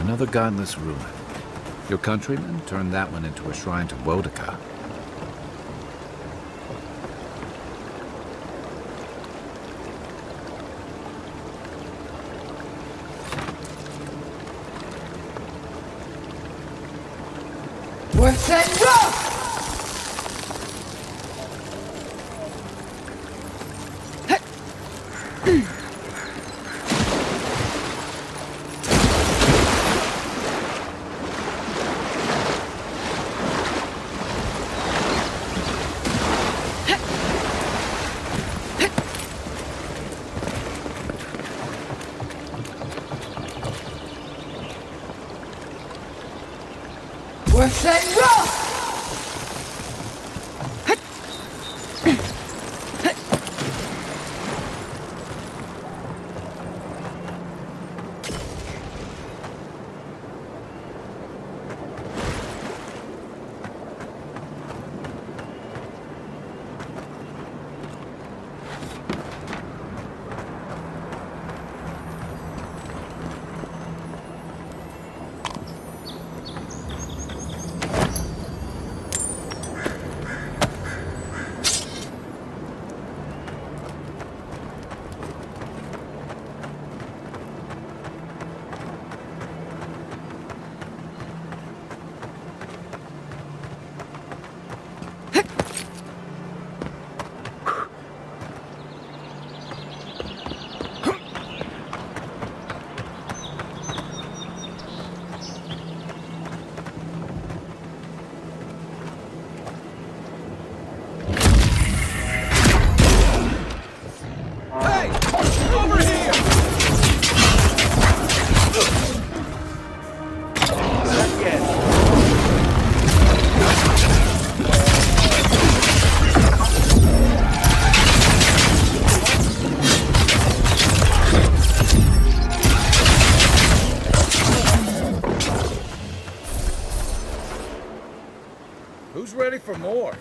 Another godless ruin. Your countrymen turned that one into a shrine to Wodaka. What's that rock? What's that rock? Who's ready for more?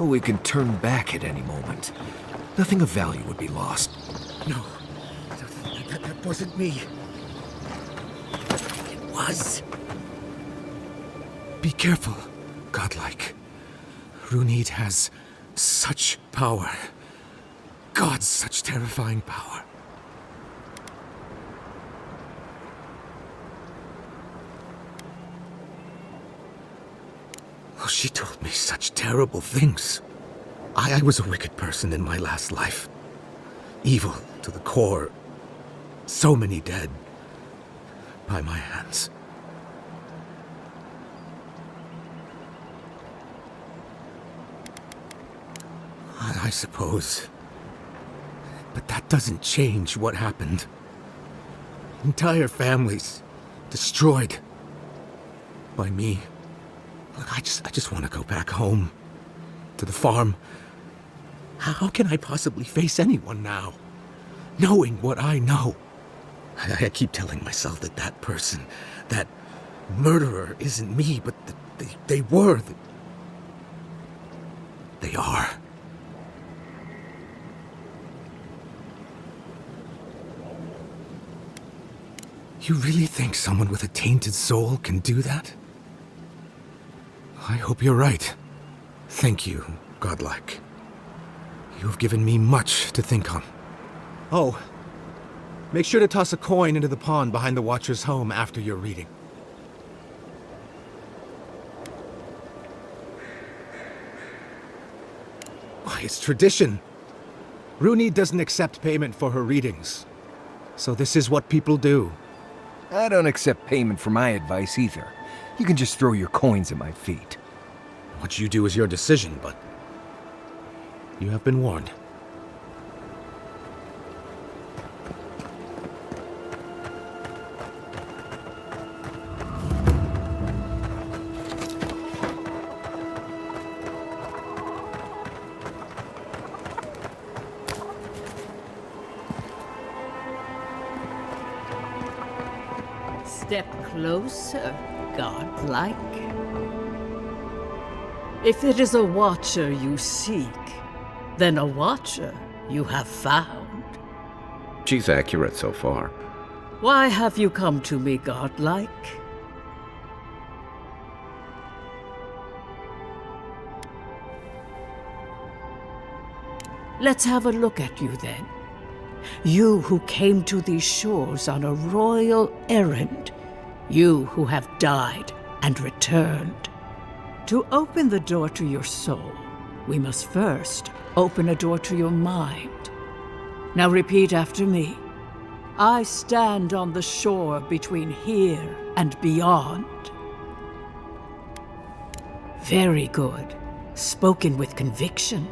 We can turn back at any moment. Nothing of value would be lost. No, that wasn't me. It was. Be careful, godlike. Runid has such power. God, such terrifying power. Oh, she told me such terrible things. I was a wicked person in my last life. Evil to the core. So many dead. By my hands. I suppose. But that doesn't change what happened. Entire families destroyed. By me. Look, I just want to go back home. To the farm. How can I possibly face anyone now? Knowing what I know. I keep telling myself that that person, that murderer isn't me, but they were. They are. You really think someone with a tainted soul can do that? I hope you're right. Thank you, godlike. You have given me much to think on. Oh, make sure to toss a coin into the pond behind the Watcher's home after your reading. Why, it's tradition. Rooney doesn't accept payment for her readings. So this is what people do. I don't accept payment for my advice either. You can just throw your coins at my feet. What you do is your decision, but you have been warned. Step closer, godlike. If it is a watcher you seek, then a watcher you have found. She's accurate so far. Why have you come to me, godlike? Let's have a look at you then. You who came to these shores on a royal errand. You who have died and returned. To open the door to your soul, we must first open a door to your mind. Now repeat after me. I stand on the shore between here and beyond. Very good. Spoken with conviction.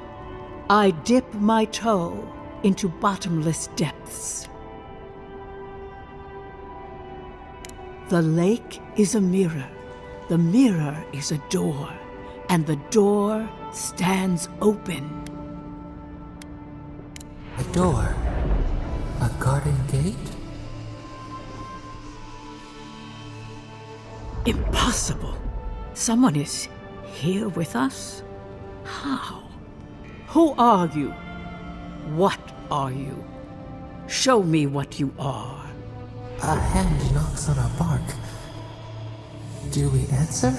I dip my toe into bottomless depths. The lake is a mirror. The mirror is a door, and the door stands open. A door? A garden gate? Impossible. Someone is here with us? How? Who are you? What are you? Show me what you are. A hand knocks on our bark. Do we answer?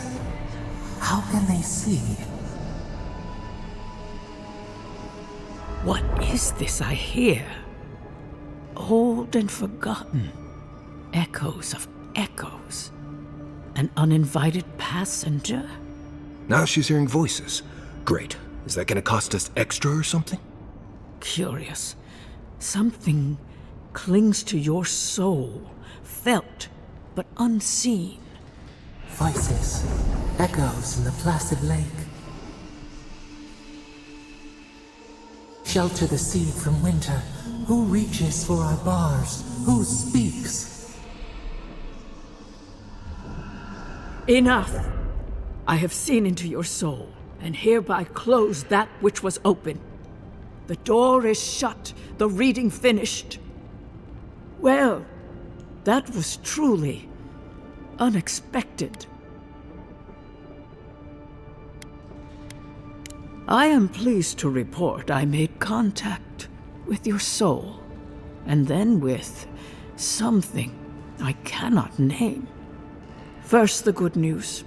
How can they see? What is this I hear? Old and forgotten. Echoes of echoes. An uninvited passenger? Now she's hearing voices. Great. Is that gonna cost us extra or something? Curious. Something clings to your soul, felt but unseen. Voices, echoes in the placid lake. Shelter the seed from winter. Who reaches for our bars? Who speaks? Enough! I have seen into your soul, and hereby close that which was open. The door is shut, the reading finished. Well, that was truly unexpected. I am pleased to report I made contact with your soul, and then with something I cannot name. First, the good news.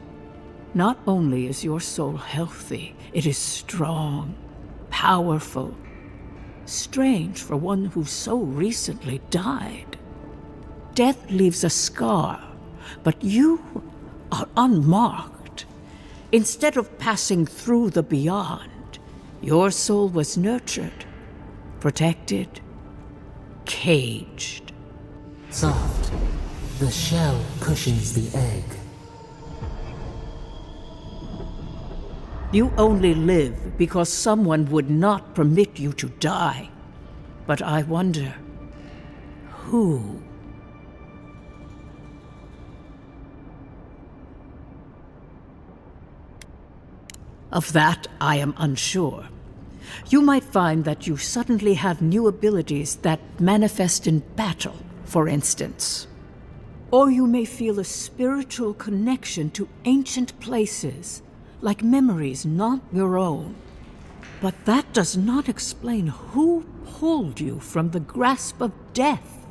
Not only is your soul healthy, it is strong, powerful. Strange for one who so recently died. Death leaves a scar, but you are unmarked. Instead of passing through the beyond, your soul was nurtured, protected, caged. Soft. The shell cushions the egg. You only live because someone would not permit you to die. But I wonder, who? Of that, I am unsure. You might find that you suddenly have new abilities that manifest in battle, for instance. Or you may feel a spiritual connection to ancient places, like memories not your own. But that does not explain who pulled you from the grasp of death.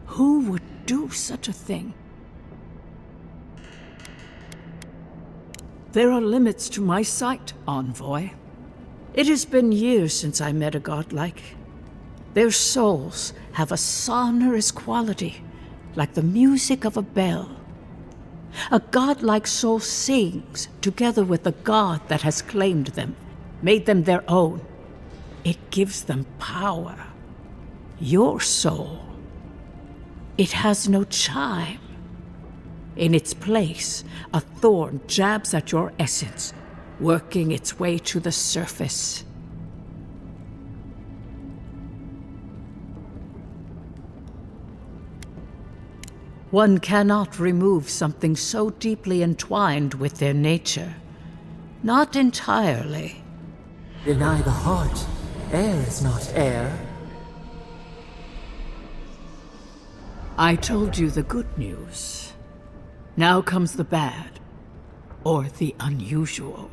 Who would do such a thing? There are limits to my sight, Envoy. It has been years since I met a godlike. Their souls have a sonorous quality, like the music of a bell. A godlike soul sings together with the god that has claimed them, made them their own. It gives them power. Your soul, it has no chime. In its place, a thorn jabs at your essence, working its way to the surface. One cannot remove something so deeply entwined with their nature. Not entirely. Deny the heart. Air is not air. I told you the good news. Now comes the bad, or the unusual.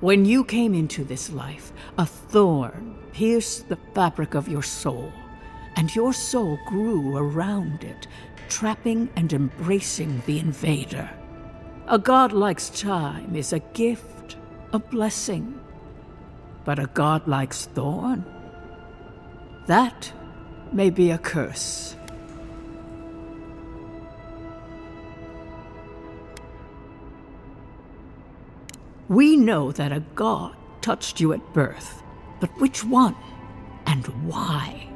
When you came into this life, a thorn pierced the fabric of your soul, and your soul grew around it, trapping and embracing the invader. A godlike's chime is a gift, a blessing. But a godlike's thorn? That may be a curse. We know that a god touched you at birth, but which one and why?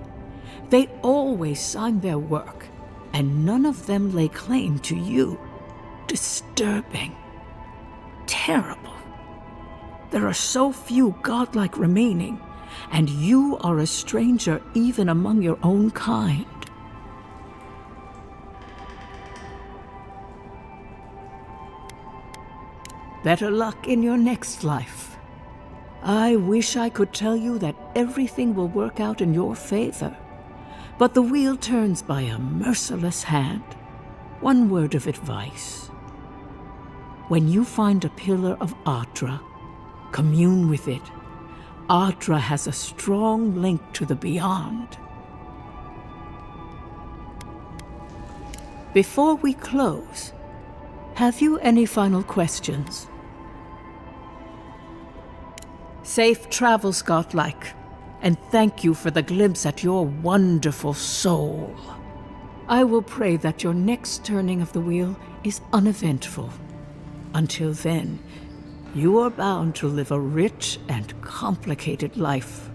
They always signed their work, and none of them lay claim to you. Disturbing. Terrible. There are so few godlike remaining, and you are a stranger even among your own kind. Better luck in your next life. I wish I could tell you that everything will work out in your favor, but the wheel turns by a merciless hand. One word of advice. When you find a pillar of Adra, commune with it. Adra has a strong link to the beyond. Before we close, have you any final questions? Safe travels, godlike, and thank you for the glimpse at your wonderful soul. I will pray that your next turning of the wheel is uneventful. Until then, you are bound to live a rich and complicated life.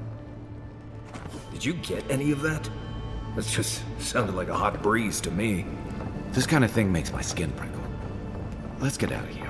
Did you get any of that? That just sounded like a hot breeze to me. This kind of thing makes my skin prickle. Let's get out of here.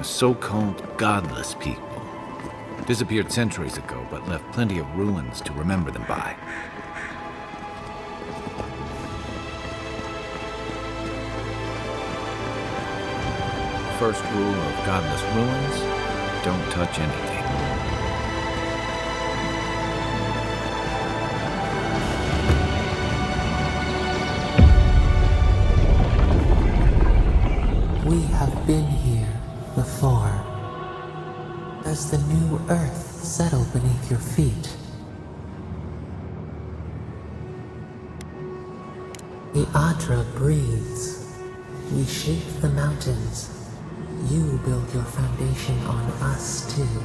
were so-called godless people. Disappeared centuries ago, but left plenty of ruins to remember them by. First rule of godless ruins: don't touch anything. We have been here before. Does the new earth settle beneath your feet? The Adra breathes. We shape the mountains. You build your foundation on us too.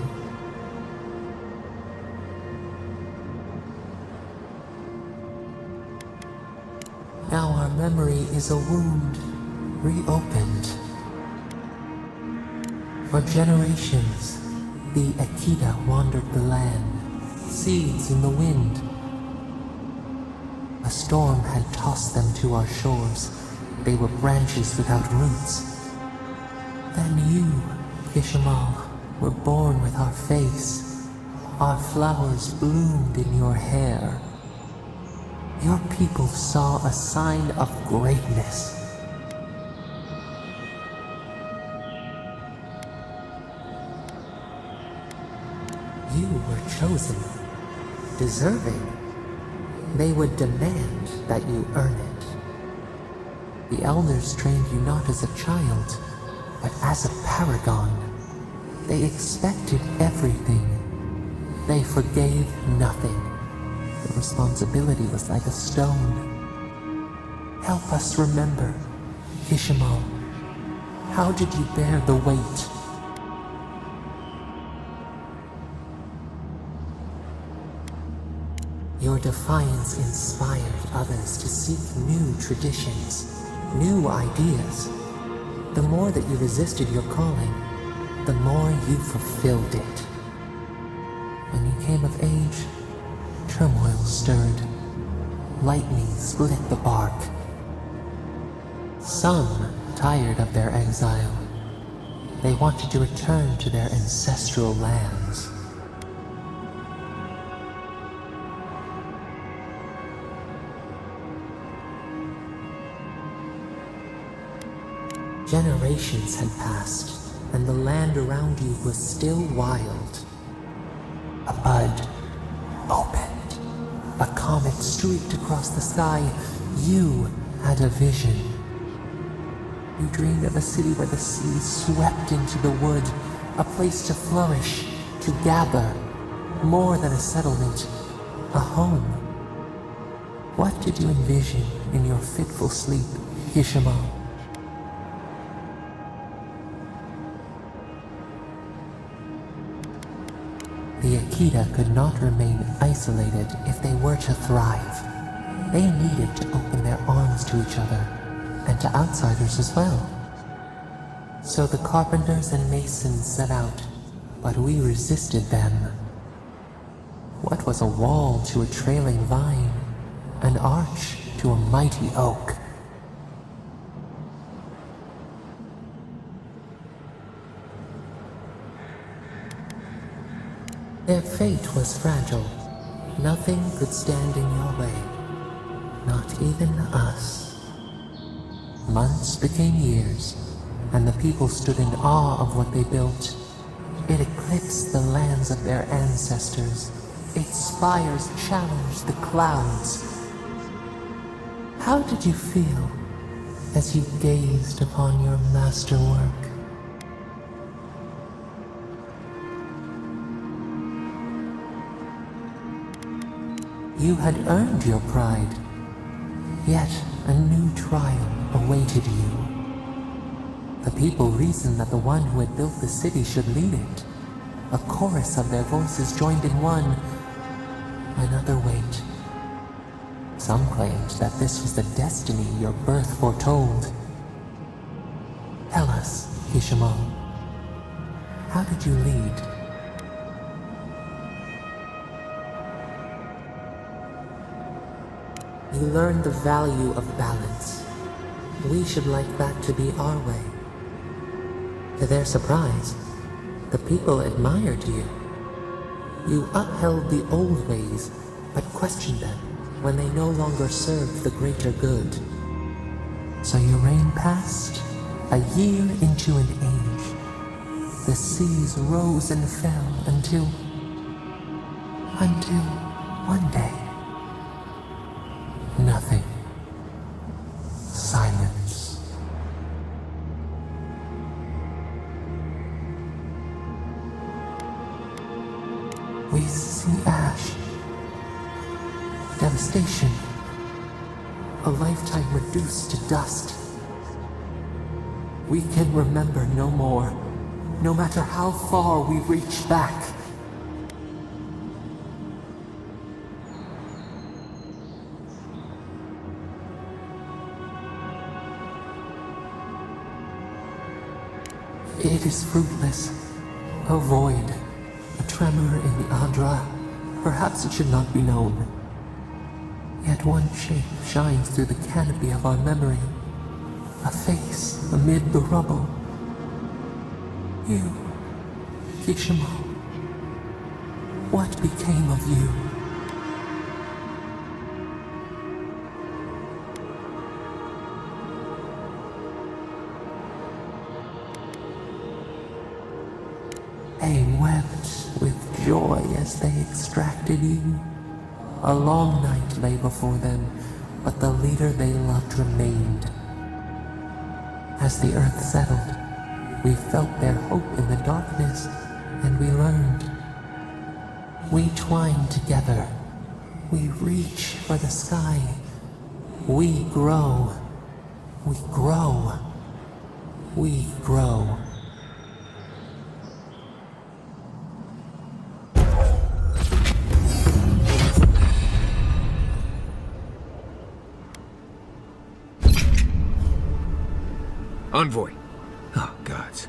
Now our memory is a wound, reopened. For generations, the Akita wandered the land, seeds in the wind. A storm had tossed them to our shores. They were branches without roots. Then you, Kishimal, were born with our face. Our flowers bloomed in your hair. Your people saw a sign of greatness. You were chosen, deserving. They would demand that you earn it. The elders trained you not as a child, but as a paragon. They expected everything. They forgave nothing. The responsibility was like a stone. Help us remember, Kishimal. How did you bear the weight? Your defiance inspired others to seek new traditions, new ideas. The more that you resisted your calling, the more you fulfilled it. When you came of age, turmoil stirred. Lightning split the bark. Some tired of their exile. They wanted to return to their ancestral lands. Generations had passed, and the land around you was still wild. A bud opened. A comet streaked across the sky. You had a vision. You dreamed of a city where the sea swept into the wood, a place to flourish, to gather, more than a settlement, a home. What did you envision in your fitful sleep, Kishimal? The Akita could not remain isolated if they were to thrive. They needed to open their arms to each other, and to outsiders as well. So the carpenters and masons set out, but we resisted them. What was a wall to a trailing vine? An arch to a mighty oak? Their fate was fragile. Nothing could stand in your way. Not even us. Months became years, and the people stood in awe of what they built. It eclipsed the lands of their ancestors. Its spires challenged the clouds. How did you feel as you gazed upon your masterwork? You had earned your pride, yet a new trial awaited you. The people reasoned that the one who had built the city should lead it. A chorus of their voices joined in one. Another wait. Some claimed that this was the destiny your birth foretold. Tell us, Kishimal, how did you lead? You learned the value of balance. We should like that to be our way. To their surprise, the people admired you. You upheld the old ways, but questioned them when they no longer served the greater good. So your reign passed, a year into an age. The seas rose and fell until one day, nothing. Silence. We see ash, devastation, a lifetime reduced to dust. We can remember no more, no matter how far we reach back. It is fruitless, a void, a tremor in the Adra. Perhaps it should not be known. Yet one shape shines through the canopy of our memory, a face amid the rubble. You, Kishimo, what became of you? They wept with joy as they extracted you. A long night lay before them, but the leader they loved remained. As the earth settled, we felt their hope in the darkness, and we learned. We twine together. We reach for the sky. We grow. We grow. We grow. Envoy. Oh, gods.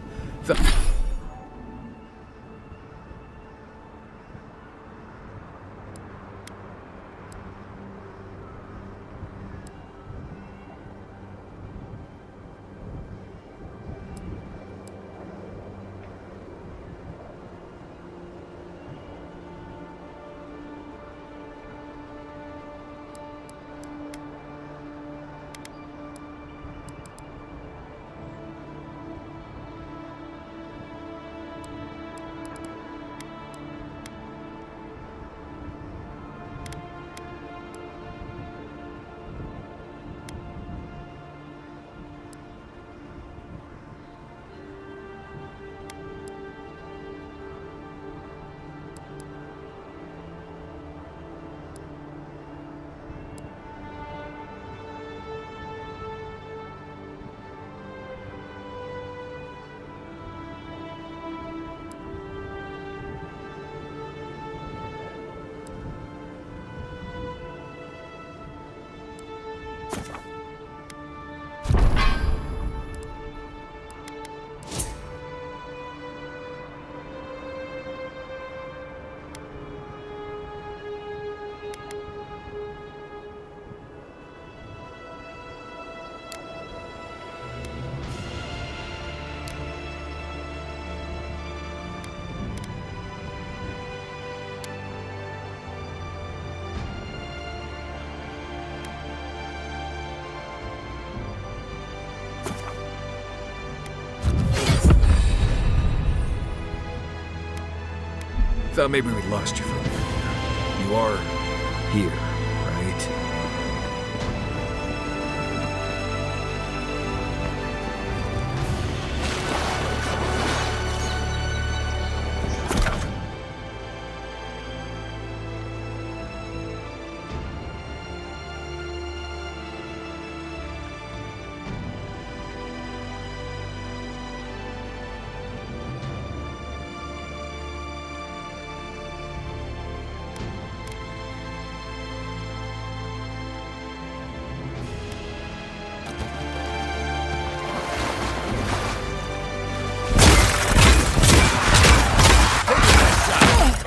Thought maybe we lost you for a minute. You are here, right?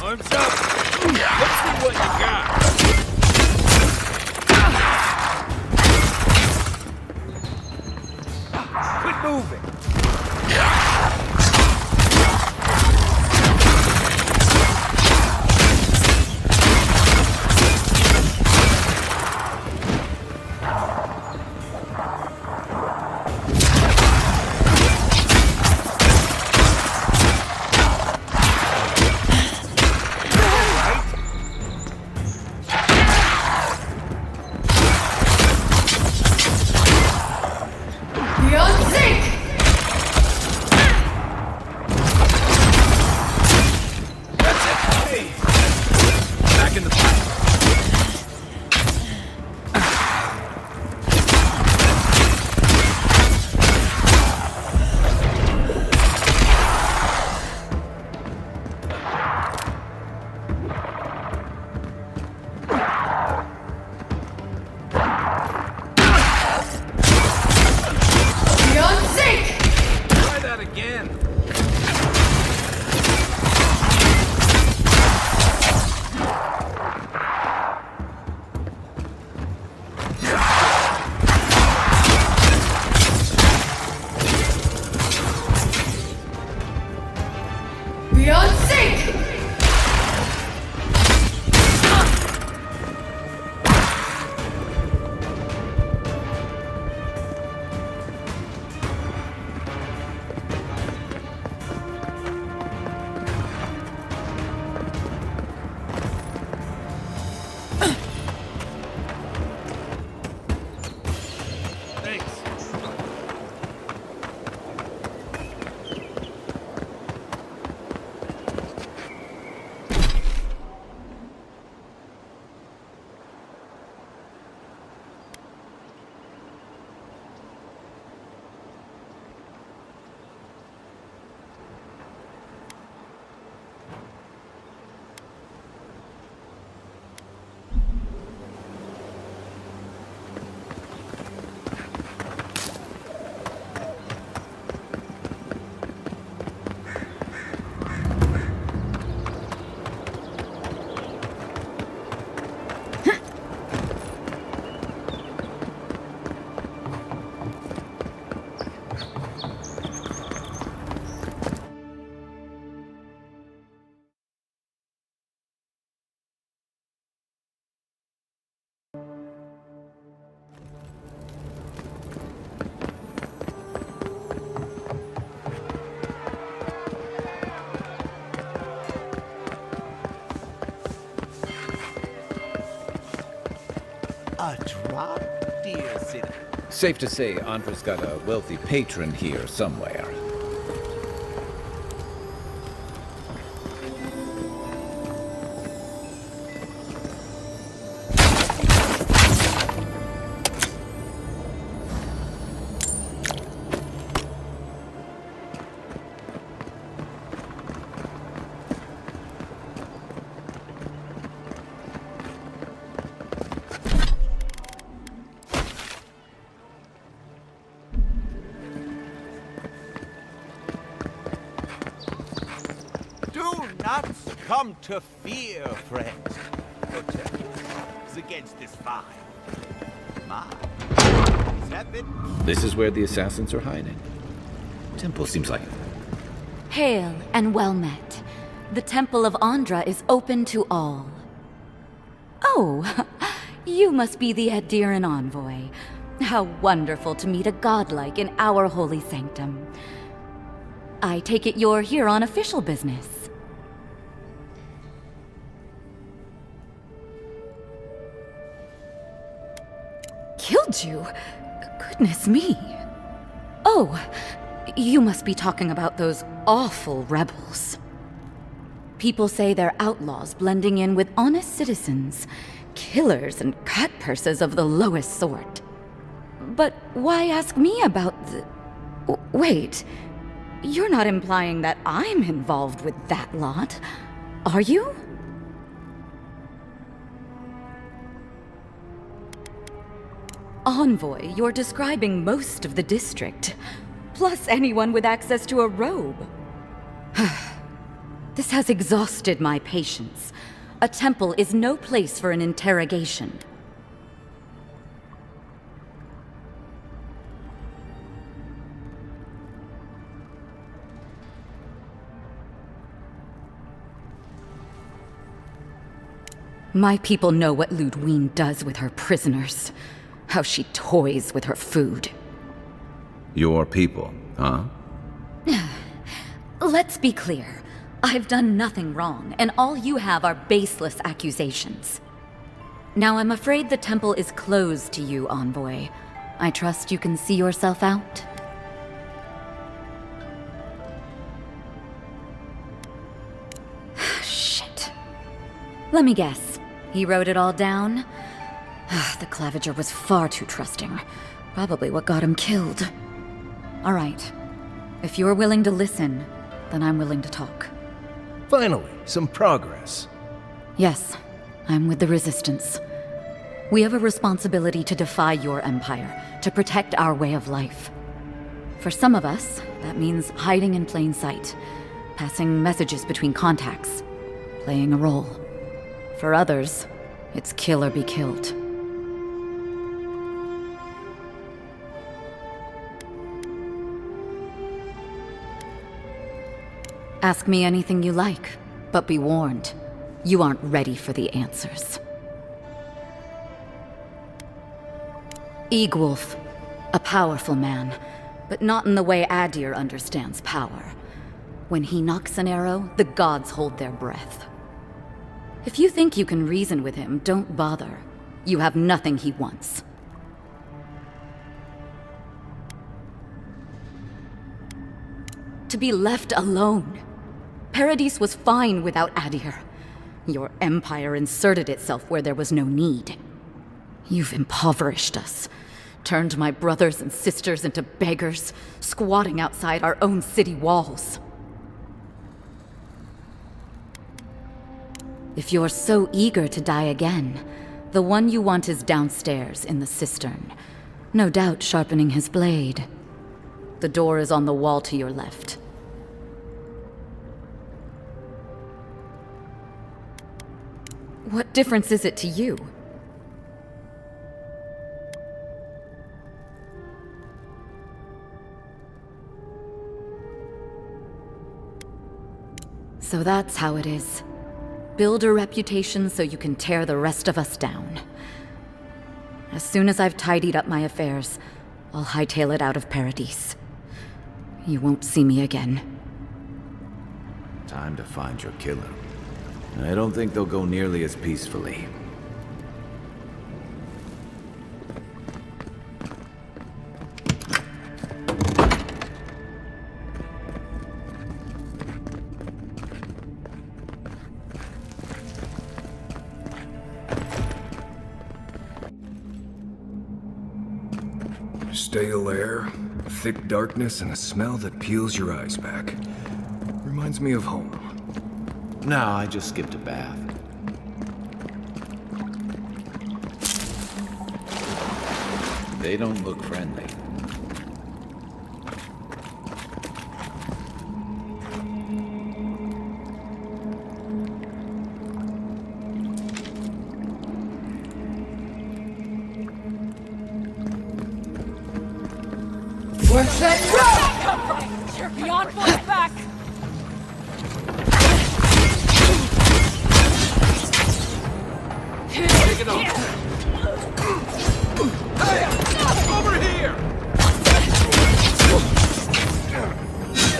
Arms up! Let's see what you got! Quit moving! A drop, dear citizen. Safe to say Andra's got a wealthy patron here somewhere. Do not succumb to fear, friends. Protect yourselves against this fire. Is that been? This is where the assassins are hiding. Temple seems like... Hail and well met. The Temple of Andra is open to all. Oh, you must be the Adiran envoy. How wonderful to meet a godlike in our holy sanctum. I take it you're here on official business. Killed you? Goodness me. Oh, you must be talking about those awful rebels. People say they're outlaws blending in with honest citizens, killers and cutpurses of the lowest sort. But why ask me about the... Wait, you're not implying that I'm involved with that lot, are you? Envoy, you're describing most of the district, plus anyone with access to a robe. This has exhausted my patience. A temple is no place for an interrogation. My people know what Ludwine does with her prisoners. How she toys with her food. Your people, huh? Let's be clear. I've done nothing wrong, and all you have are baseless accusations. Now I'm afraid the temple is closed to you, Envoy. I trust you can see yourself out? Shit. Let me guess. He wrote it all down? The Claviger was far too trusting. Probably what got him killed. All right. If you're willing to listen, then I'm willing to talk. Finally, some progress. Yes, I'm with the Resistance. We have a responsibility to defy your empire, to protect our way of life. For some of us, that means hiding in plain sight, passing messages between contacts, playing a role. For others, it's kill or be killed. Ask me anything you like, but be warned, you aren't ready for the answers. Eagwolf, a powerful man, but not in the way Adir understands power. When he knocks an arrow, the gods hold their breath. If you think you can reason with him, don't bother. You have nothing he wants. To be left alone. Paradis was fine without Adir. Your empire inserted itself where there was no need. You've impoverished us, turned my brothers and sisters into beggars, squatting outside our own city walls. If you're so eager to die again, the one you want is downstairs in the cistern, no doubt sharpening his blade. The door is on the wall to your left. What difference is it to you? So that's how it is. Build a reputation so you can tear the rest of us down. As soon as I've tidied up my affairs, I'll hightail it out of Paradis. You won't see me again. Time to find your killer. I don't think they'll go nearly as peacefully. Stale air, thick darkness, and a smell that peels your eyes back. Reminds me of home. No, I just skipped a bath. They don't look friendly. What's that? You're beyond force back! Take it on. Hey! Over here!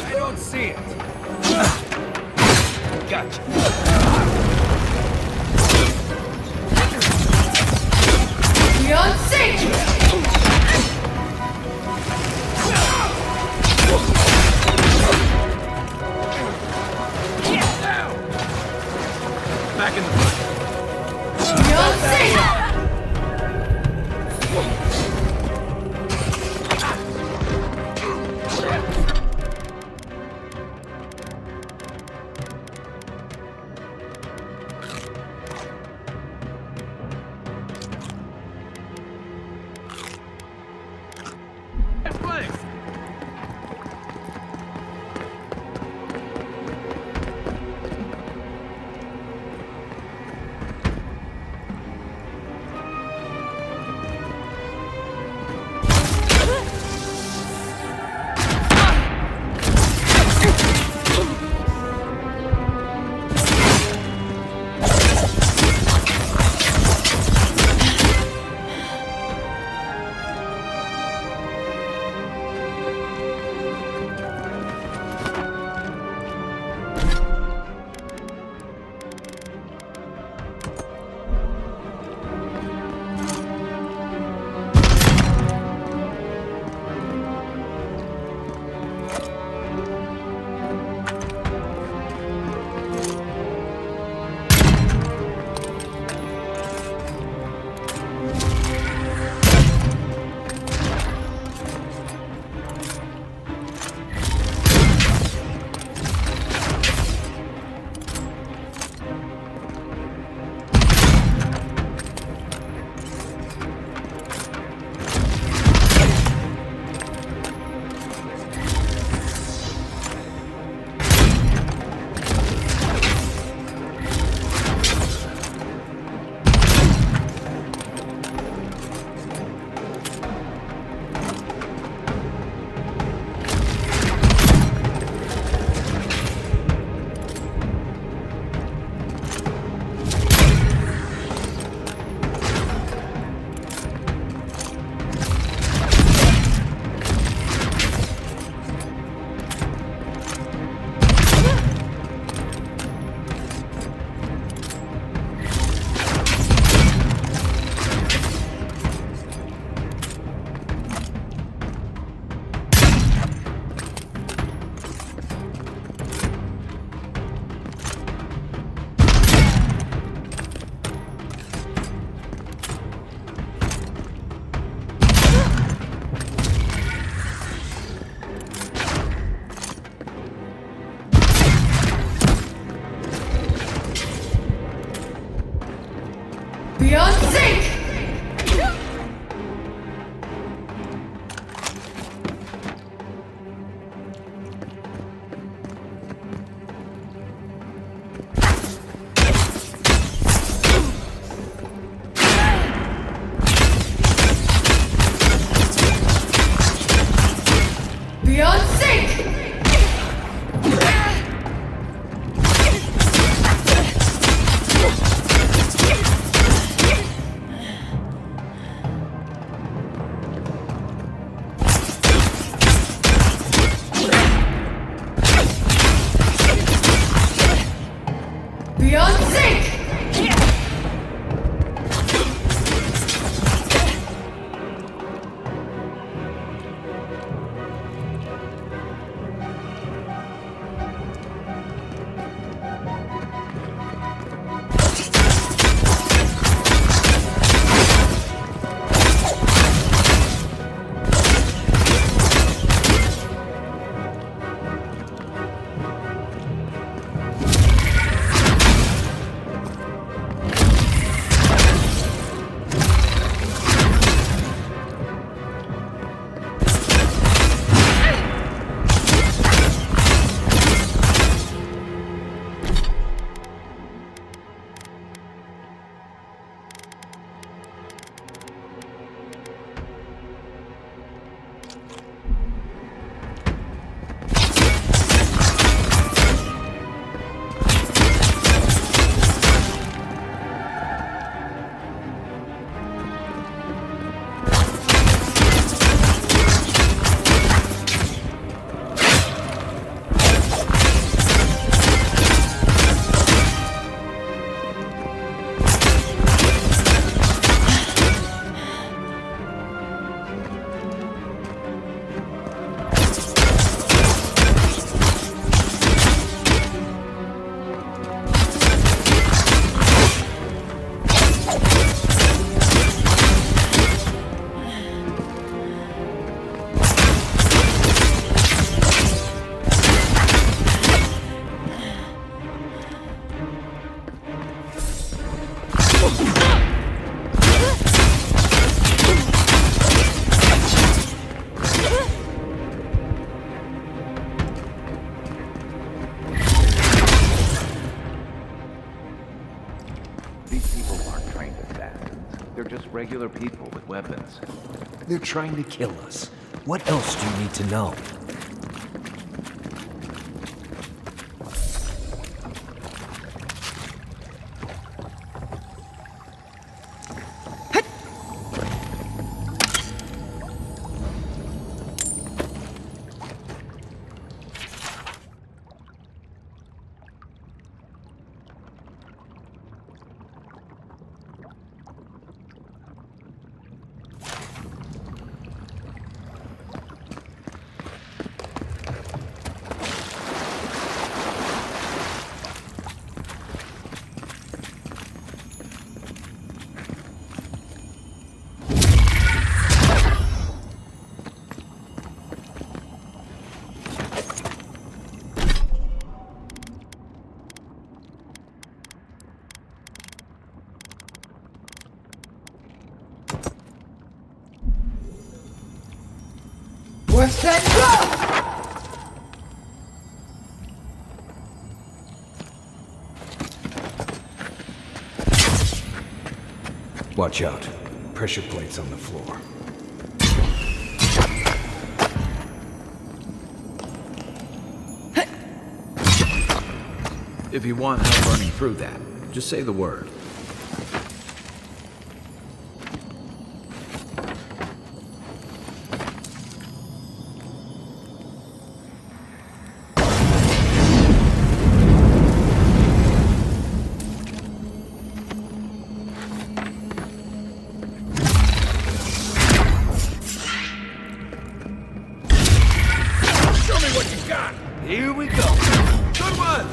I don't see it. Gotcha. Beyond safe! Back in the fight. Beyond safe! regular people with weapons. They're trying to kill us. What else do you need to know? What's that? Watch out. Pressure plates on the floor. If you want help running through that, just say the word. Here we go. Good one!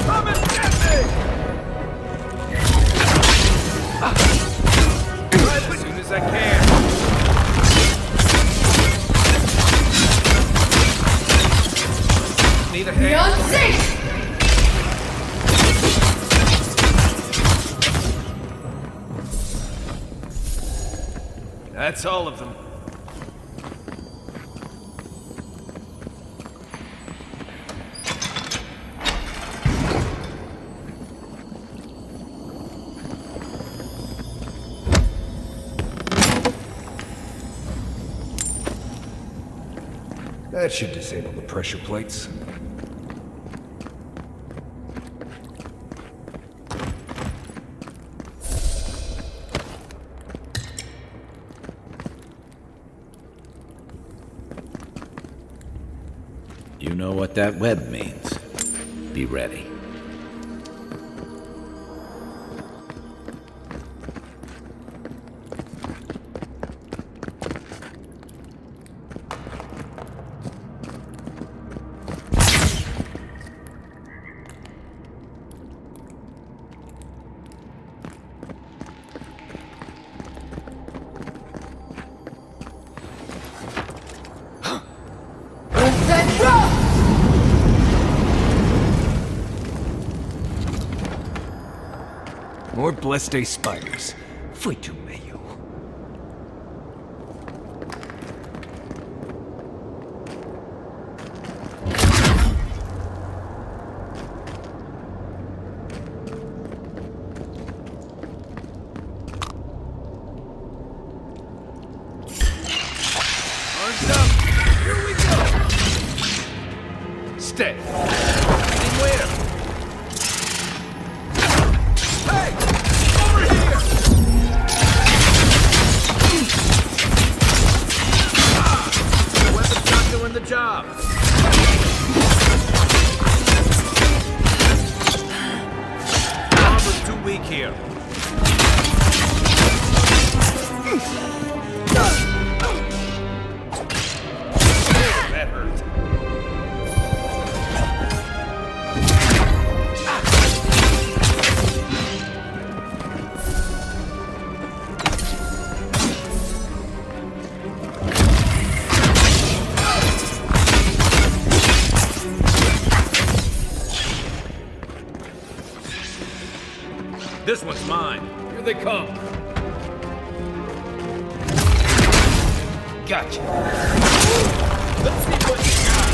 Come and get me! Right as soon as I can. Need a hand? Beyond safe! That's all of them. That should disable the pressure plates. You know what that web means. Be ready. What's that? Rock! More blessed spiders. Foi tu meio. Arms up! Here we go! Stay. Getting where? Hey! Over here! The weapon's not doing the job. Armor's too weak here. That hurt. This one's mine. Here they come. Gotcha. Let's see what you got.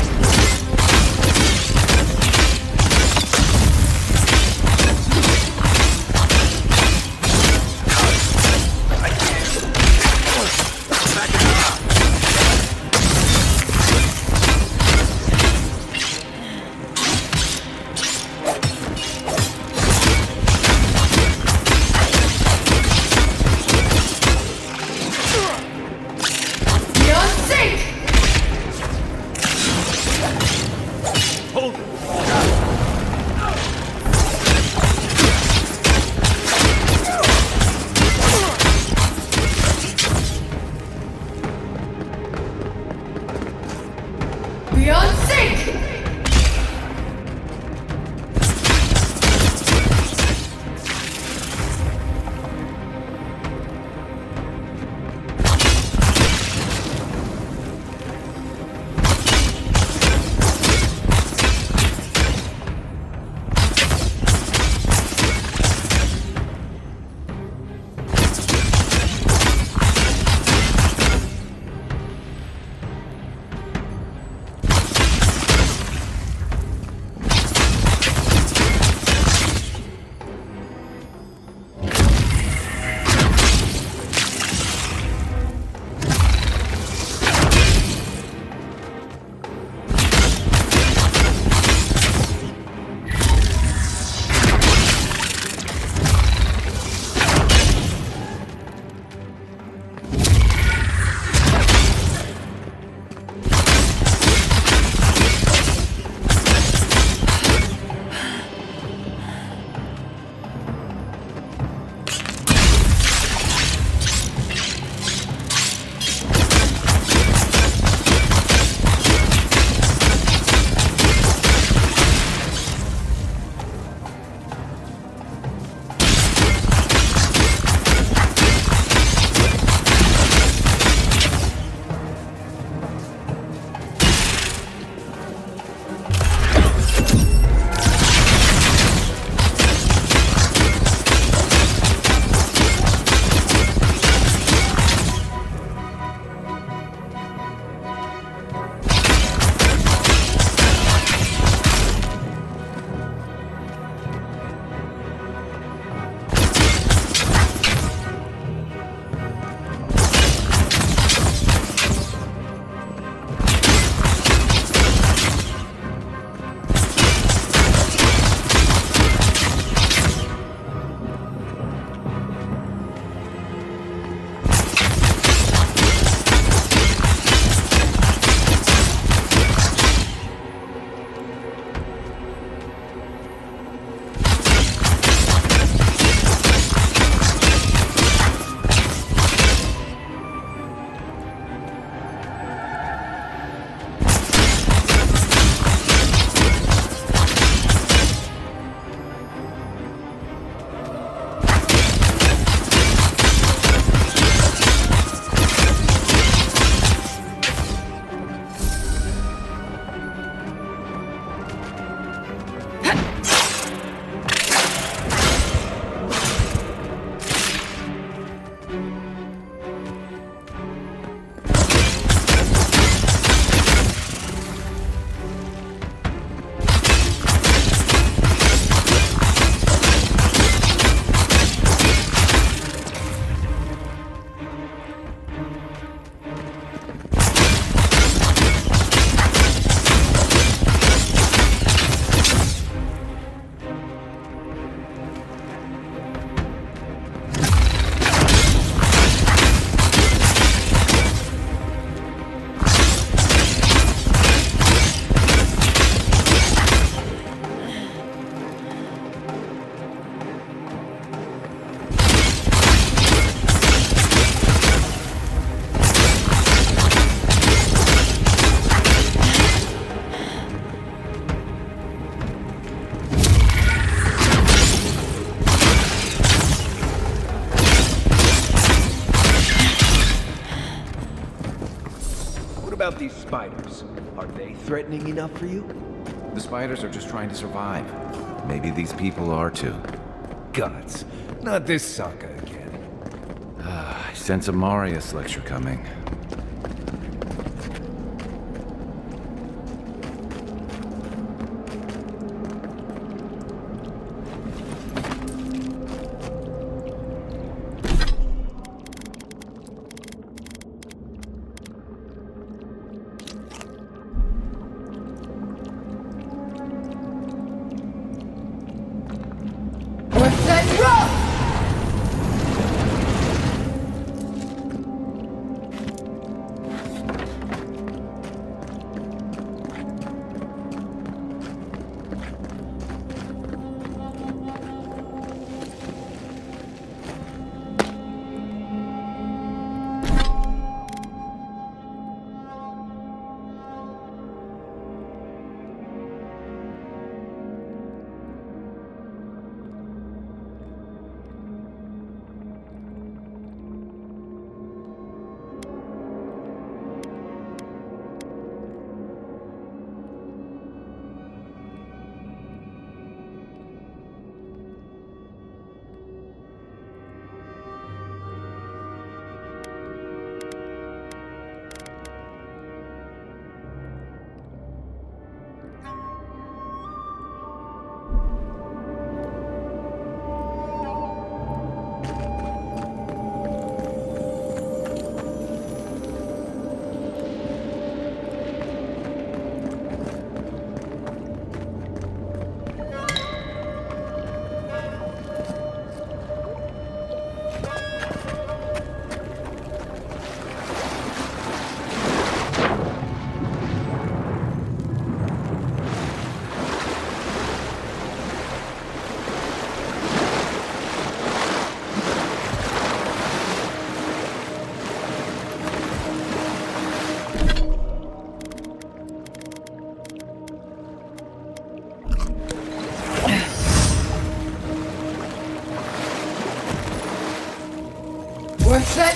about these spiders? Are they threatening enough for you? The spiders are just trying to survive. Maybe these people are too. Guts. Not this saga again. I sense a Marius lecture coming. What's that drop? What's that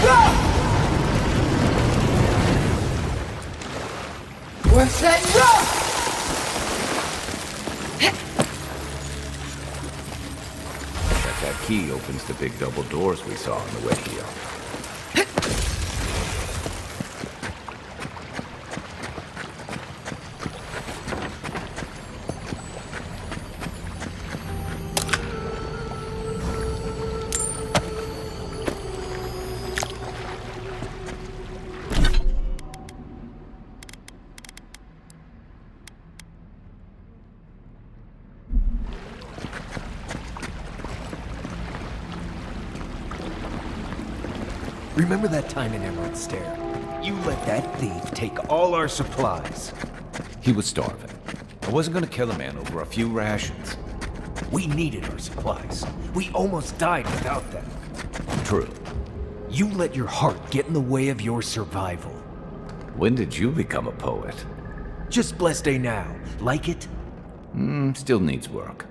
drop? What's that drop? That key opens the big double doors we saw on the way here. Remember that time in Emerald Stair? You let that thief take all our supplies. He was starving. I wasn't gonna kill a man over a few rations. We needed our supplies. We almost died without them. True. You let your heart get in the way of your survival. When did you become a poet? Just blessed day now. Like it? Still needs work.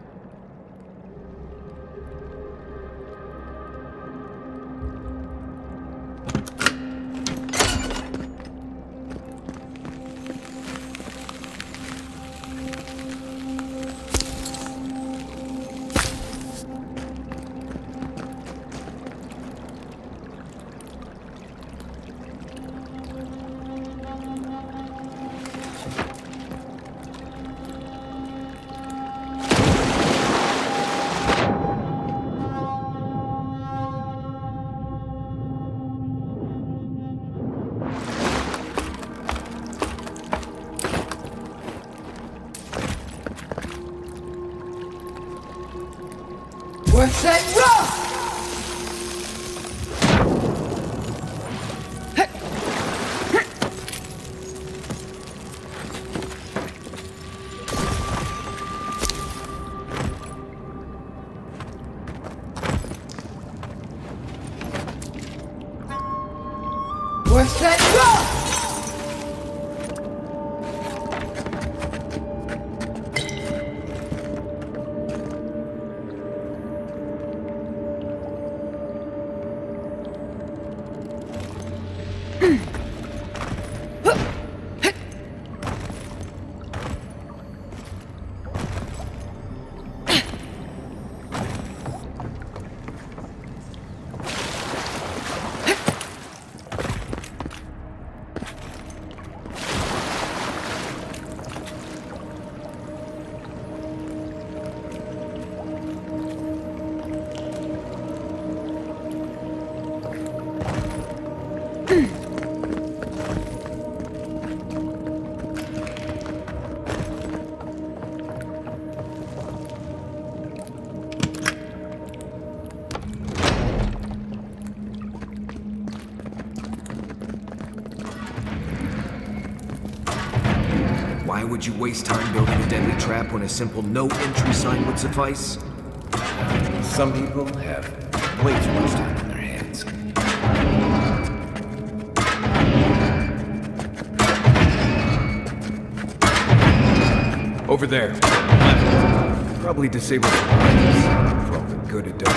What's that drop? Twist and roll! Why would you waste time building a deadly trap when a simple no-entry sign would suffice? Some people have way too much time on their hands. Over there. Probably disable the lights for all the good it does.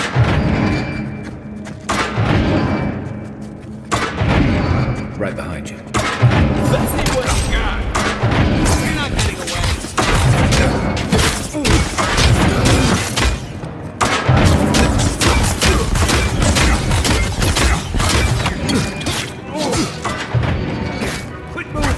Right behind you. Let's see what you got. You're not getting away. Quit moving.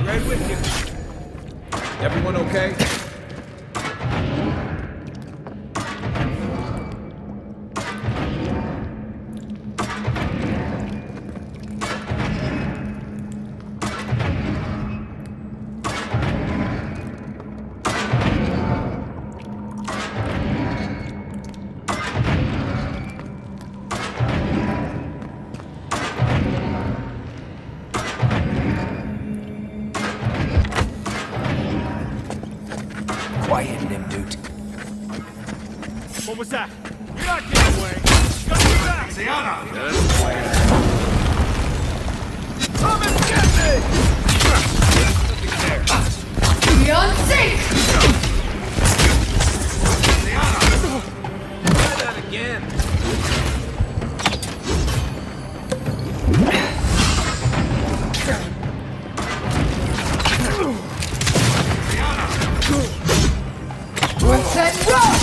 Right with you. Everyone okay? Quiet him, dude. What was that? You're not getting away. Got your back. Come and get me! Nothing there. Beyond sync! Try that again. Twist and roll!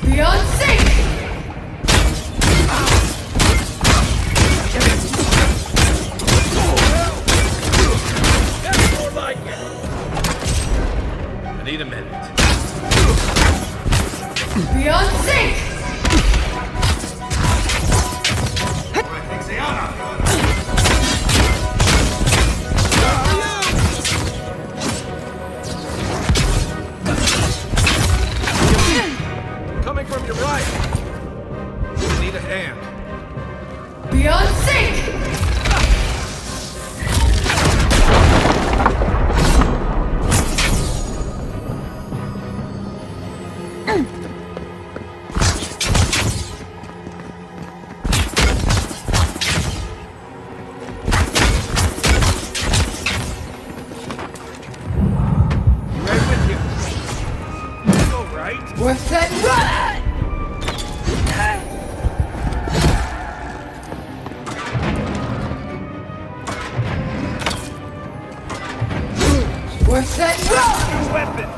Beyond sync! That's more like it. I need a minute. Beyond sync! Coming from your right. I need a hand. Beyond sync! Right with you. All right. Twist and roll! Twist and roll! New weapon.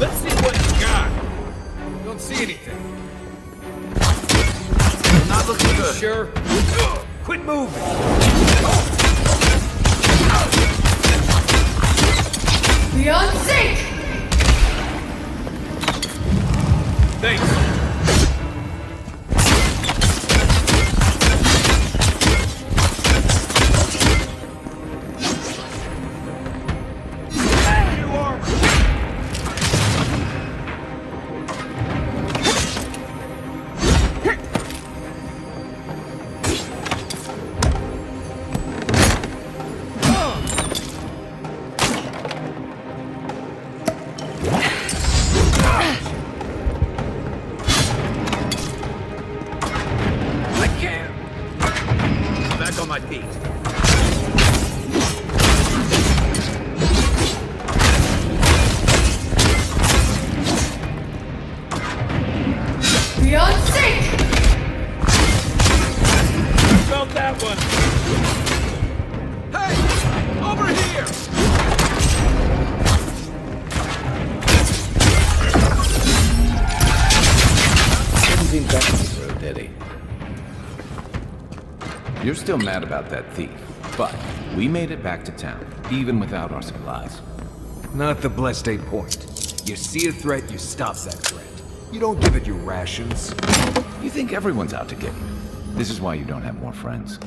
Let's see what you got. Don't see anything. Not looking good. Sure? Quit moving. Beyond sync! Thanks. You're still mad about that thief, but we made it back to town, even without our supplies. Not the blessed 8 point. You see a threat, you stop that threat. You don't give it your rations. You think everyone's out to get you. This is why you don't have more friends.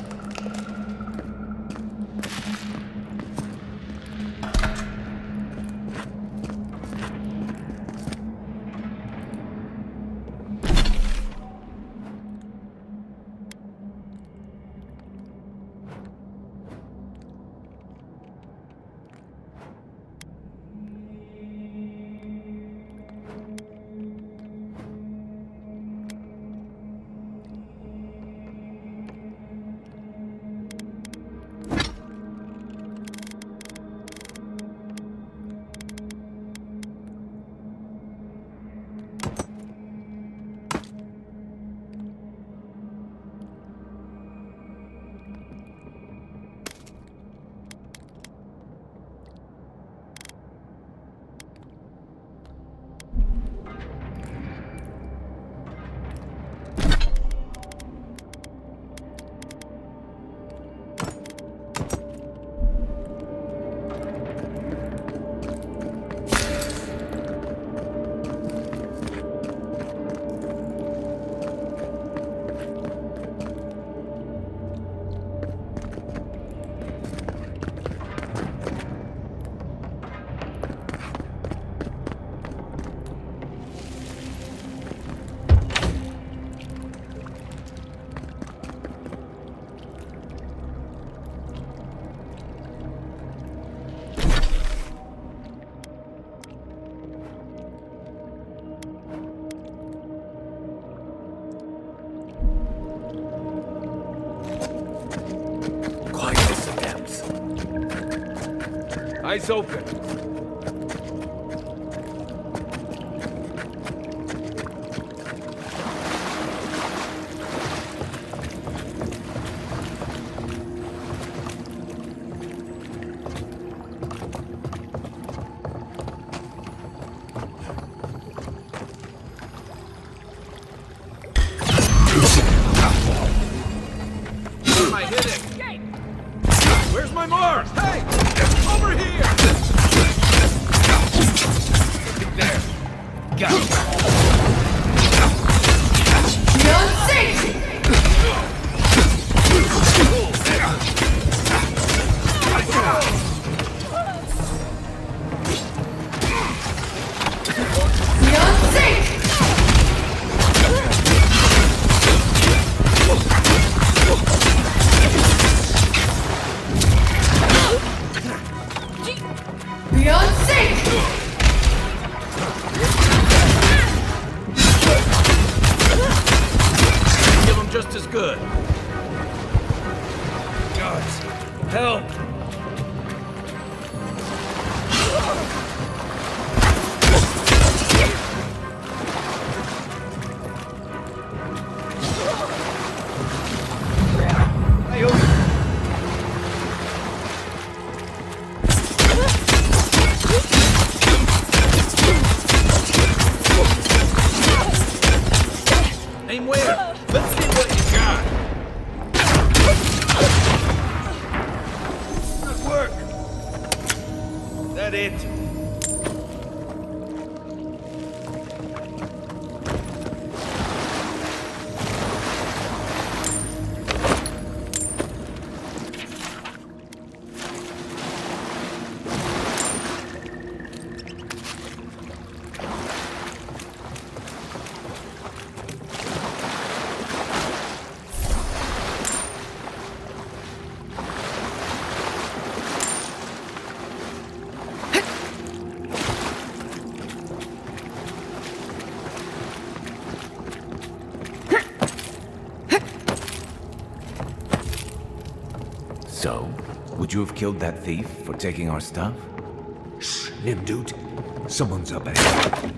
Eyes open. Am I hitting? Where's my Mars? Hey! Over here! There. Got it. Beyond sync! Beyond sync! Beyond sync! Give them just as good. Guys, help! Aim where? Let's see what you got. Good work. That it? Would you have killed that thief for taking our stuff? Shh, Nimdude. Someone's up ahead.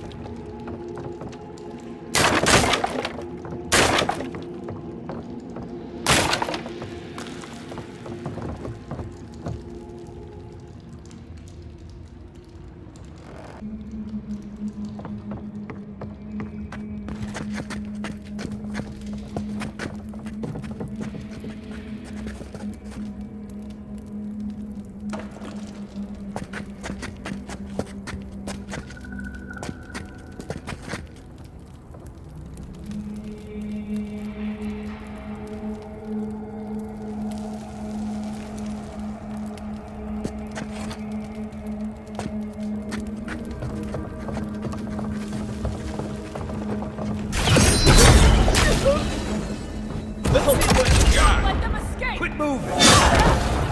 Let them escape! Quit moving!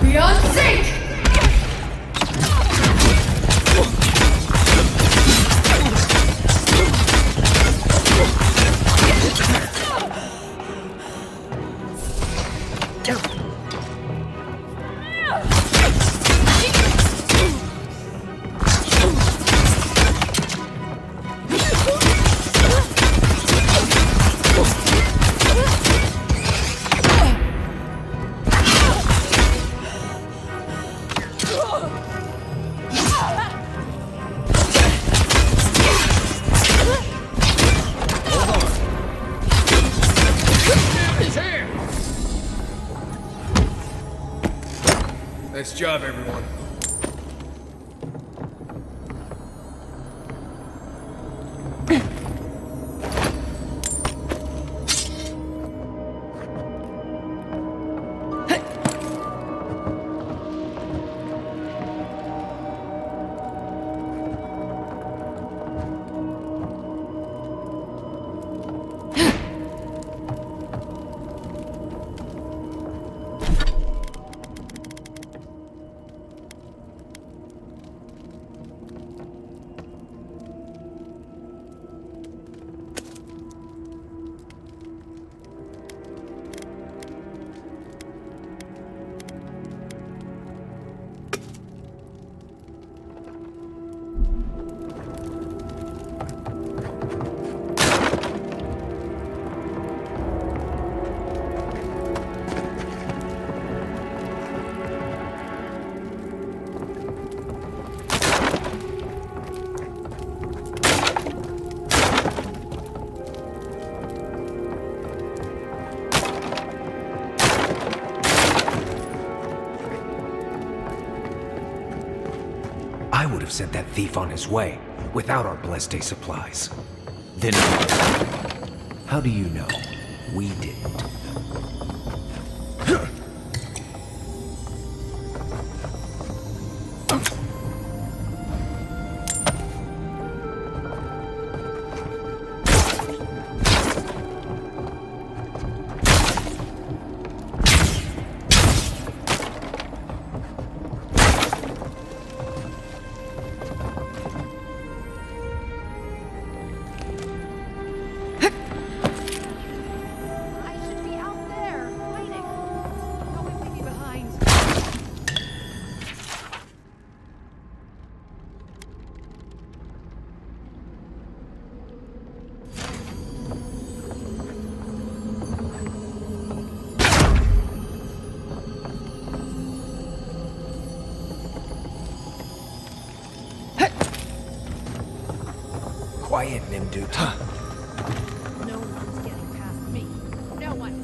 Beyond sync! Nice job, everyone. I would have sent that thief on his way without our blessed day supplies. Then How do you know we didn't? Quiet, Nimdude. No one's getting past me. No one.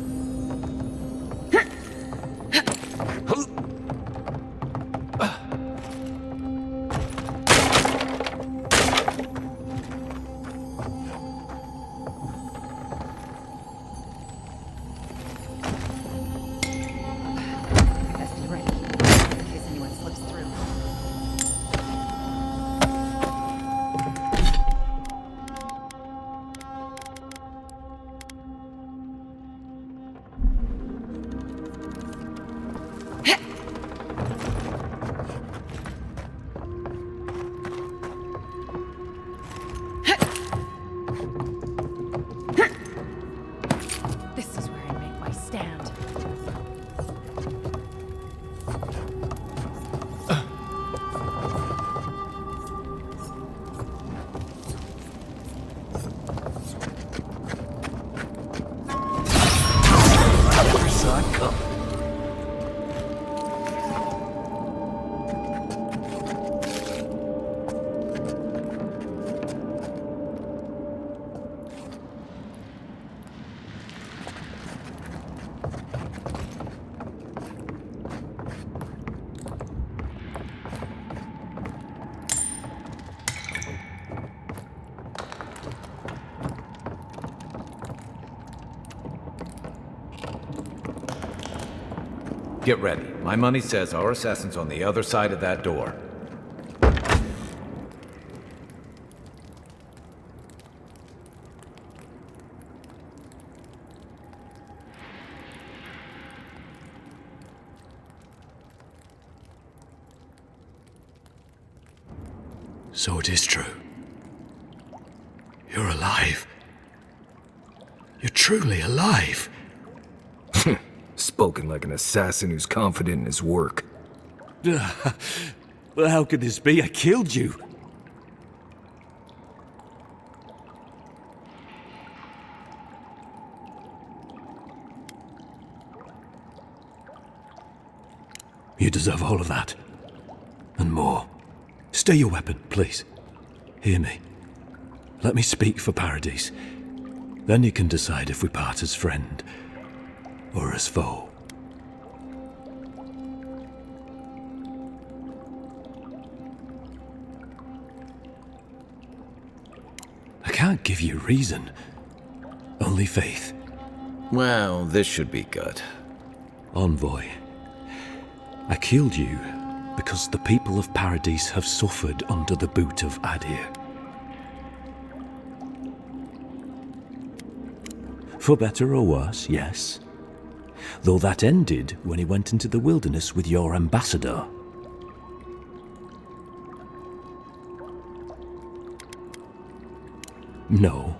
Best be ready, in case anyone slips through. Get ready. My money says our assassin's on the other side of that door. So it is true. You're alive. You're truly alive. Spoken like an assassin who's confident in his work. Well, how could this be? I killed you. You deserve all of that. And more. Stay your weapon, please. Hear me. Let me speak for Paradise. Then you can decide if we part as friend or as foe. I can't give you reason. Only faith. Well, this should be good. Envoy, I killed you because the people of Paradise have suffered under the boot of Adir. For better or worse, yes. Though that ended when he went into the wilderness with your ambassador. No,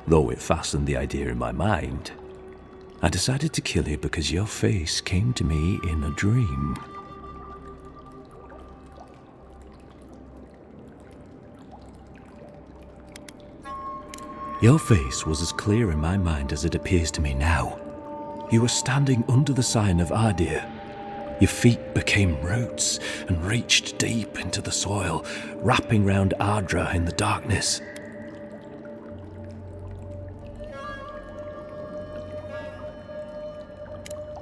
though it fastened the idea in my mind. I decided to kill you because your face came to me in a dream. Your face was as clear in my mind as it appears to me now. You were standing under the sign of Adir. Your feet became roots and reached deep into the soil, wrapping round Ardra in the darkness.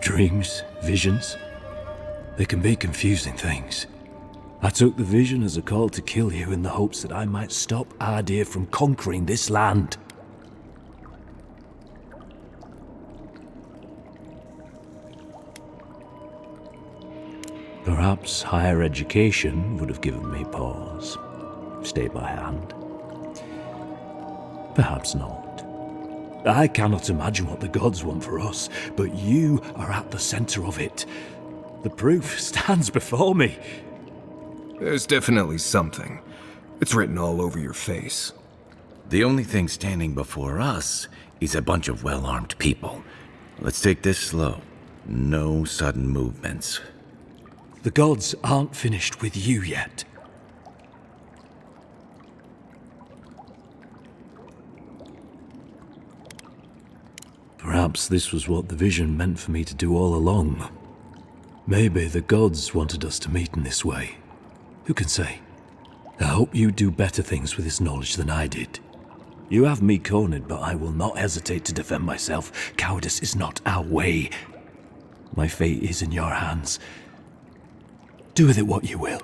Dreams, visions, they can be confusing things. I took the vision as a call to kill you in the hopes that I might stop Adir from conquering this land. Perhaps higher education would have given me pause, stayed my hand. Perhaps not. I cannot imagine what the gods want for us, but you are at the center of it. The proof stands before me. There's definitely something. It's written all over your face. The only thing standing before us is a bunch of well-armed people. Let's take this slow. No sudden movements. The gods aren't finished with you yet. Perhaps this was what the vision meant for me to do all along. Maybe the gods wanted us to meet in this way. Who can say? I hope you do better things with this knowledge than I did. You have me cornered, but I will not hesitate to defend myself. Cowardice is not our way. My fate is in your hands. Do with it what you will.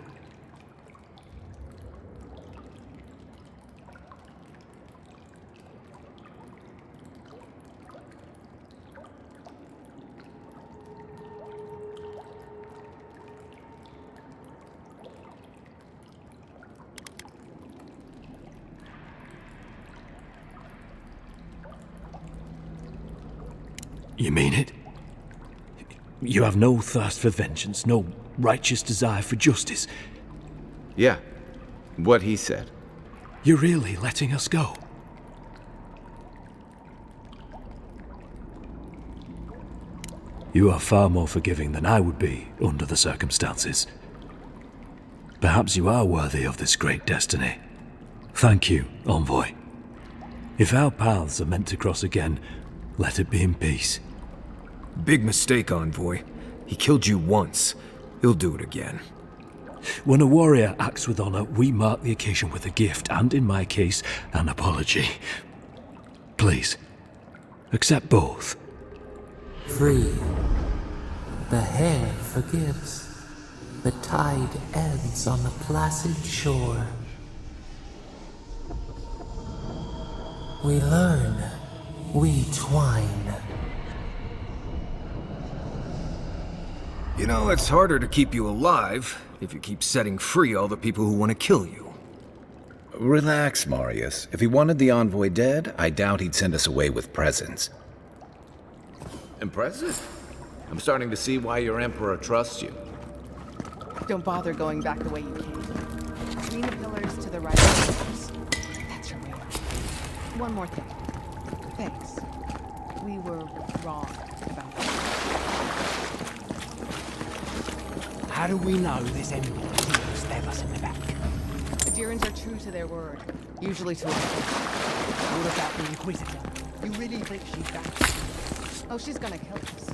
You mean it? You have no thirst for vengeance, no righteous desire for justice? Yeah, what he said. You're really letting us go? You are far more forgiving than I would be under the circumstances. Perhaps you are worthy of this great destiny. Thank you, Envoy. If our paths are meant to cross again, let it be in peace. Big mistake, Envoy. He killed you once. He'll do it again. When a warrior acts with honor, we mark the occasion with a gift, and in my case, an apology. Please, accept both. Free. The hair forgives. The tide ebbs on the placid shore. We learn. We twine. You know, it's harder to keep you alive if you keep setting free all the people who want to kill you. Relax, Marius. If he wanted the envoy dead, I doubt he'd send us away with presents. Impressive. I'm starting to see why your emperor trusts you. Don't bother going back the way you came. Between the pillars to the right of the pillars. That's your way. One more thing. Thanks. We were wrong about that. How do we know this enemy didn't stab us in the back? The Dirans are true to their word. Usually to us. What about the Inquisitor? You really think she's back? Oh, she's gonna kill us.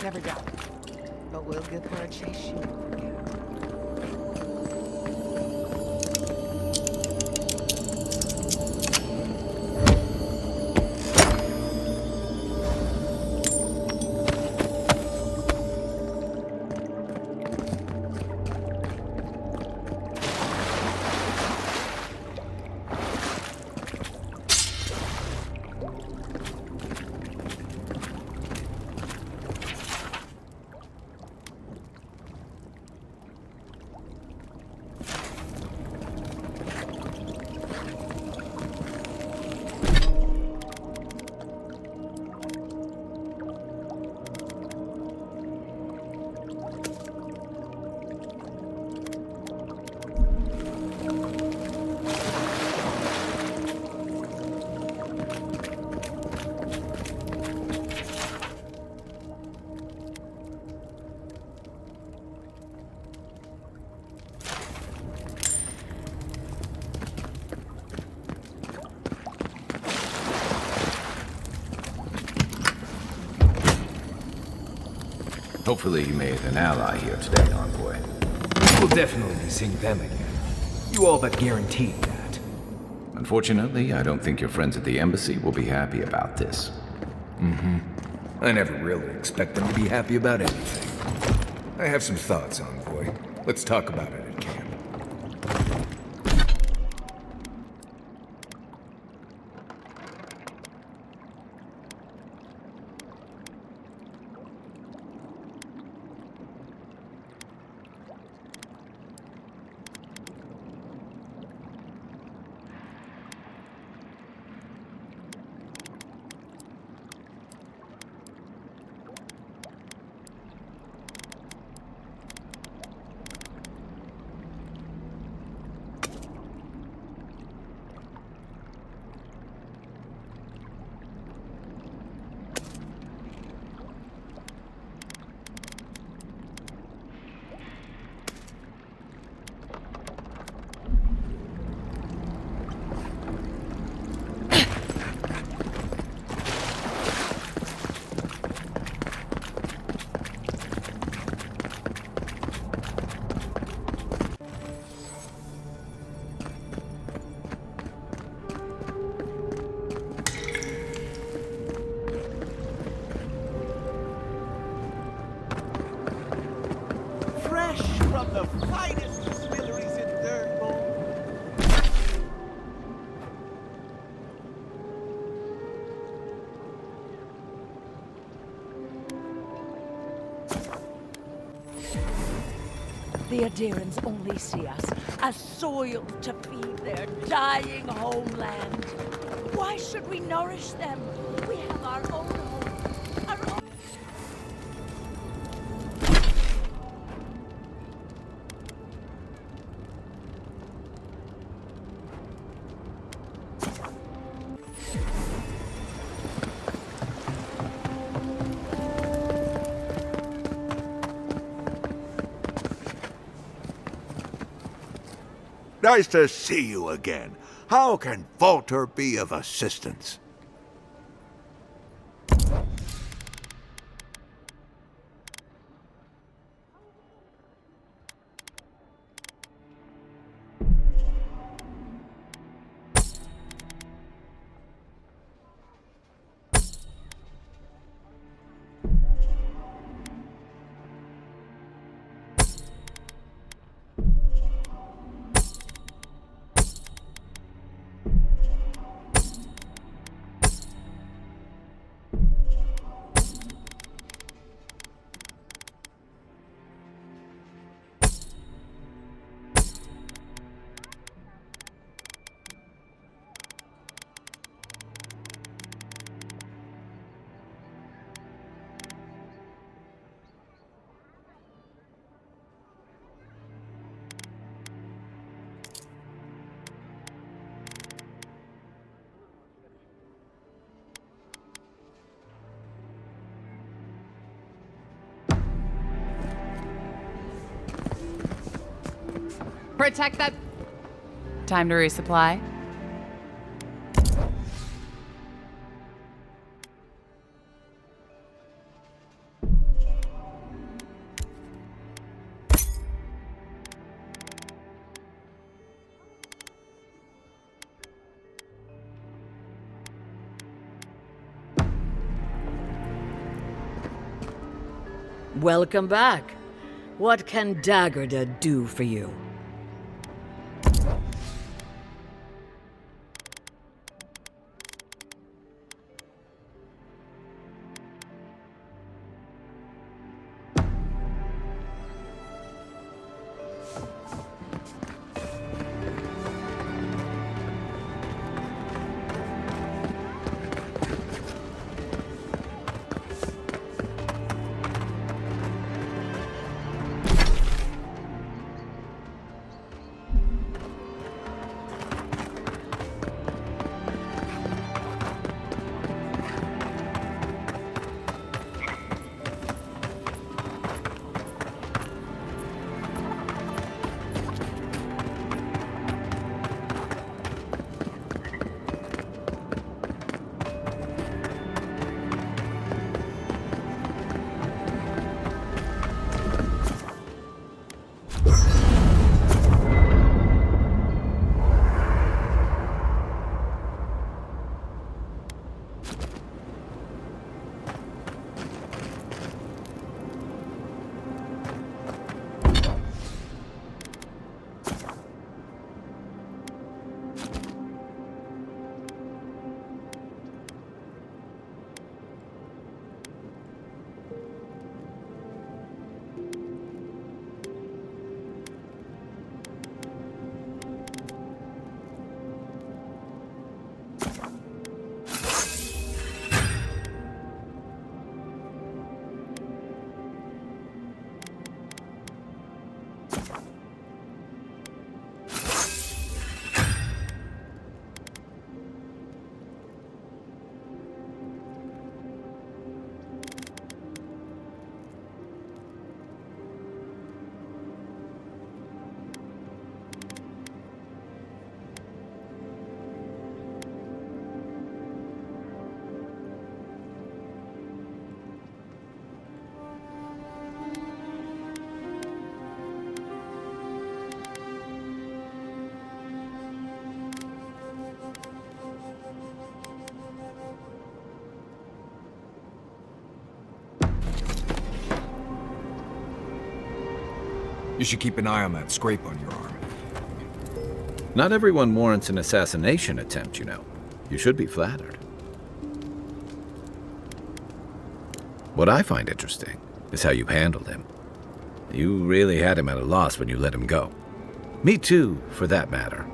Never doubt it. But we'll give her a chase she won't forget. Hopefully you made an ally here today, envoy. We'll definitely be seeing them again. You all but guaranteed that. Unfortunately, I don't think your friends at the embassy will be happy about this. I never really expect them to be happy about anything. I have some thoughts, envoy. Let's talk about it at camp. From the finest distilleries in Third. The Adirans only see us as soil to feed their dying homeland. Why should we nourish them? We have our own home, our own... Nice to see you again. How can Walter be of assistance? Protect that. Time to resupply. Welcome back. What can Daggerda do for you? You should keep an eye on that scrape on your arm. Not everyone warrants an assassination attempt, you know. You should be flattered. What I find interesting is how you handled him. You really had him at a loss when you let him go. Me too, for that matter.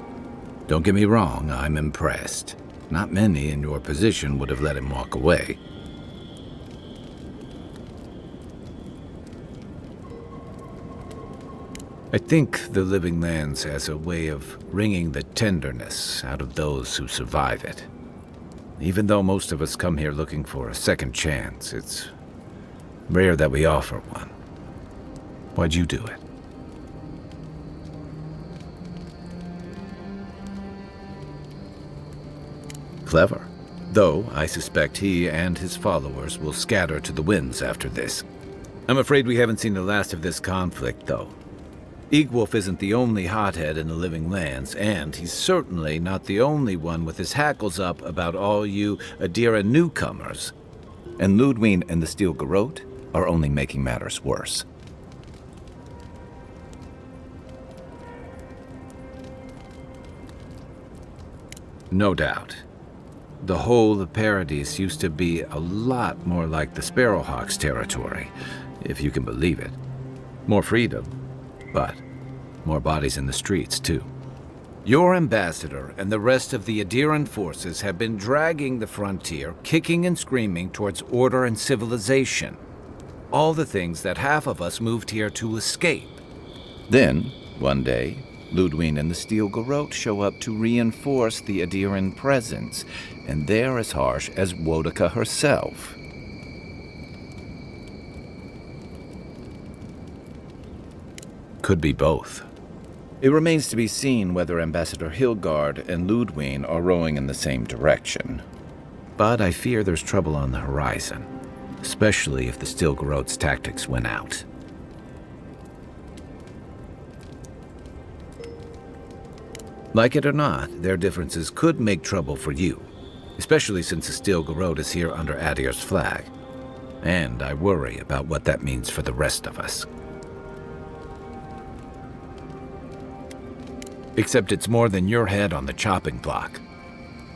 Don't get me wrong, I'm impressed. Not many in your position would have let him walk away. I think the Living Lands has a way of wringing the tenderness out of those who survive it. Even though most of us come here looking for a second chance, it's rare that we offer one. Why'd you do it? Clever. Though I suspect he and his followers will scatter to the winds after this. I'm afraid we haven't seen the last of this conflict, though. Eagwolf isn't the only hothead in the Living Lands, and he's certainly not the only one with his hackles up about all you Adira newcomers. And Ludwig and the Steel Garrote are only making matters worse. No doubt. The whole of Paradise used to be a lot more like the Sparrowhawk's territory, if you can believe it. More freedom. But more bodies in the streets, too. Your ambassador and the rest of the Adiran forces have been dragging the frontier, kicking and screaming towards order and civilization. All the things that half of us moved here to escape. Then, one day, Ludwig and the Steel Garrote show up to reinforce the Adiran presence, and they're as harsh as Wodaka herself. Could be both. It remains to be seen whether Ambassador Hilgard and Ludwig are rowing in the same direction. But I fear there's trouble on the horizon, especially if the Stilgarode's tactics win out. Like it or not, their differences could make trouble for you, especially since the Stilgarode is here under Adir's flag. And I worry about what that means for the rest of us. Except it's more than your head on the chopping block.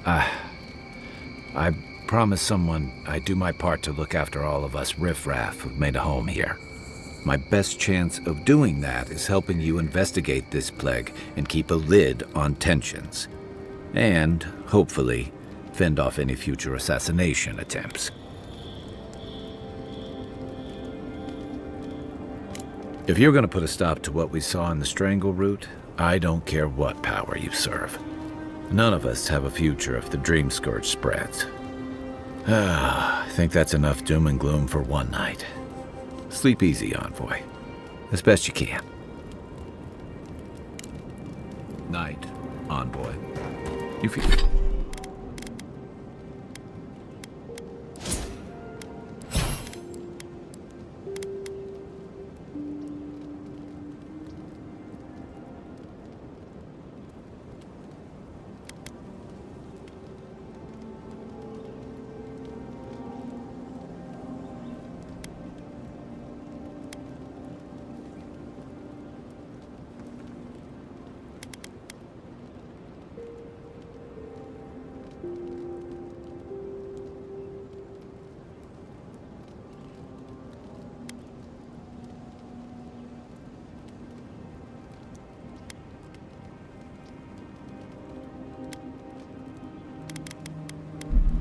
I promised someone I'd do my part to look after all of us riffraff who've made a home here. My best chance of doing that is helping you investigate this plague and keep a lid on tensions. And, hopefully, fend off any future assassination attempts. If you're going to put a stop to what we saw in the Strangle route, I don't care what power you serve. None of us have a future if the Dream Scourge spreads. I think that's enough doom and gloom for one night. Sleep easy, Envoy. As best you can. Night, Envoy. You feel...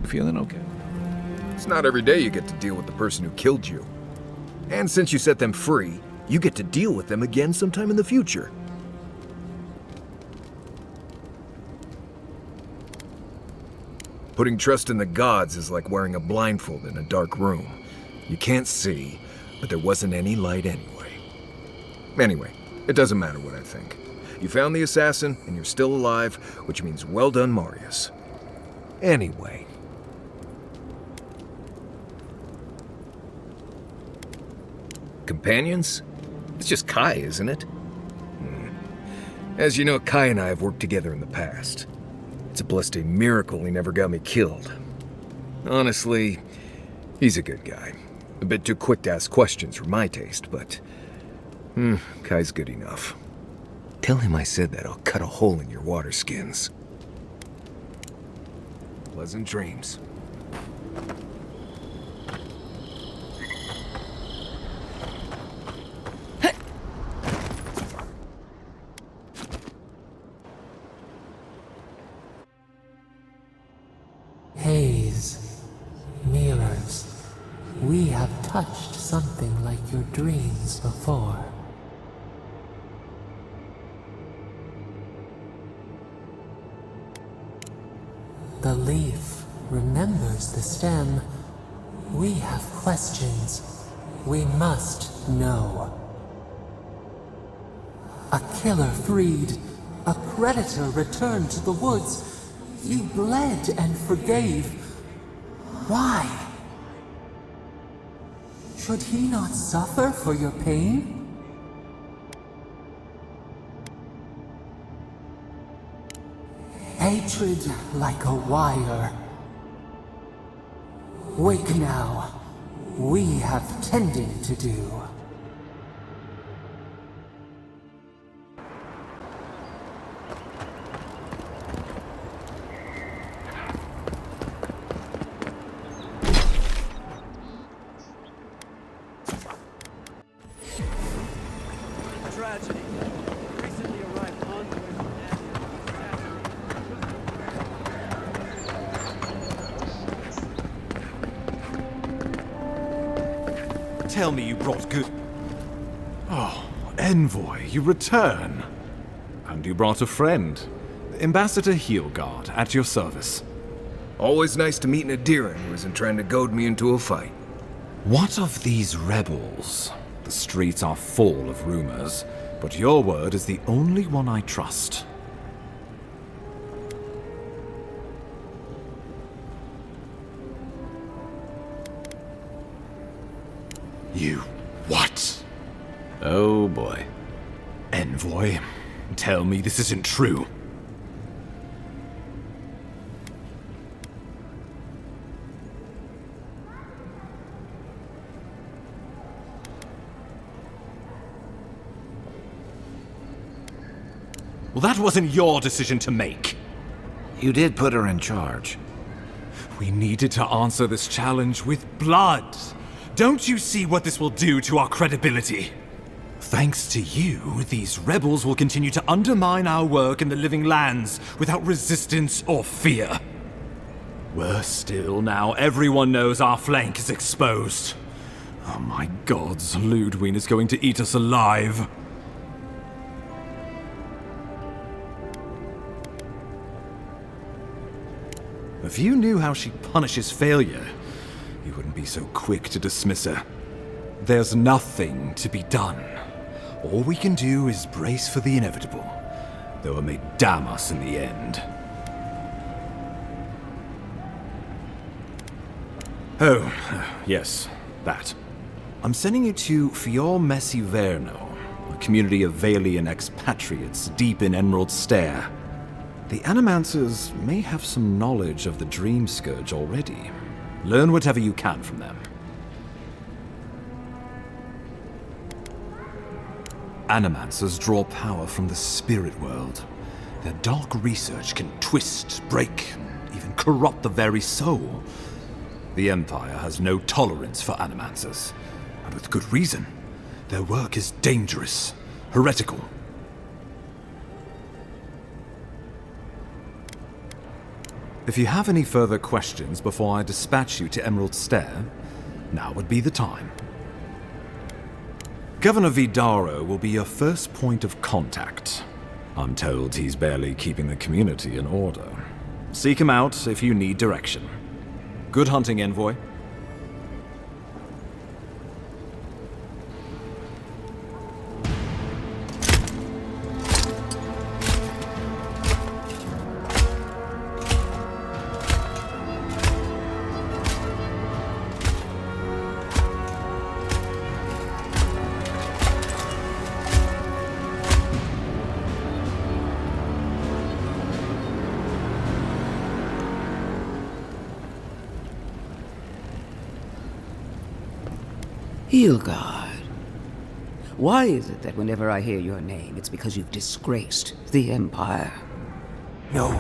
Feeling okay? It's not every day you get to deal with the person who killed you. And since you set them free, you get to deal with them again sometime in the future. Putting trust in the gods is like wearing a blindfold in a dark room. You can't see, but there wasn't any light anyway. Anyway, it doesn't matter what I think. You found the assassin, and you're still alive, which means well done, Marius. Anyway. Companions? It's just Kai, isn't it? As you know, Kai and I have worked together in the past. It's a blessed miracle he never got me killed. Honestly, he's a good guy. A bit too quick to ask questions for my taste, but... Kai's good enough. Tell him I said that I'll cut a hole in your water skins. Pleasant dreams. Haze, mirrors, we have touched something like your dreams before. The leaf remembers the stem. We have questions. We must know. A killer freed. A predator returned to the woods. You bled and forgave. Why? Should he not suffer for your pain? Hatred like a wire. Wake now. We have tending to do. Tragedy. Recently arrived envoy from Adir. Tell me you brought good... Oh, Envoy, you return. And you brought a friend. Ambassador Hilgard, at your service. Always nice to meet an Adiran who isn't trying to goad me into a fight. What of these rebels? The streets are full of rumors. But your word is the only one I trust. You what? Oh boy. Envoy, tell me this isn't true. Well, that wasn't your decision to make. You did put her in charge. We needed to answer this challenge with blood. Don't you see what this will do to our credibility? Thanks to you, these rebels will continue to undermine our work in the Living Lands without resistance or fear. Worse still, now everyone knows our flank is exposed. Oh my gods, Ludwig is going to eat us alive. If you knew how she punishes failure, you wouldn't be so quick to dismiss her. There's nothing to be done. All we can do is brace for the inevitable, though it may damn us in the end. Oh, yes, that. I'm sending you to Fior Messiverno, a community of Valian expatriates deep in Emerald Stair. The Animancers may have some knowledge of the Dream Scourge already. Learn whatever you can from them. Animancers draw power from the spirit world. Their dark research can twist, break, and even corrupt the very soul. The Empire has no tolerance for Animancers, and with good reason. Their work is dangerous, heretical. If you have any further questions before I dispatch you to Emerald Stair, now would be the time. Governor Vidaro will be your first point of contact. I'm told he's barely keeping the community in order. Seek him out if you need direction. Good hunting, Envoy. Hilgard. Why is it that whenever I hear your name, it's because you've disgraced the Empire? No,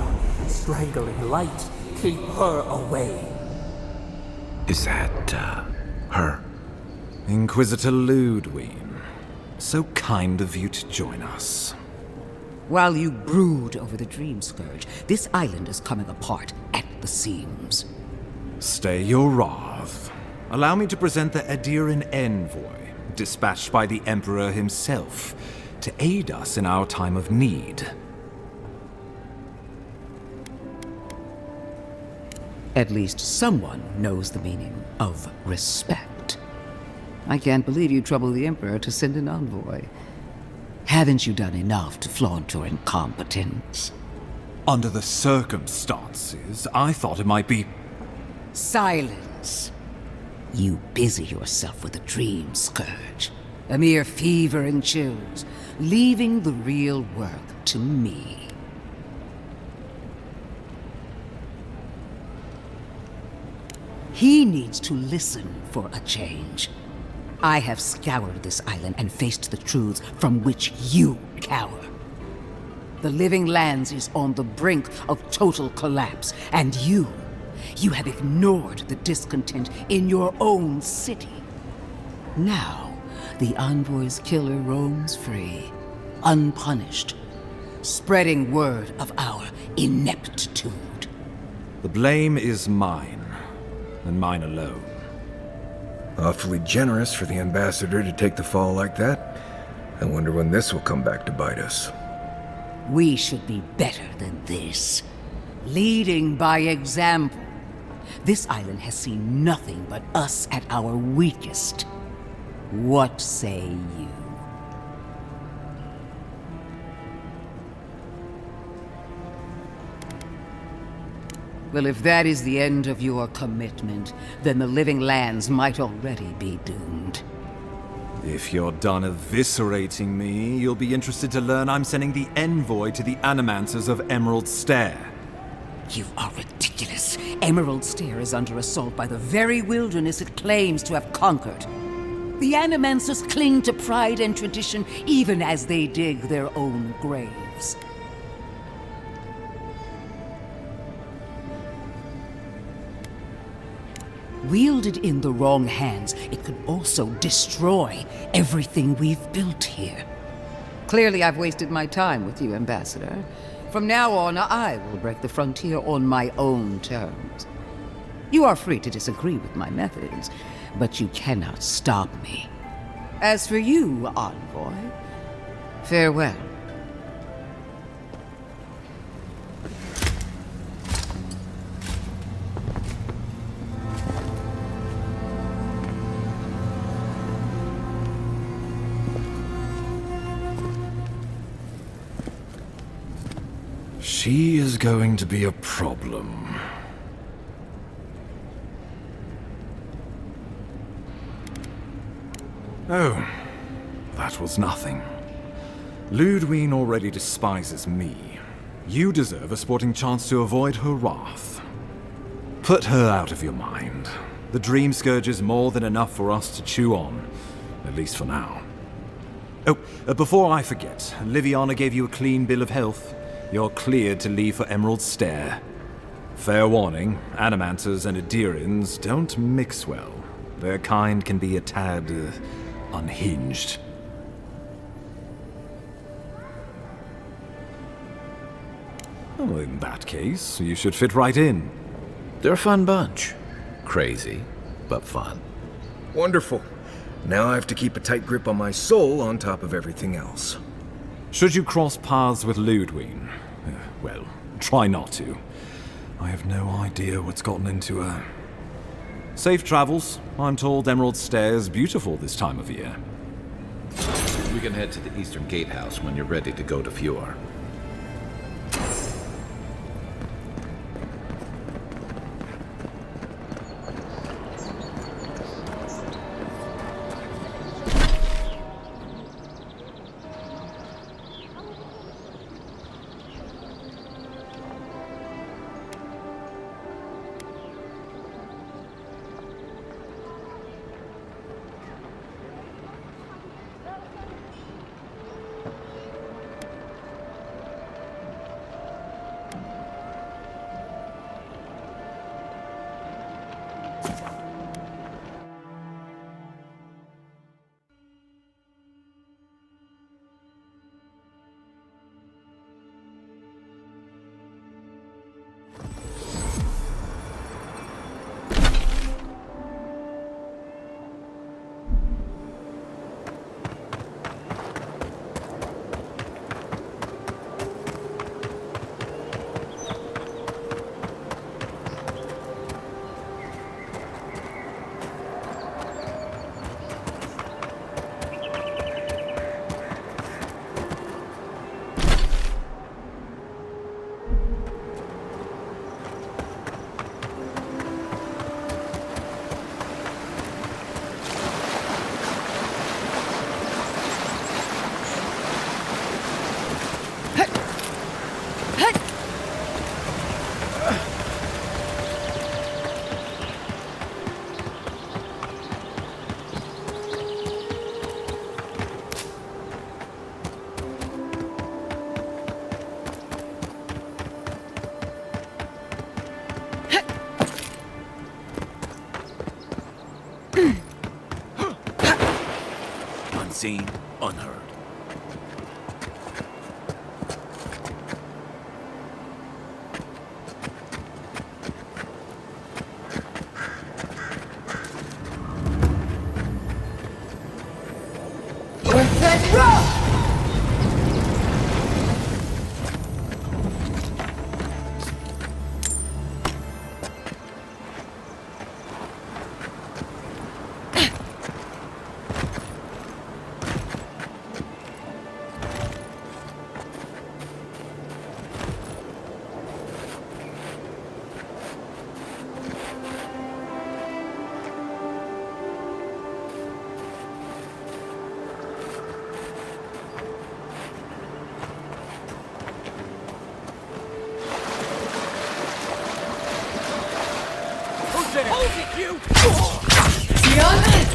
strangling light. Keep her away. Is that, her? Inquisitor Ludwig. So kind of you to join us. While you brood over the Dream Scourge, this island is coming apart at the seams. Stay your wrath. Allow me to present the Adiran Envoy, dispatched by the Emperor himself, to aid us in our time of need. At least someone knows the meaning of respect. I can't believe you troubled the Emperor to send an envoy. Haven't you done enough to flaunt your incompetence? Under the circumstances, I thought it might be... Silence. You busy yourself with the Dream Scourge, a mere fever and chills, leaving the real work to me. He needs to listen for a change. I have scoured this island and faced the truths from which you cower. The Living Lands is on the brink of total collapse, and you have ignored the discontent in your own city. Now, the Envoy's killer roams free, unpunished, spreading word of our ineptitude. The blame is mine, and mine alone. Awfully generous for the ambassador to take the fall like that. I wonder when this will come back to bite us. We should be better than this. Leading by example. This island has seen nothing but us at our weakest. What say you? Well, if that is the end of your commitment, then the living lands might already be doomed. If you're done eviscerating me, you'll be interested to learn I'm sending the envoy to the animancers of Emerald Stair. You are ridiculous. Emerald Stair is under assault by the very wilderness it claims to have conquered. The animancers cling to pride and tradition even as they dig their own graves. Wielded in the wrong hands, it could also destroy everything we've built here. Clearly, I've wasted my time with you, Ambassador. From now on, I will break the frontier on my own terms. You are free to disagree with my methods, but you cannot stop me. As for you, envoy, farewell. She is going to be a problem. Oh, that was nothing. Ludwig already despises me. You deserve a sporting chance to avoid her wrath. Put her out of your mind. The Dream Scourge is more than enough for us to chew on, at least for now. Oh, before I forget, Liviana gave you a clean bill of health. You're cleared to leave for Emerald Stair. Fair warning, Animancers and Adirians don't mix well. Their kind can be a tad unhinged. Well, in that case, you should fit right in. They're a fun bunch. Crazy, but fun. Wonderful. Now I have to keep a tight grip on my soul on top of everything else. Should you cross paths with Ludwig, well, try not to. I have no idea what's gotten into her. Safe travels. I'm told Emerald Stair is beautiful this time of year. We can head to the Eastern Gatehouse when you're ready to go to Fjord. Unseen, unheard. Move it, you! Beyond it!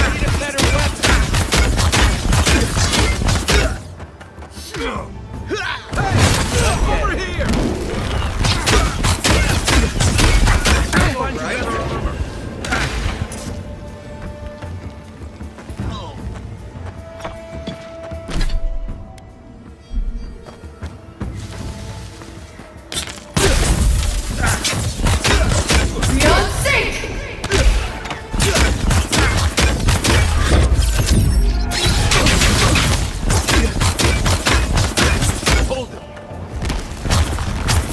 Need a better weapon! Hey! Over here! Beyond sync! Hold it!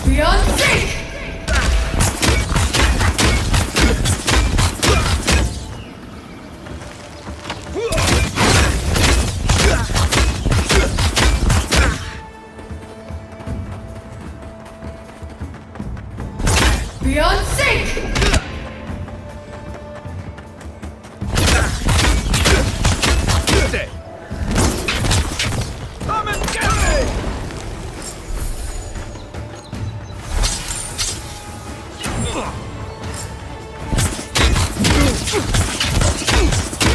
Beyond sync! Beyond sync! Stay! Come and get me!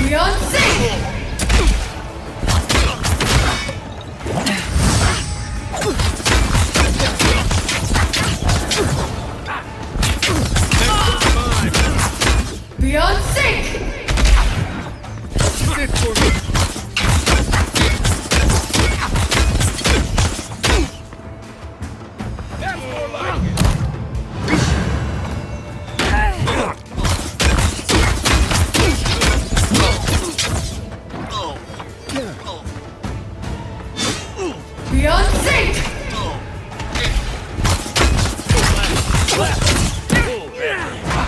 Beyond sync! Beyond sync! Sit for me! That's more like it! Beyond sync!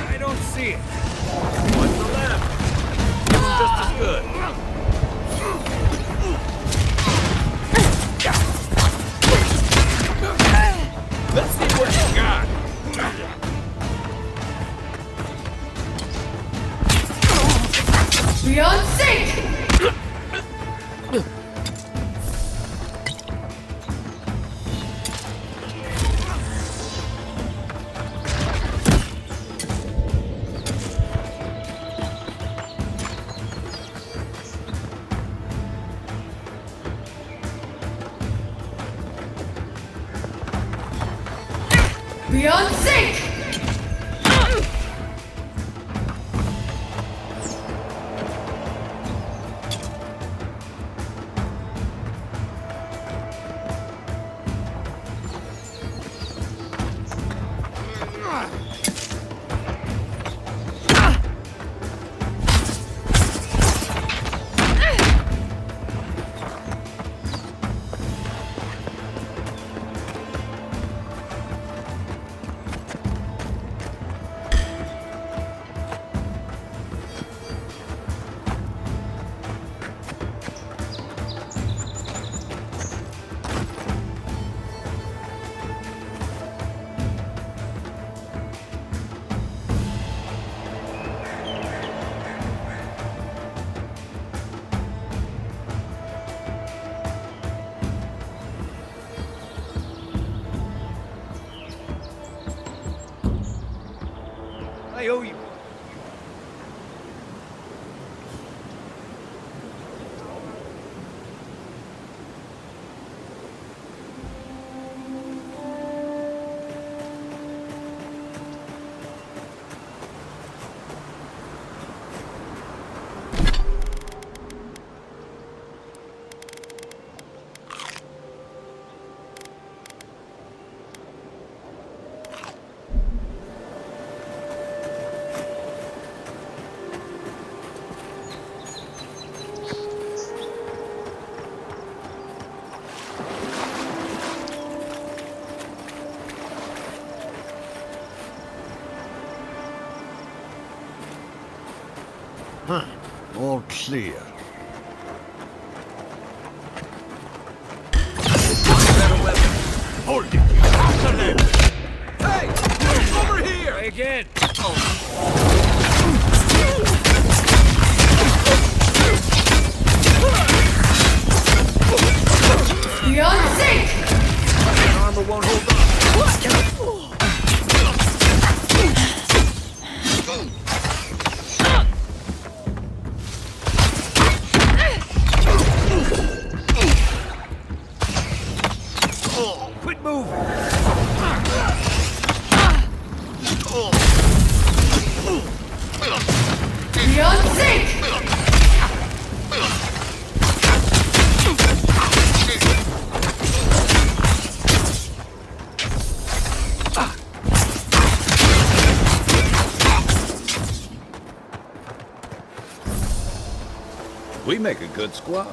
I don't see it. What's the left? Just as good. Let's see what you got. Beyond sync! Beyond sync! I owe you. Huh. All clear. Hold it! After them! Hey! Over here! Again! Beyond sync! My armor won't hold up. Quit moving. Beyond sync! We make a good squad.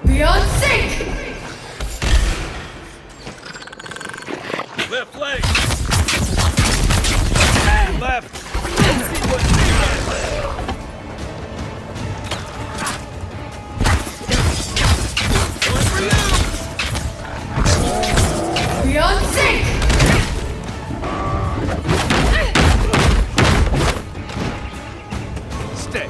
Beyond sync! Left leg. Left. Let's see what's Beyond sync! Stay.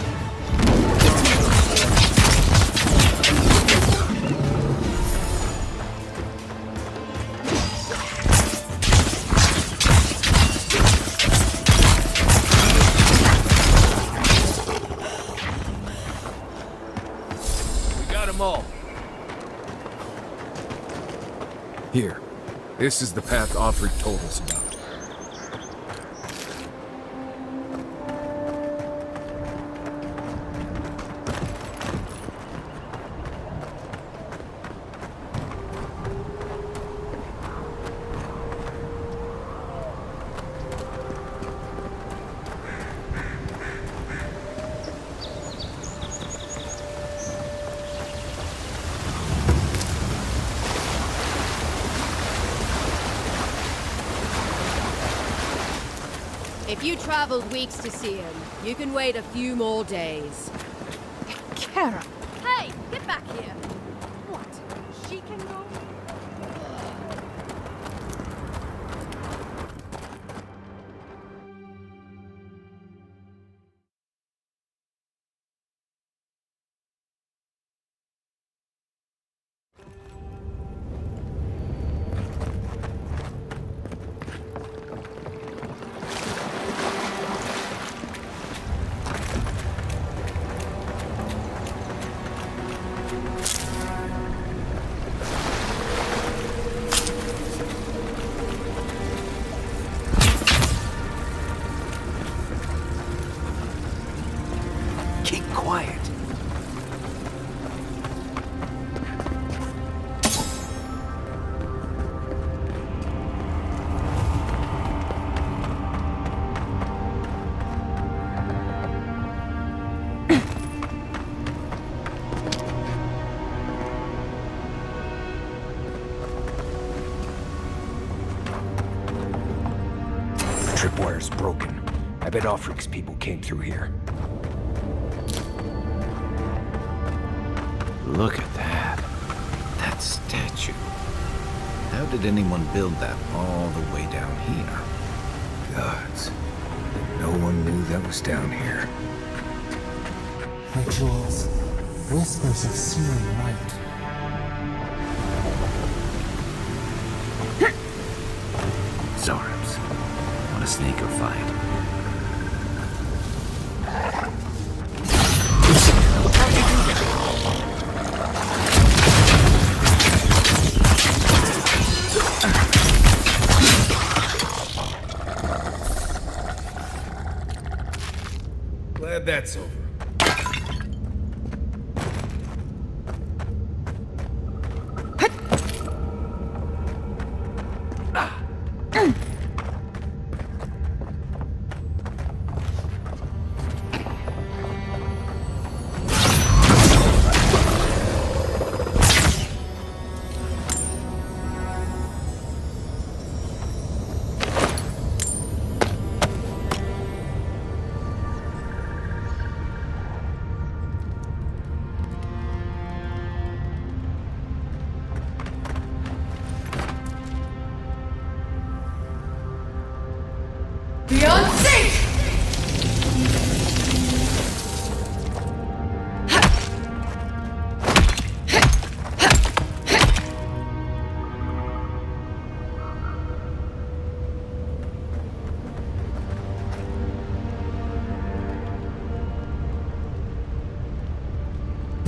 All. Here. This is the path Offred told us about. If you traveled weeks to see him, you can wait a few more days. Kara! Hey, get back here! What? She can go? Tripwire's broken. I bet Offric's people came through here. Look at that. That statue. How did anyone build that all the way down here? Gods. No one knew that was down here. Rituals. Whispers of searing light. Zarms. Want to sneak or fight? Glad that's over. Beyond sync!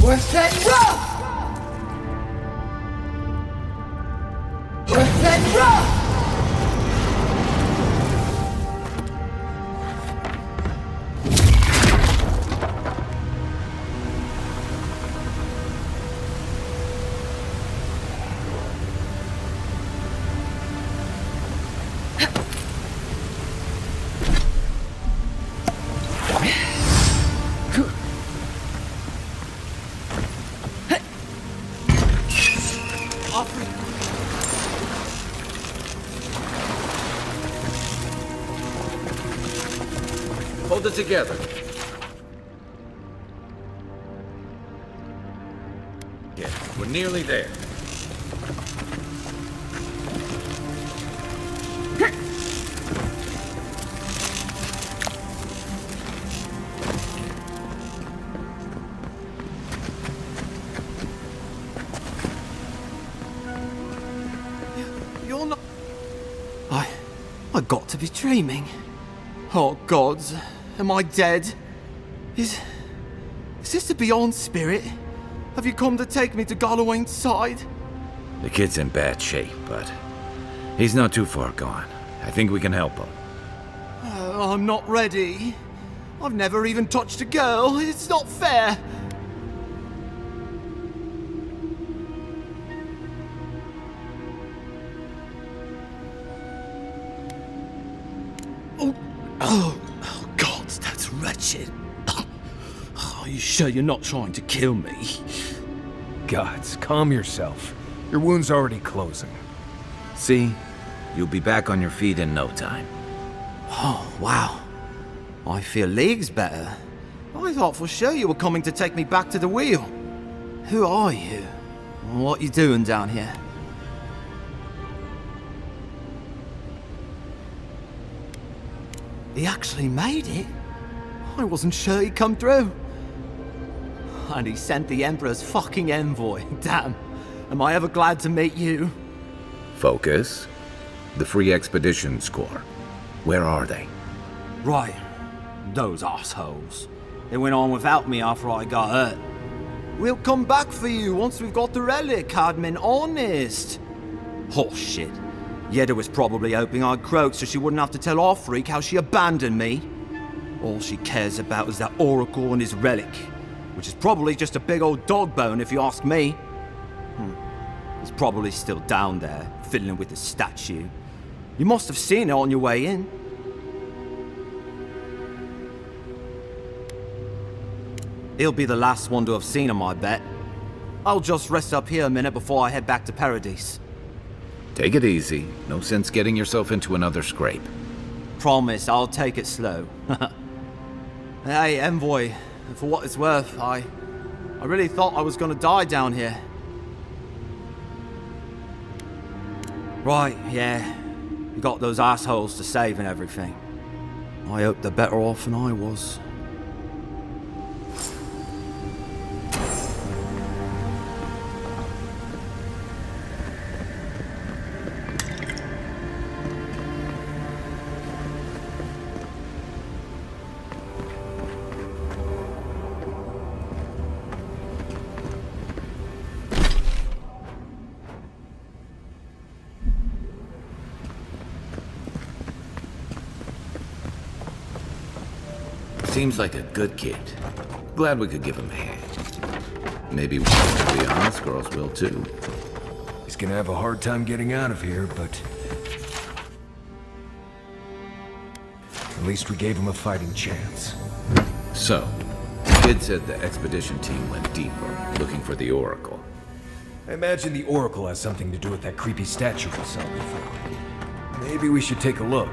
We're set rough! We're set rough! Hold it together. Yeah, we're nearly there. You're not... I got to be dreaming. Oh, gods. Am I dead? Is this the Beyond Spirit? Have you come to take me to Galloway's side? The kid's in bad shape, but he's not too far gone. I think we can help him. I'm not ready. I've never even touched a girl. It's not fair. Oh, God, that's wretched. Are you sure you're not trying to kill me? Gods, calm yourself. Your wound's already closing. See? You'll be back on your feet in no time. Oh, wow. I feel leagues better. I thought for sure you were coming to take me back to the wheel. Who are you? What you doing down here? He actually made it? I wasn't sure he'd come through. And he sent the Emperor's fucking envoy. Damn. Am I ever glad to meet you? Focus. The Free Expeditions Corps. Where are they? Right. Those assholes. They went on without me after I got hurt. We'll come back for you once we've got the relic, Cadman, honest. Oh, shit. Yeda was probably hoping I'd croak so she wouldn't have to tell Offreak how she abandoned me. All she cares about is that Oracle and his relic, which is probably just a big old dog bone if you ask me. It's probably still down there, fiddling with the statue. You must have seen it on your way in. He'll be the last one to have seen him, I bet. I'll just rest up here a minute before I head back to Paradise. Take it easy. No sense getting yourself into another scrape. Promise, I'll take it slow. Hey, Envoy, for what it's worth, I really thought I was gonna die down here. Right, yeah. You got those assholes to save and everything. I hope they're better off than I was. Seems like a good kid. Glad we could give him a hand. Maybe, to be honest, girls will too. He's gonna have a hard time getting out of here, but... at least we gave him a fighting chance. So, the kid said the expedition team went deeper, looking for the Oracle. I imagine the Oracle has something to do with that creepy statue we saw before. Maybe we should take a look.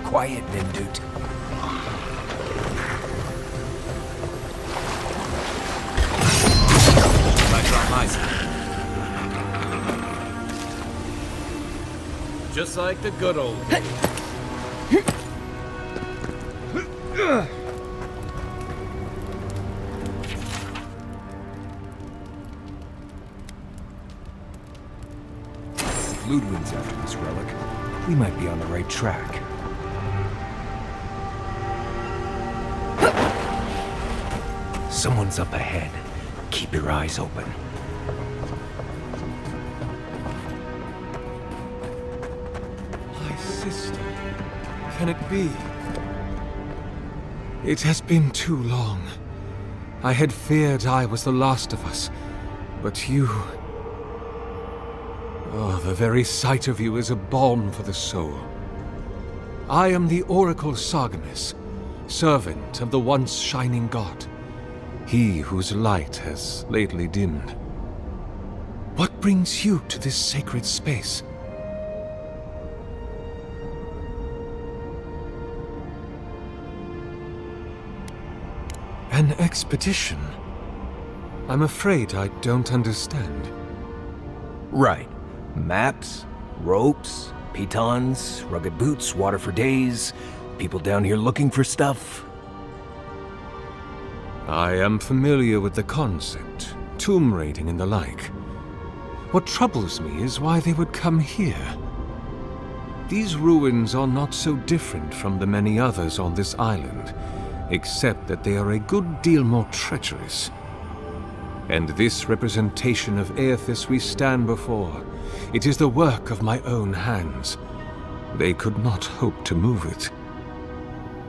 Quiet, Nindut. Just like the good old days. If Ludwig's after this relic, we might be on the right track. Someone's up ahead. Keep your eyes open. My sister. Can it be? It has been too long. I had feared I was the last of us, but you... oh, the very sight of you is a balm for the soul. I am the Oracle Sargemus, servant of the once shining god. He whose light has lately dimmed. What brings you to this sacred space? An expedition? I'm afraid I don't understand. Right. Maps, ropes, pitons, rugged boots, water for days, people down here looking for stuff. I am familiar with the concept, tomb raiding and the like. What troubles me is why they would come here. These ruins are not so different from the many others on this island, except that they are a good deal more treacherous. And this representation of Aethys we stand before, it is the work of my own hands. They could not hope to move it.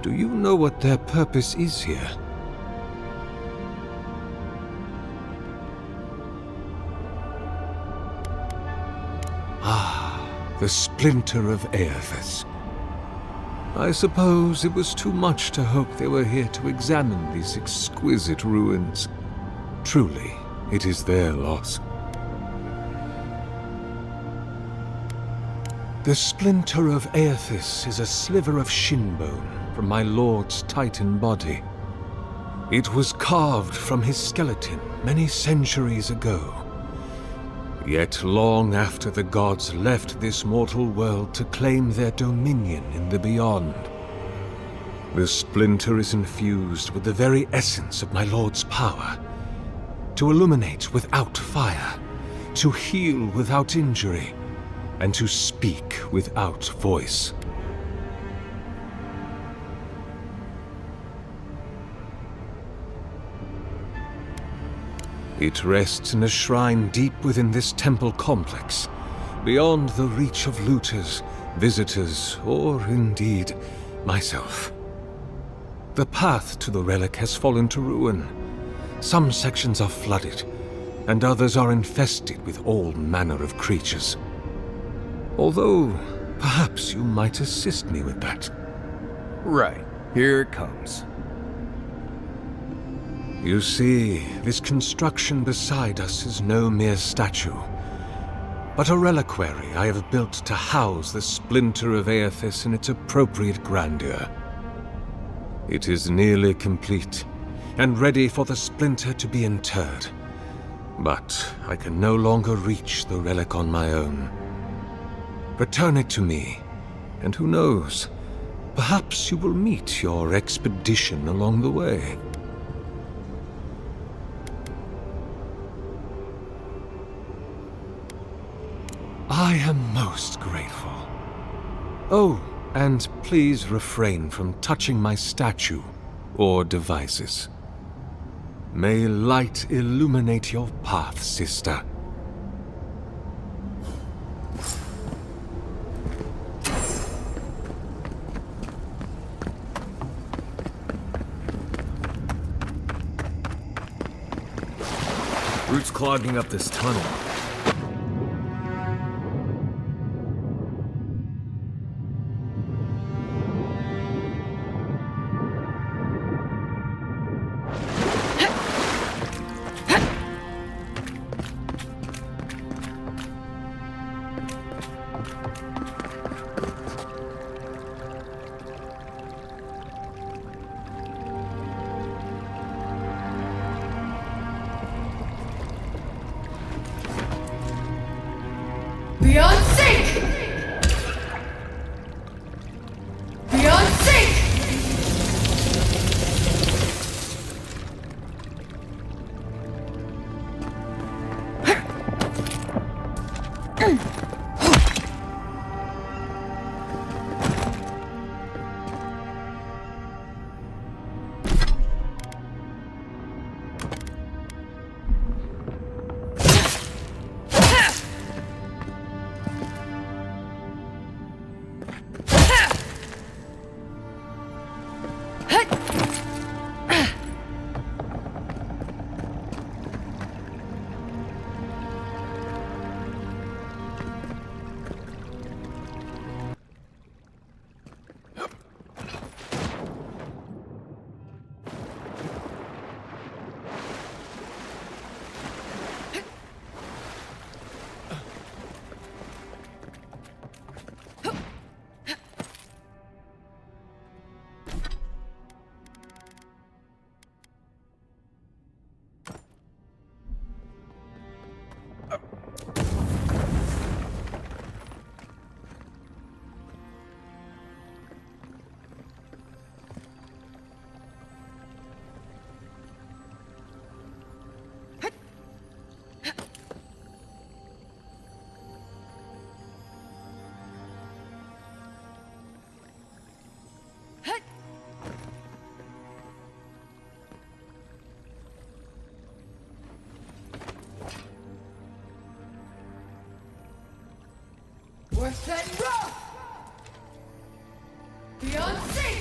Do you know what their purpose is here? The splinter of Aethys. I suppose it was too much to hope they were here to examine these exquisite ruins. Truly, it is their loss. The splinter of Aethys is a sliver of shinbone from my lord's titan body. It was carved from his skeleton many centuries ago. Yet long after the gods left this mortal world to claim their dominion in the beyond, the splinter is infused with the very essence of my lord's power. To illuminate without fire, to heal without injury, and to speak without voice. It rests in a shrine deep within this temple complex, beyond the reach of looters, visitors, or indeed, myself. The path to the relic has fallen to ruin. Some sections are flooded, and others are infested with all manner of creatures. Although, perhaps you might assist me with that. Right. Here it comes. You see, this construction beside us is no mere statue, but a reliquary I have built to house the splinter of Aethys in its appropriate grandeur. It is nearly complete, and ready for the splinter to be interred. But I can no longer reach the relic on my own. Return it to me, and who knows, perhaps you will meet your expedition along the way. I am most grateful. Oh, and please refrain from touching my statue or devices. May light illuminate your path, sister. Roots clogging up this tunnel. Beyond sync! Beyond sync! We're setting rough! Beyond sync!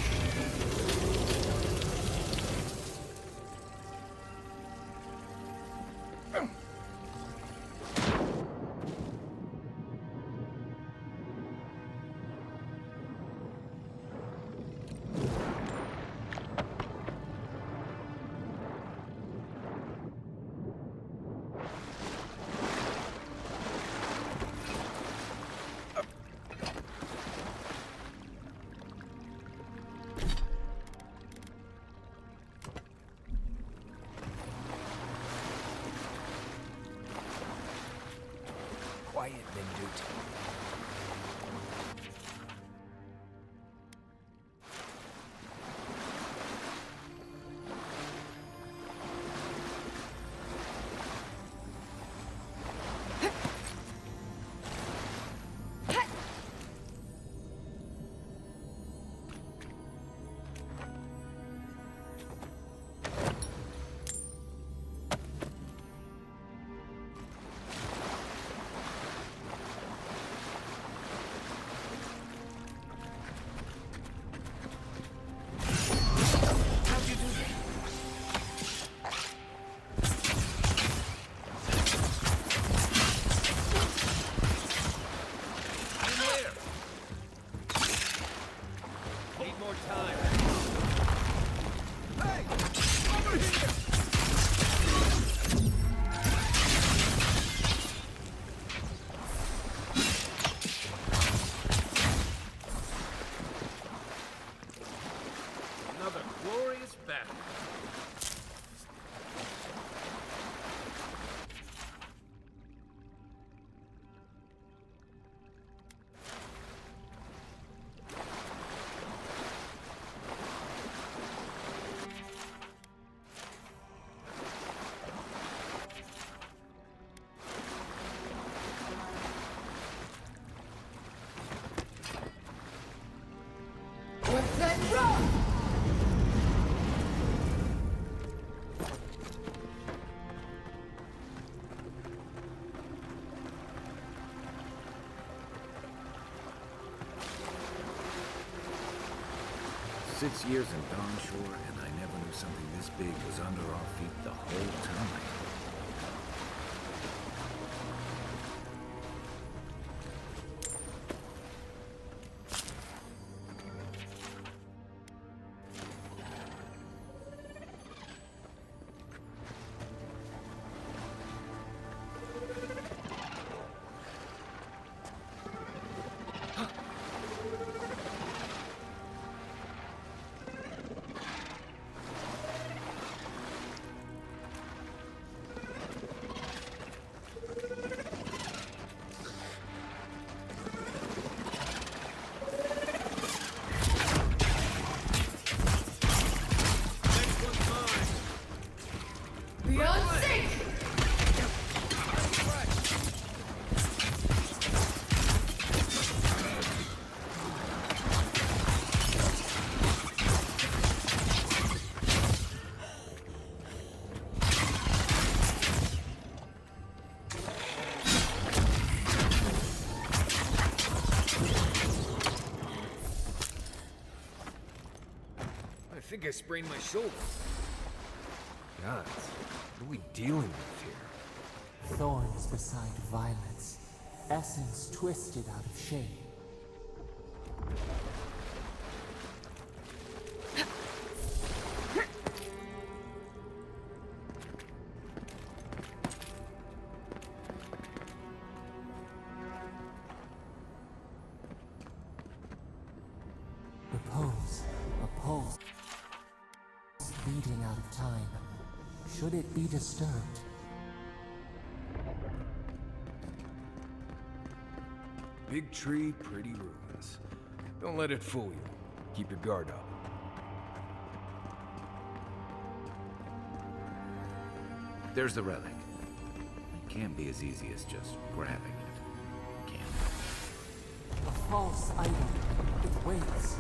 Quiet, Bindut. 6 years in Dawnshore, and I never knew something this big was under our feet the whole time. I think I sprained my shoulder. Gods, what are we dealing with here? Thorns beside violence, essence twisted out of shame. Repose, a pulse, beating out of time. Should it be disturbed? Big tree, pretty ruins. Don't let it fool you. Keep your guard up. There's the relic. It can't be as easy as just grabbing it. Can it? A false item. It waits.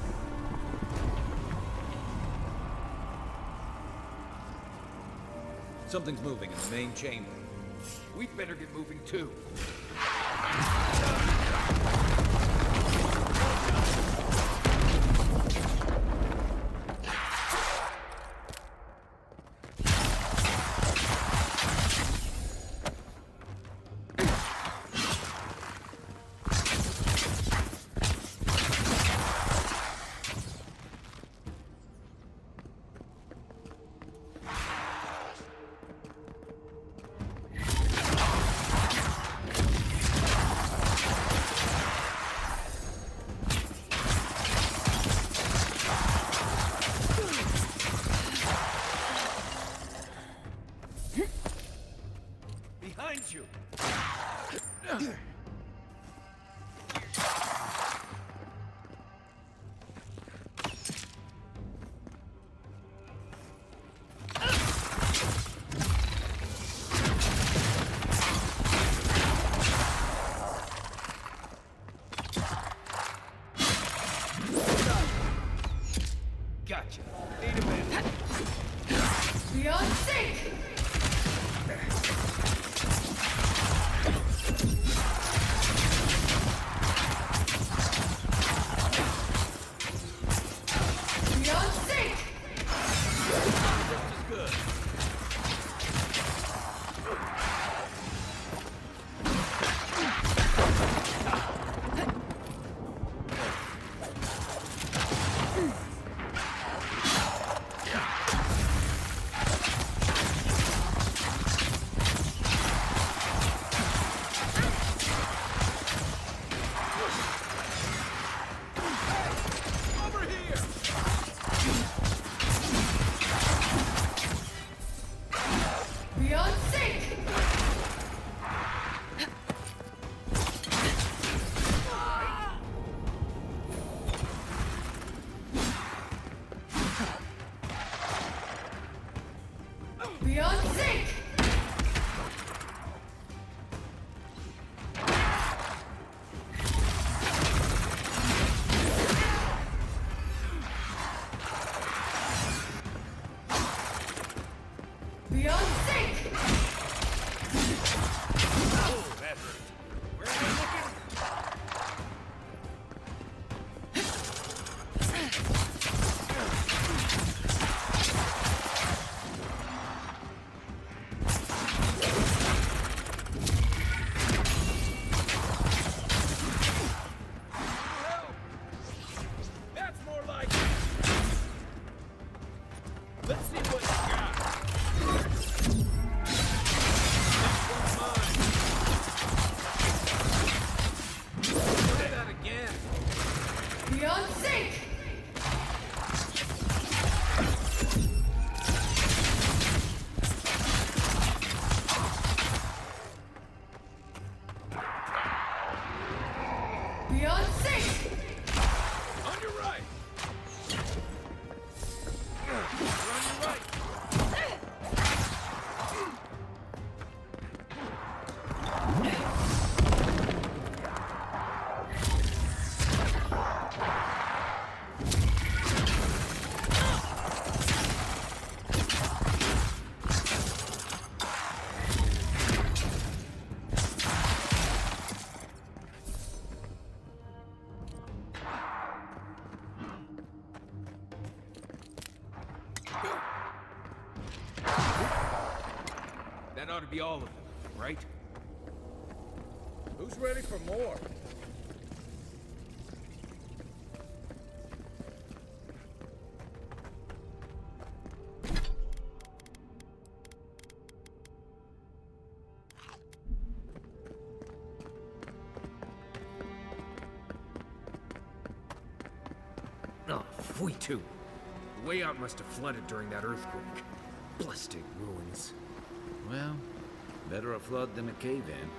Something's moving in the main chamber. We'd better get moving too. Behind you! Gotcha. Need a minute. Beyond sync! Beyond sync! Just as good. Over here! Beyond sync! Beyond sync! Beyond sync! Oh, that hurt. Where am I looking? that ought to be all of them, right? Who's ready for more? Oh, fui too. The way out must have flooded during that earthquake. Blasted ruins. Well, better a flood than a cave-in.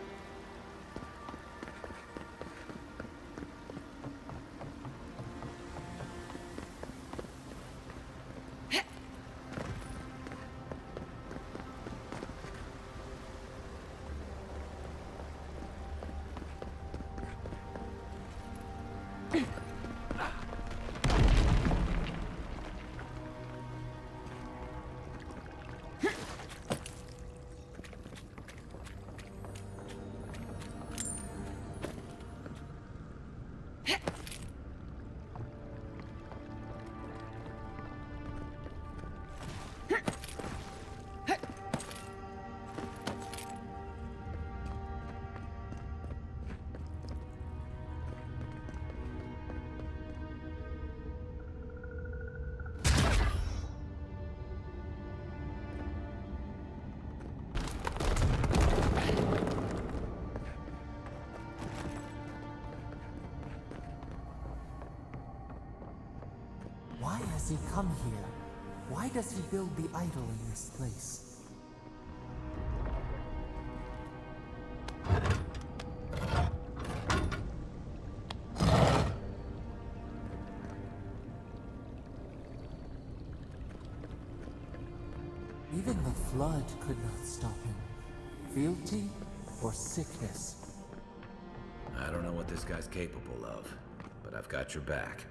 Why has he come here? Why does he build the idol in this place? Even the flood could not stop him. Fealty or sickness? I don't know what this guy's capable of, but I've got your back.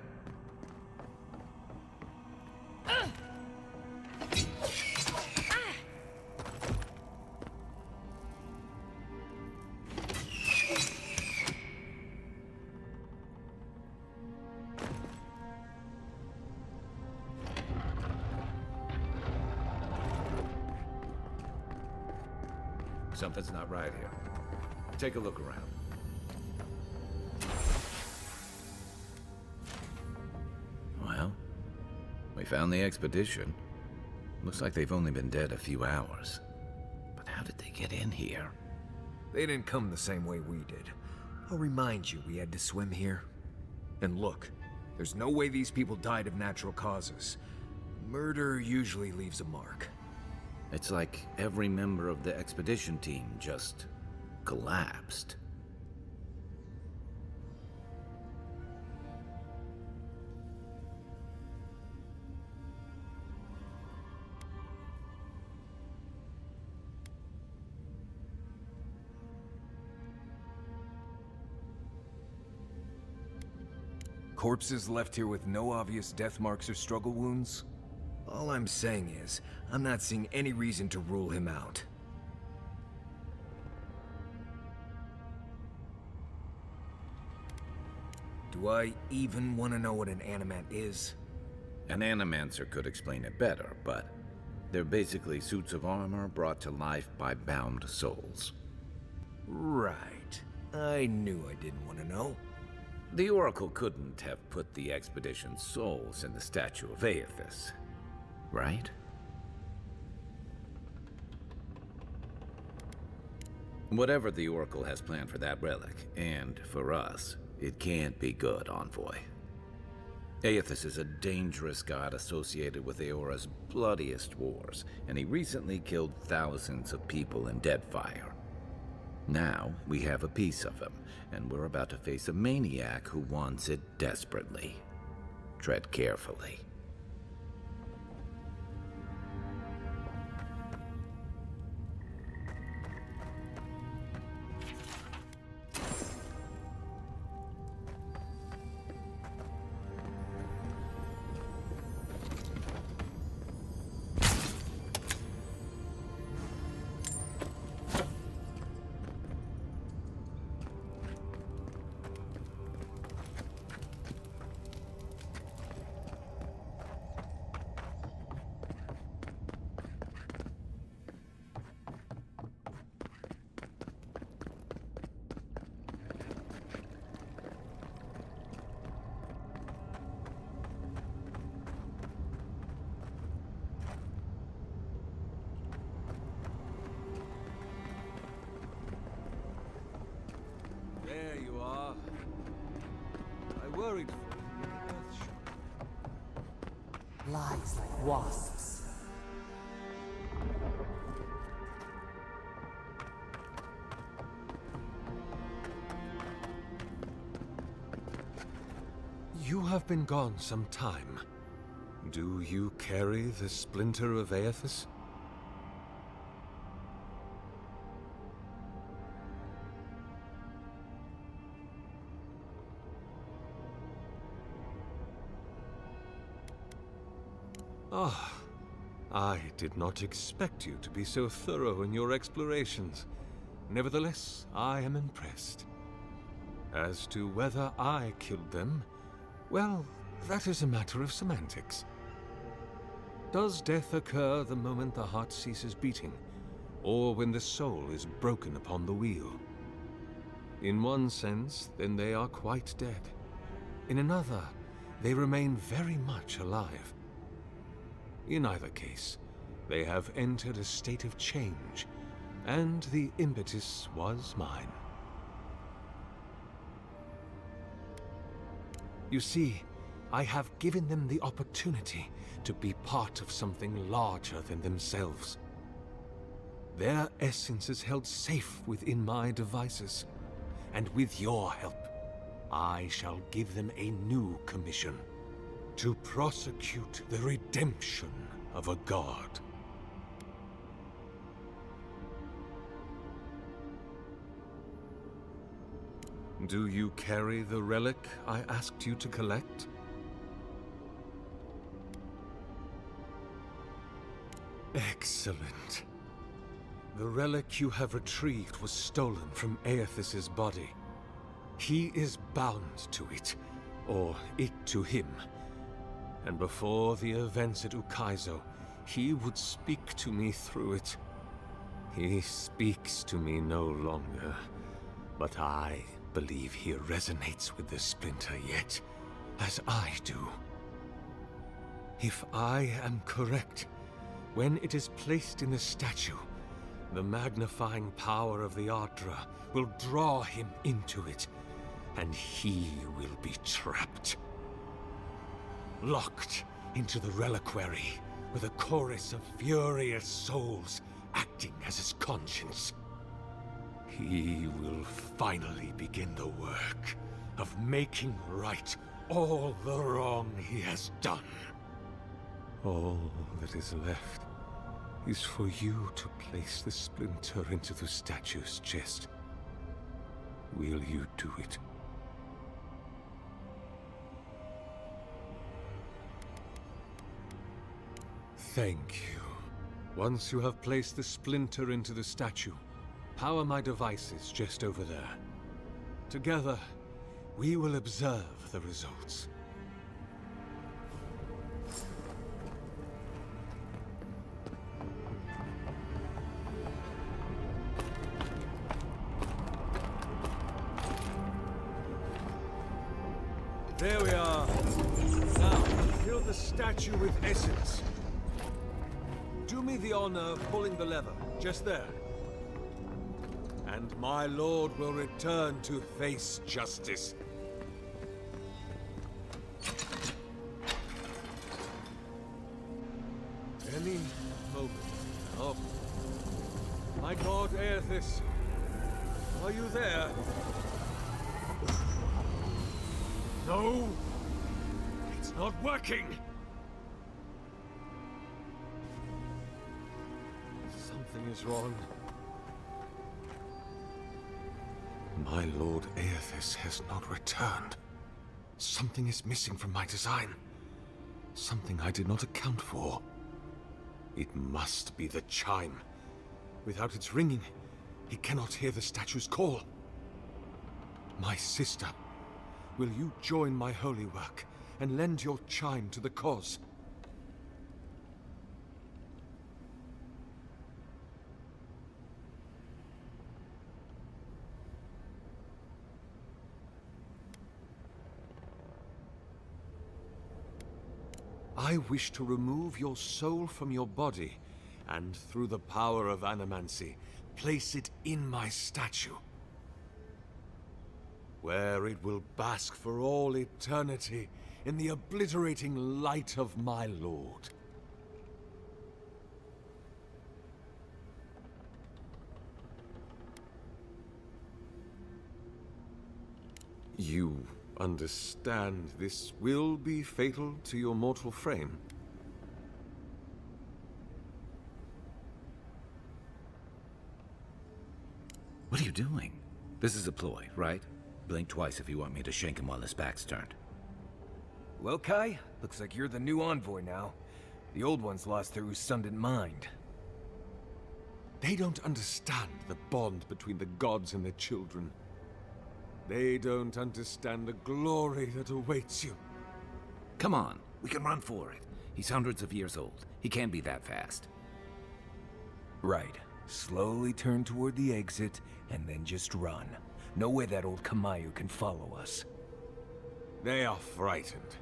Something's not right here. Take a look around. Well, we found the expedition. Looks like they've only been dead a few hours. But how did they get in here? They didn't come the same way we did. I'll remind you we had to swim here. And look, there's no way these people died of natural causes. Murder usually leaves a mark. It's like every member of the expedition team just collapsed. Corpses left here with no obvious death marks or struggle wounds? All I'm saying is, I'm not seeing any reason to rule him out. Do I even want to know what an animant is? An animancer could explain it better, but they're basically suits of armor brought to life by bound souls. Right. I knew I didn't want to know. The Oracle couldn't have put the expedition's souls in the statue of Aethys, right? Whatever the Oracle has planned for that relic, and for us, it can't be good, Envoy. Aethys is a dangerous god associated with Eora's bloodiest wars, and he recently killed thousands of people in Deadfire. Now, we have a piece of him, and we're about to face a maniac who wants it desperately. Tread carefully. flies like wasps. You have been gone some time. Do you carry the splinter of Aethys? Ah, I did not expect you to be so thorough in your explorations. Nevertheless, I am impressed. As to whether I killed them, well, that is a matter of semantics. Does death occur the moment the heart ceases beating, or when the soul is broken upon the wheel? In one sense, then they are quite dead. In another, they remain very much alive. In either case, they have entered a state of change, and the impetus was mine. You see, I have given them the opportunity to be part of something larger than themselves. Their essence is held safe within my devices, and with your help, I shall give them a new commission: to prosecute the redemption of a god. Do you carry the relic I asked you to collect? Excellent. The relic you have retrieved was stolen from Aethys' body. He is bound to it, or it to him. And before the events at Ukaizo, he would speak to me through it. He speaks to me no longer, but I believe he resonates with the splinter yet, as I do. If I am correct, when it is placed in the statue, the magnifying power of the Ardra will draw him into it, and he will be trapped. Locked into the reliquary with a chorus of furious souls acting as his conscience. He will finally begin the work of making right all the wrong he has done. All that is left is for you to place the splinter into the statue's chest. Will you do it? Thank you. Once you have placed the splinter into the statue, power my devices just over there. Together, we will observe the results. There we are. Now, fill the statue with essence. Do me the honor of pulling the lever, just there. And my lord will return to face justice. Any moment now. My god Aethys, are you there? No! It's not working! Something is wrong. My lord Aethys has not returned. Something is missing from my design. Something I did not account for. It must be the chime. Without its ringing, he cannot hear the statue's call. My sister, will you join my holy work and lend your chime to the cause? I wish to remove your soul from your body, and through the power of animancy, place it in my statue, where it will bask for all eternity in the obliterating light of my lord. You understand this will be fatal to your mortal frame? What are you doing? This is a ploy, right? Blink twice if you want me to shank him while his back's turned. Well, Kai, looks like you're the new envoy now. The old one's lost their resundant mind. They don't understand the bond between the gods and their children. They don't understand the glory that awaits you. Come on, we can run for it. He's hundreds of years old. He can't be that fast. Right. Slowly turn toward the exit, and then just run. No way that old Kamayu can follow us. They are frightened.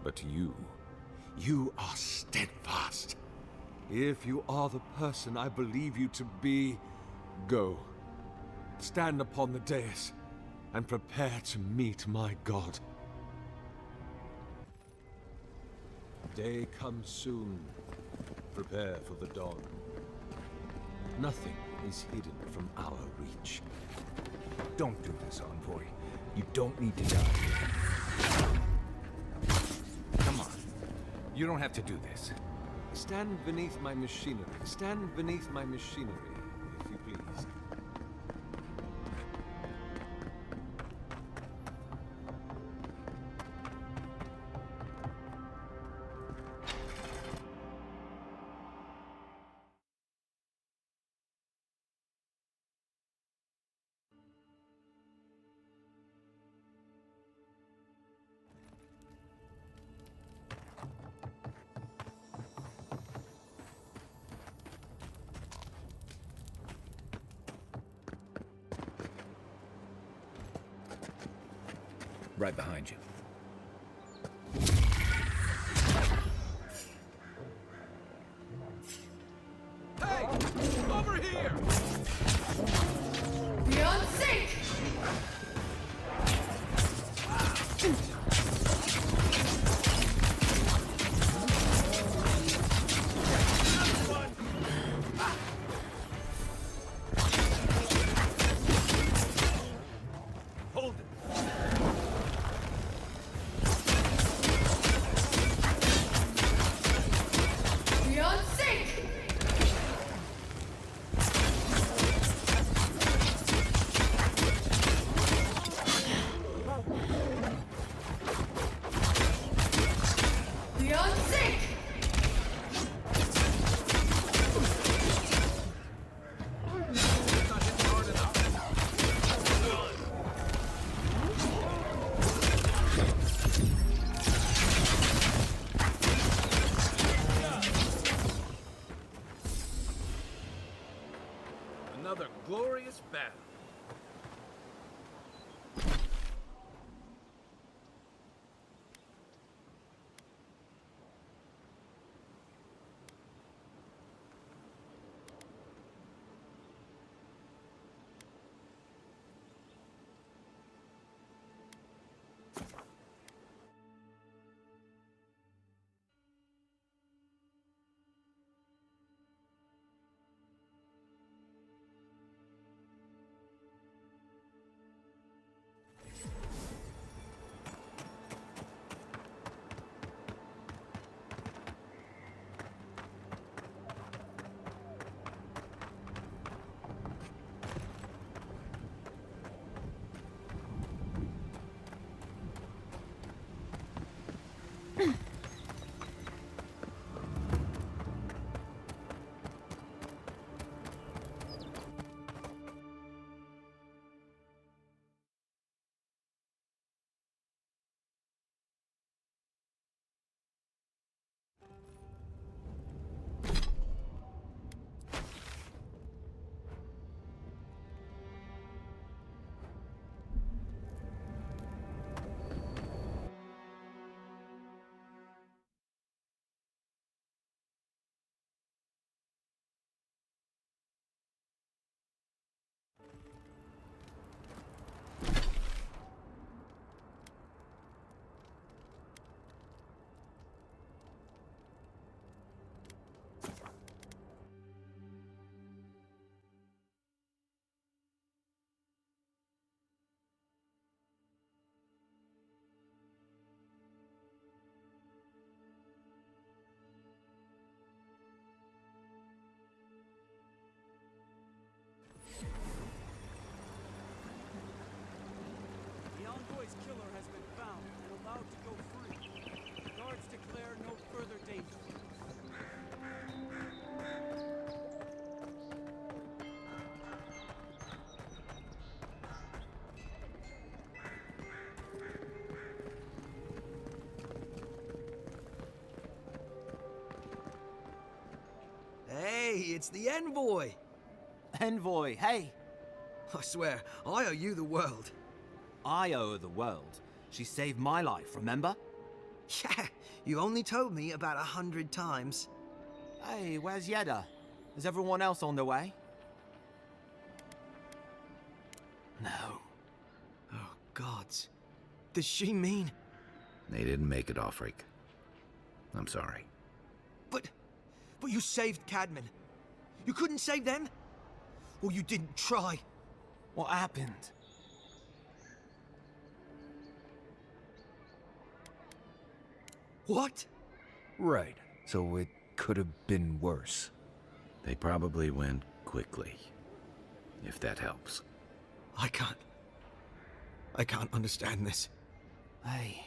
But you are steadfast. If you are the person I believe you to be, go. Stand upon the dais, and prepare to meet my god. Day comes soon. Prepare for the dawn. Nothing is hidden from our reach. Don't do this, envoy. You don't need to die. Come on. You don't have to do this. Stand beneath my machinery. Stand beneath my machinery, if you please. Right behind you. Hey! Over here! Beyond sync! Hold it! Beyond sync! Beyond sync! Another glorious battle. Hey, it's the envoy! Envoy, hey! I swear, I owe you the world. I owe her the world. She saved my life, remember? Yeah, you only told me about 100 times. Hey, where's Yeda? Is everyone else on their way? No. Oh, gods. Does she mean... They didn't make it, Offreak. I'm sorry. But you saved Cadman. You couldn't save them? Or you didn't try? What happened? What? Right. So it could have been worse. They probably went quickly, if that helps. I can't understand this. Hey,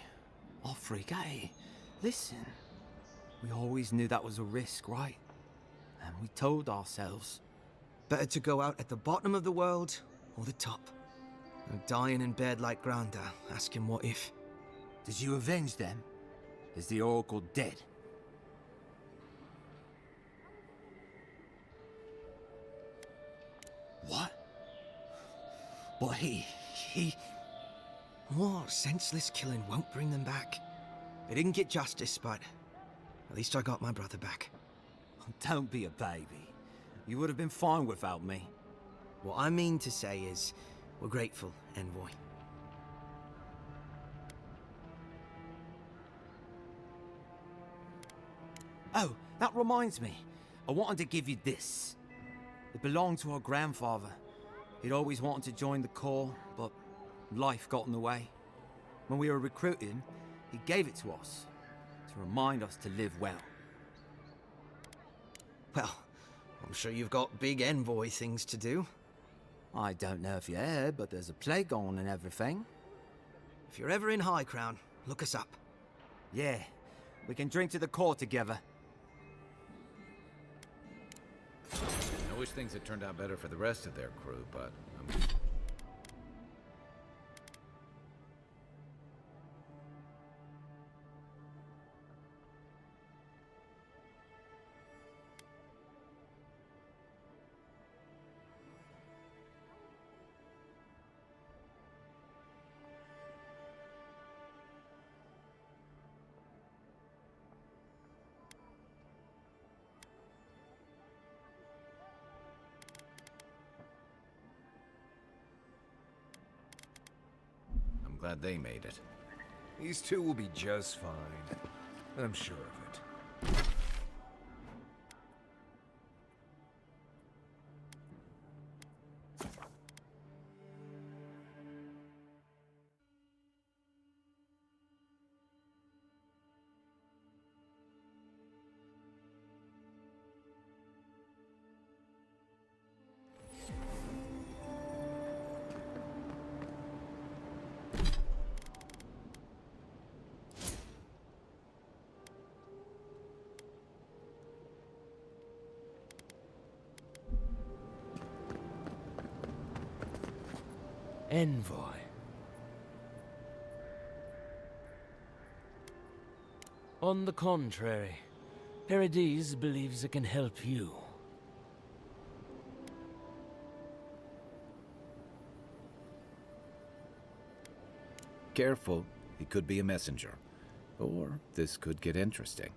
Offreak, hey, listen. We always knew that was a risk, right? And we told ourselves. Better to go out at the bottom of the world or the top. And dying in bed like Granda, asking what if. Did you avenge them? Is the Oracle dead? What? But he... What? Senseless killing won't bring them back. They didn't get justice, but at least I got my brother back. Don't be a baby. You would have been fine without me. What I mean to say is, we're grateful, Envoy. Oh, that reminds me. I wanted to give you this. It belonged to our grandfather. He'd always wanted to join the Corps, but life got in the way. When we were recruiting, he gave it to us to remind us to live well. Well, I'm sure you've got big Envoy things to do. I don't know if you heard, but there's a plague on and everything. If you're ever in High Crown, look us up. Yeah, we can drink to the Corps together. I wish things had turned out better for the rest of their crew, but... I'm glad they made it. These two will be just fine. I'm sure of it. Envoy. On the contrary, Paradise believes it can help you. Careful, he could be a messenger. Or this could get interesting.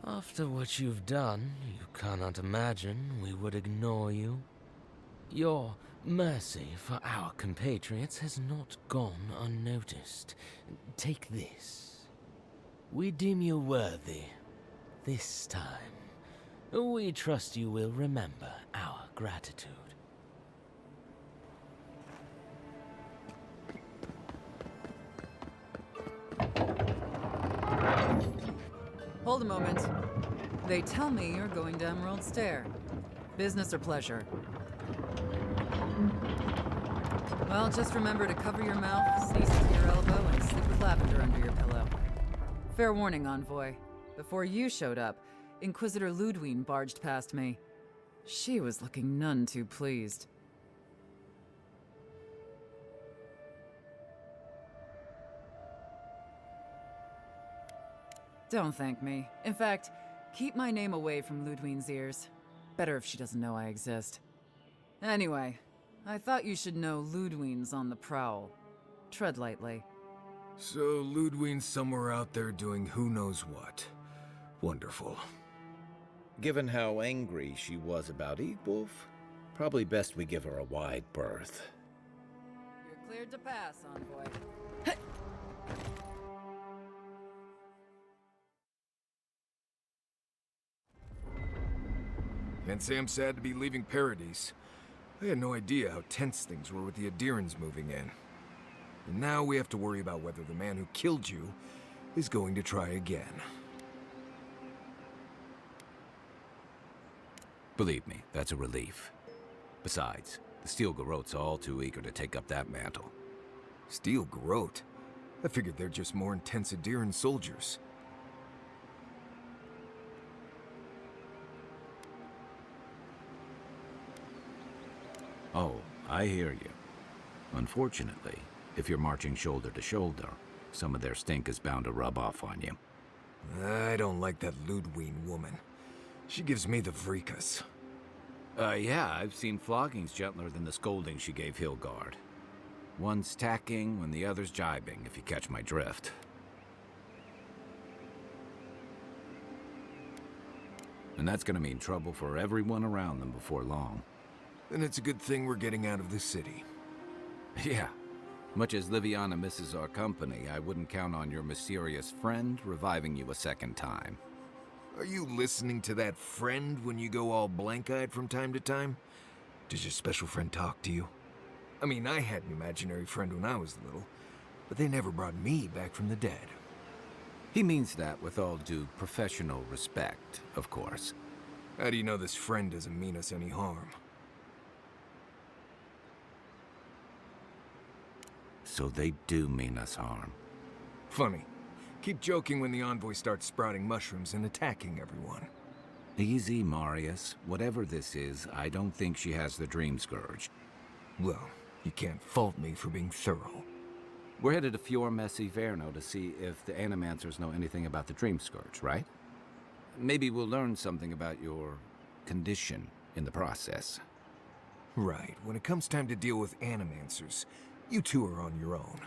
After what you've done, you cannot imagine we would ignore you. Your mercy for our compatriots has not gone unnoticed. Take this. We deem you worthy. This time, we trust you will remember our gratitude. Hold a moment. They tell me you're going to Emerald Stair. Business or pleasure? Well, just remember to cover your mouth, sneeze into your elbow, and sleep with lavender under your pillow. Fair warning, Envoy. Before you showed up, Inquisitor Ludwine barged past me. She was looking none too pleased. Don't thank me. In fact, keep my name away from Ludwine's ears. Better if she doesn't know I exist. Anyway, I thought you should know Ludwine's on the prowl. Tread lightly. So Ludwine's somewhere out there doing who knows what. Wonderful. Given how angry she was about Eatwolf, probably best we give her a wide berth. You're cleared to pass, Envoy. Can't say I'm sad to be leaving Paradise. I had no idea how tense things were with the Adirans moving in. And now we have to worry about whether the man who killed you is going to try again. Believe me, that's a relief. Besides, the Steel Garrotes are all too eager to take up that mantle. Steel Garrote? I figured they're just more intense Adiran soldiers. Oh, I hear you. Unfortunately, if you're marching shoulder to shoulder, some of their stink is bound to rub off on you. I don't like that Ludwine woman. She gives me the vrikas. Yeah, I've seen floggings gentler than the scolding she gave Hilgard. One's tacking when the other's jibing, if you catch my drift. And that's gonna mean trouble for everyone around them before long. Then it's a good thing we're getting out of the city. Yeah. Much as Liviana misses our company, I wouldn't count on your mysterious friend reviving you a second time. Are you listening to that friend when you go all blank-eyed from time to time? Does your special friend talk to you? I mean, I had an imaginary friend when I was little, but they never brought me back from the dead. He means that with all due professional respect, of course. How do you know this friend doesn't mean us any harm? So they do mean us harm. Funny. Keep joking when the envoy starts sprouting mushrooms and attacking everyone. Easy, Marius. Whatever this is, I don't think she has the Dream Scourge. Well, you can't fault me for being thorough. We're headed to Fior Messi Verno to see if the Animancers know anything about the Dream Scourge, right? Maybe we'll learn something about your condition in the process. Right. When it comes time to deal with Animancers, you two are on your own.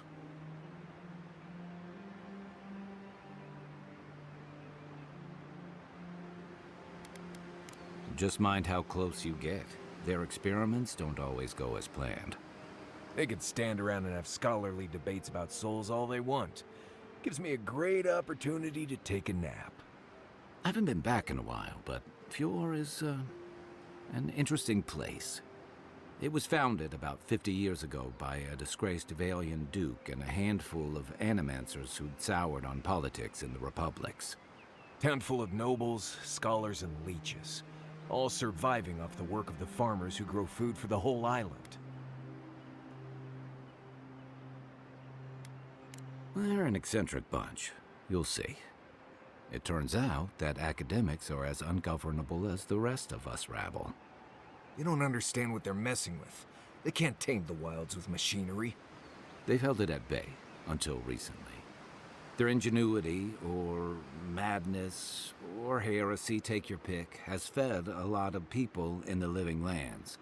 Just mind how close you get. Their experiments don't always go as planned. They could stand around and have scholarly debates about souls all they want. Gives me a great opportunity to take a nap. I haven't been back in a while, but Fior is, an interesting place. It was founded about 50 years ago by a disgraced Valian duke and a handful of Animancers who'd soured on politics in the republics. Town full of nobles, scholars, and leeches. All surviving off the work of the farmers who grow food for the whole island. They're an eccentric bunch. You'll see. It turns out that academics are as ungovernable as the rest of us rabble. You don't understand what they're messing with. They can't tame the wilds with machinery. They've held it at bay, until recently. Their ingenuity, or madness, or heresy, take your pick, has fed a lot of people in the living lands.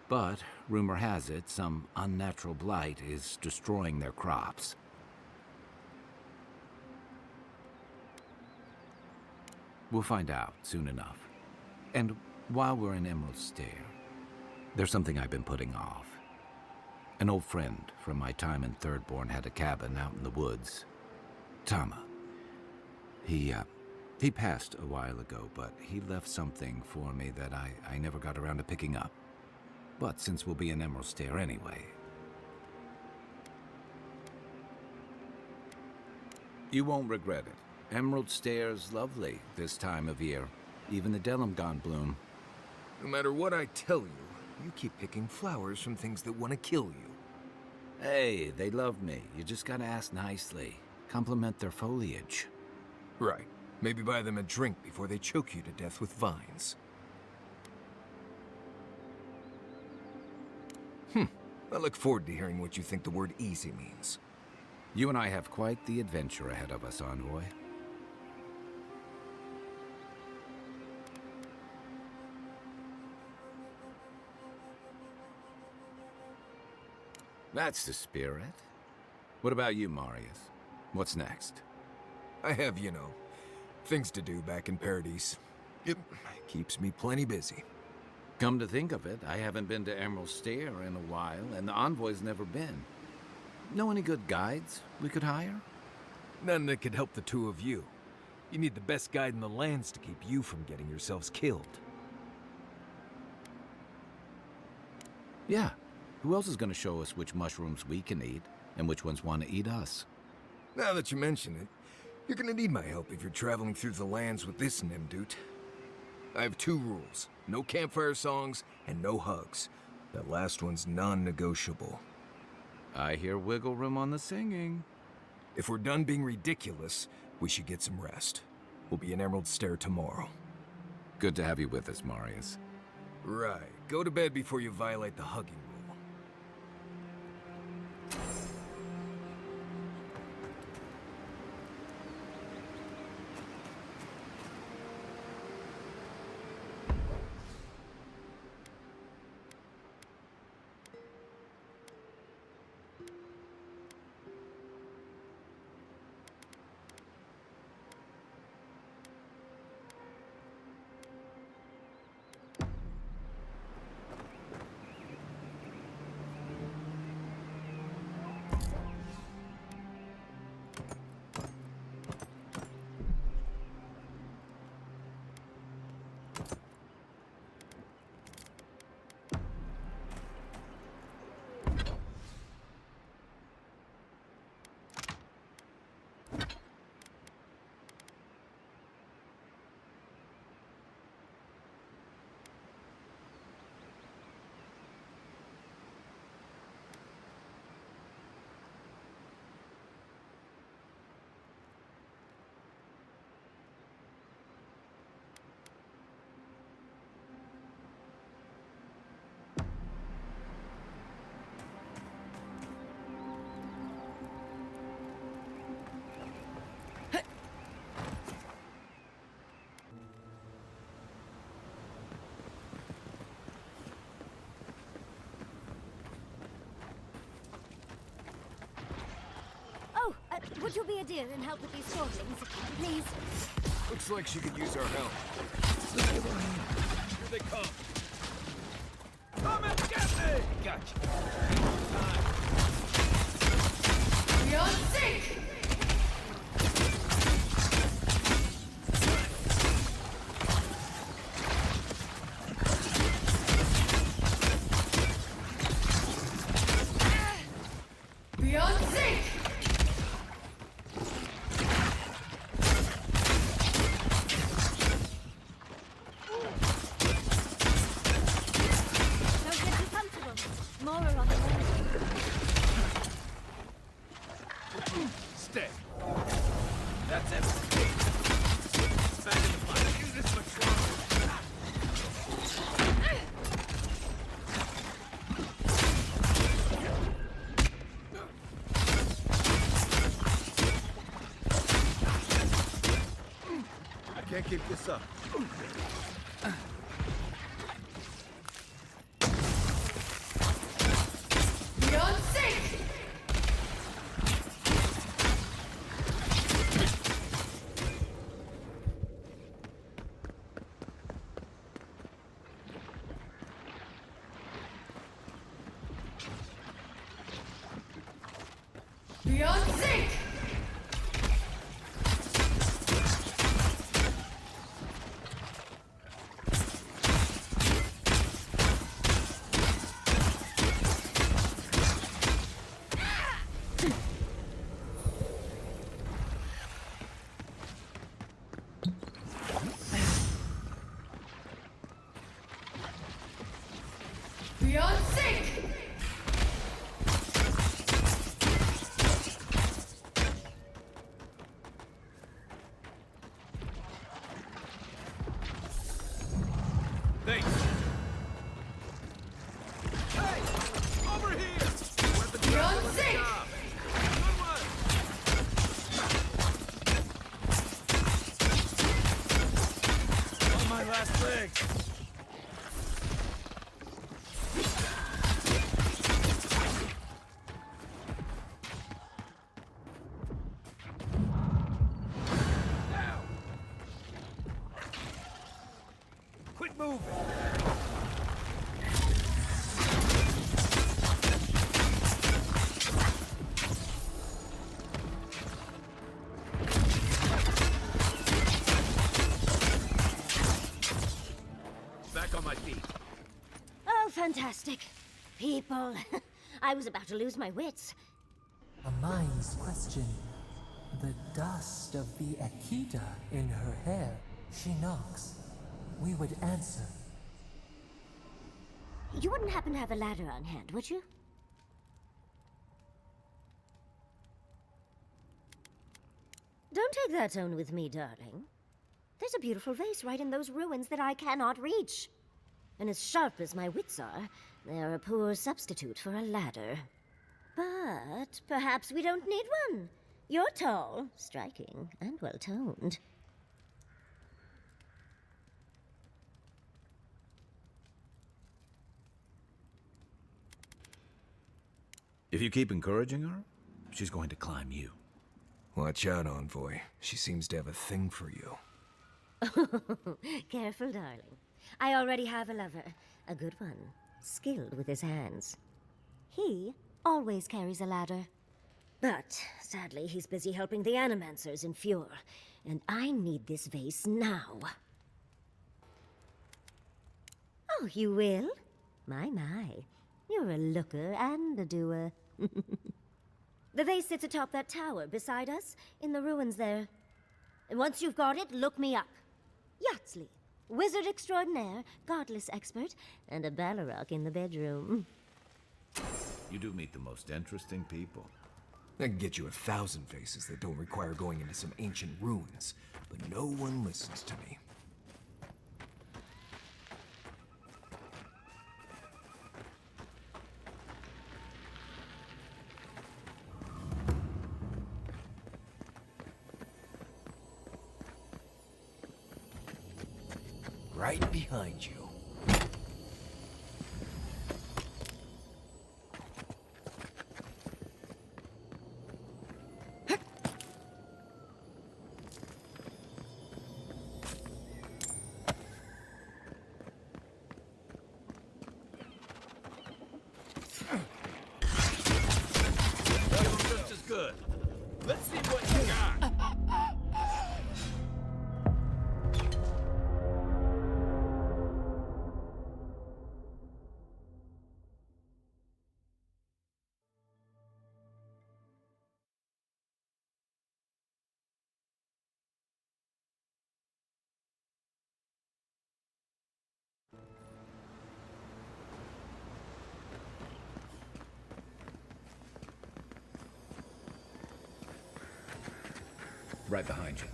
But, rumor has it, some unnatural blight is destroying their crops. We'll find out soon enough. And while we're in Emerald Stair, there's something I've been putting off. An old friend from my time in Thirdborn had a cabin out in the woods. Tama. He passed a while ago, but he left something for me that I never got around to picking up. But since we'll be in Emerald Stair anyway... You won't regret it. Emerald Stair's lovely this time of year. Even the Delimgon bloom. No matter what I tell you, you keep picking flowers from things that want to kill you. Hey, they love me. You just gotta ask nicely. Compliment their foliage. Right. Maybe buy them a drink before they choke you to death with vines. I look forward to hearing what you think the word easy means. You and I have quite the adventure ahead of us, Envoy. That's the spirit. What about you, Marius? What's next? I have, you know, things to do back in Paradise. It keeps me plenty busy. Come to think of it, I haven't been to Emerald Stair in a while, and the Envoy's never been. Know any good guides we could hire? None that could help the two of you. You need the best guide in the lands to keep you from getting yourselves killed. Yeah. Who else is going to show us which mushrooms we can eat, and which ones want to eat us? Now that you mention it, you're gonna need my help if you're traveling through the lands with this Nimdude. I have 2 rules. No campfire songs, and no hugs. That last one's non-negotiable. I hear wiggle room on the singing. If we're done being ridiculous, we should get some rest. We'll be in Emerald Stair tomorrow. Good to have you with us, Marius. Right. Go to bed before you violate the hugging rule. Would you be a dear and help with these sortings, please? Looks like she could use our help. Here they come. Come and get me! Gotcha. Beyond sync! Beyond sync! More are on the way. Stay. That's it. Back in the fight. Use this much longer. I can't keep this up. Beyond sync! Beyond sync! Beyond sync! Thanks. Hey! Over here! Beyond sync! Good one! On my last leg! fantastic. People. I was about to lose my wits. A mind's question. The dust of the Akita in her hair. She knocks. We would answer. You wouldn't happen to have a ladder on hand, would you? Don't take that tone with me, darling. There's a beautiful vase right in those ruins that I cannot reach. And as sharp as my wits are, they're a poor substitute for a ladder. But perhaps we don't need one. You're tall, striking, and well-toned. If you keep encouraging her, she's going to climb you. Watch out, Envoy. She seems to have a thing for you. Careful, darling. I already have a lover. A good one. Skilled with his hands. He always carries a ladder. But, sadly, he's busy helping the Animancers in Fjord. And I need this vase now. Oh, you will? My. You're a looker and a doer. The vase sits atop that tower beside us, in the ruins there. And once you've got it, look me up. Yatsley, wizard extraordinaire, godless expert, and a Balrog in the bedroom. You do meet the most interesting people. I can get you 1,000 faces that don't require going into some ancient ruins, but no one listens to me. Right behind you. Just as good. Let's see what you got. Right behind you.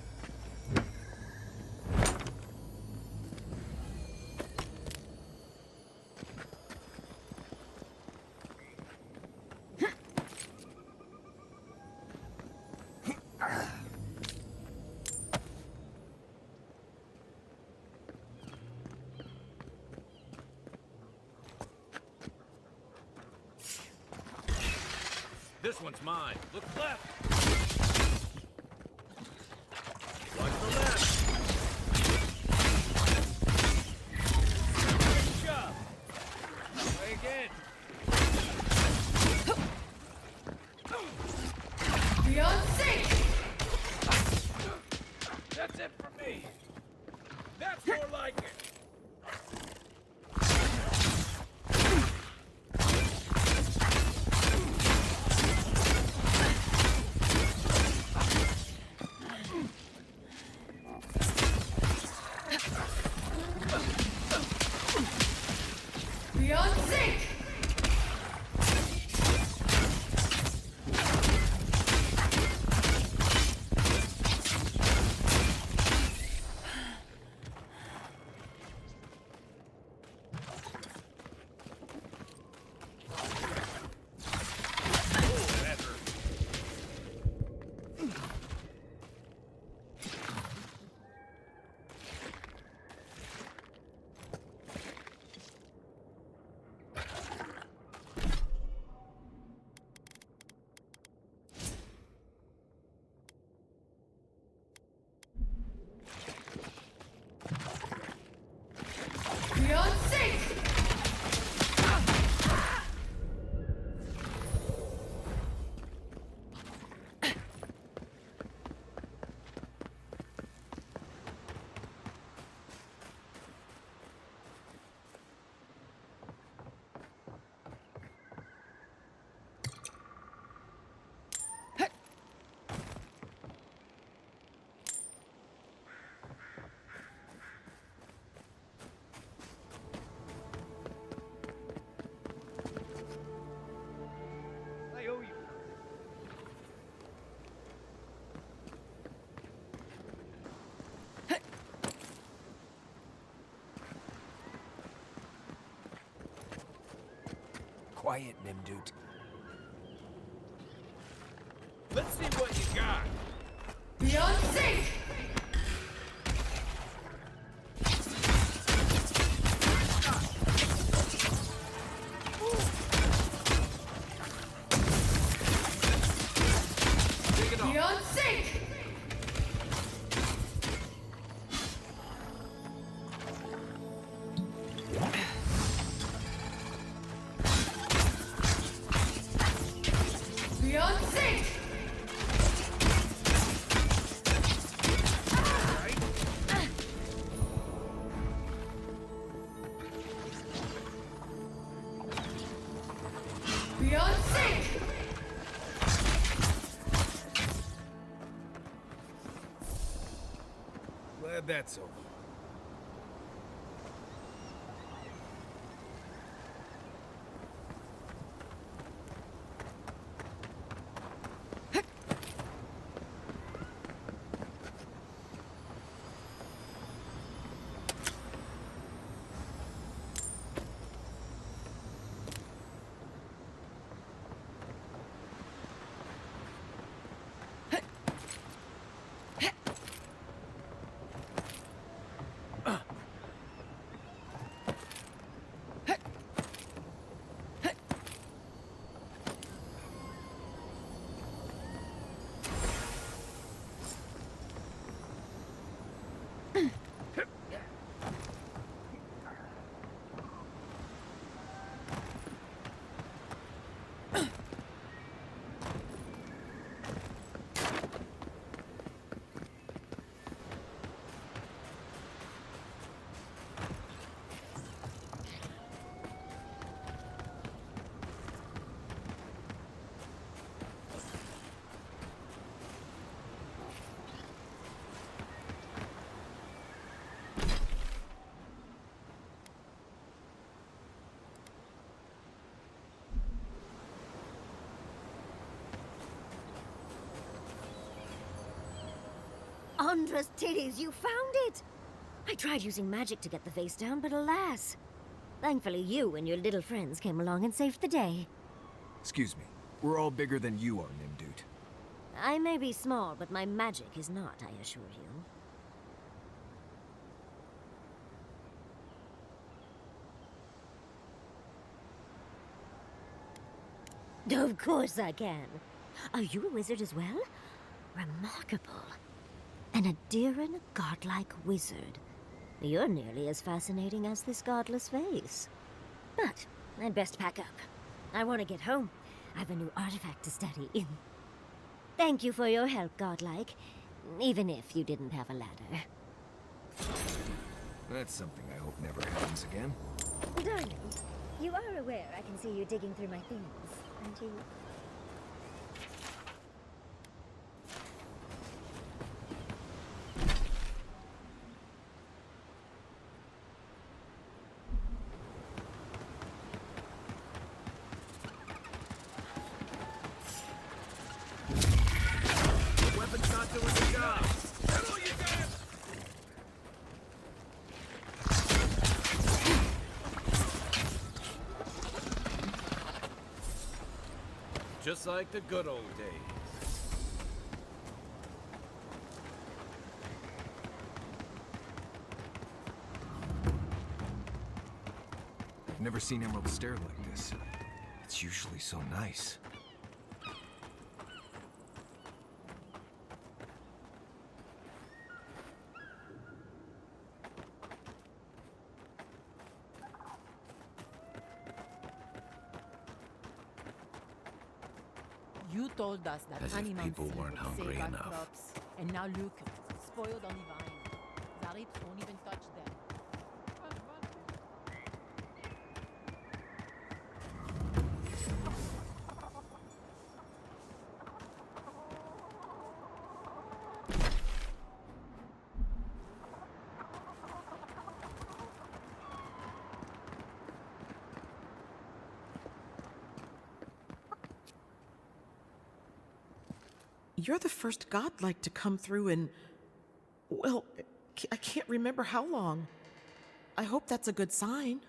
This one's mine. Look left. Watch the left. Good job. Try again. Beyond sync! That's it for me. That's more like it. Beyond sync! quiet, Nimdut. Let's see what you got. Beyond sync! Beyond sync! Beyond sync! Beyond sync! Glad that's over. Andra's titties, you found it! I tried using magic to get the face down, but alas. Thankfully you and your little friends came along and saved the day. Excuse me. We're all bigger than you are, Nimdut. I may be small, but my magic is not, I assure you. Of course I can. Are you a wizard as well? Remarkable. An Adiran godlike wizard. You're nearly as fascinating as this godless face. But I'd best pack up. I want to get home. I have a new artifact to study. Thank you for your help, godlike. Even if you didn't have a ladder. That's something I hope never happens again. Darling, you are aware I can see you digging through my things, aren't you? Weapon's not doing the job. That's all you got. Just like the good old days. I've never seen Emerald stare like this. It's usually so nice. You told us that As if animals people weren't would hungry save our enough. crops, and now look, spoiled on the vine. Zarip's won't even touch them. You're the first godlike to come through in, well, I can't remember how long. I hope that's a good sign.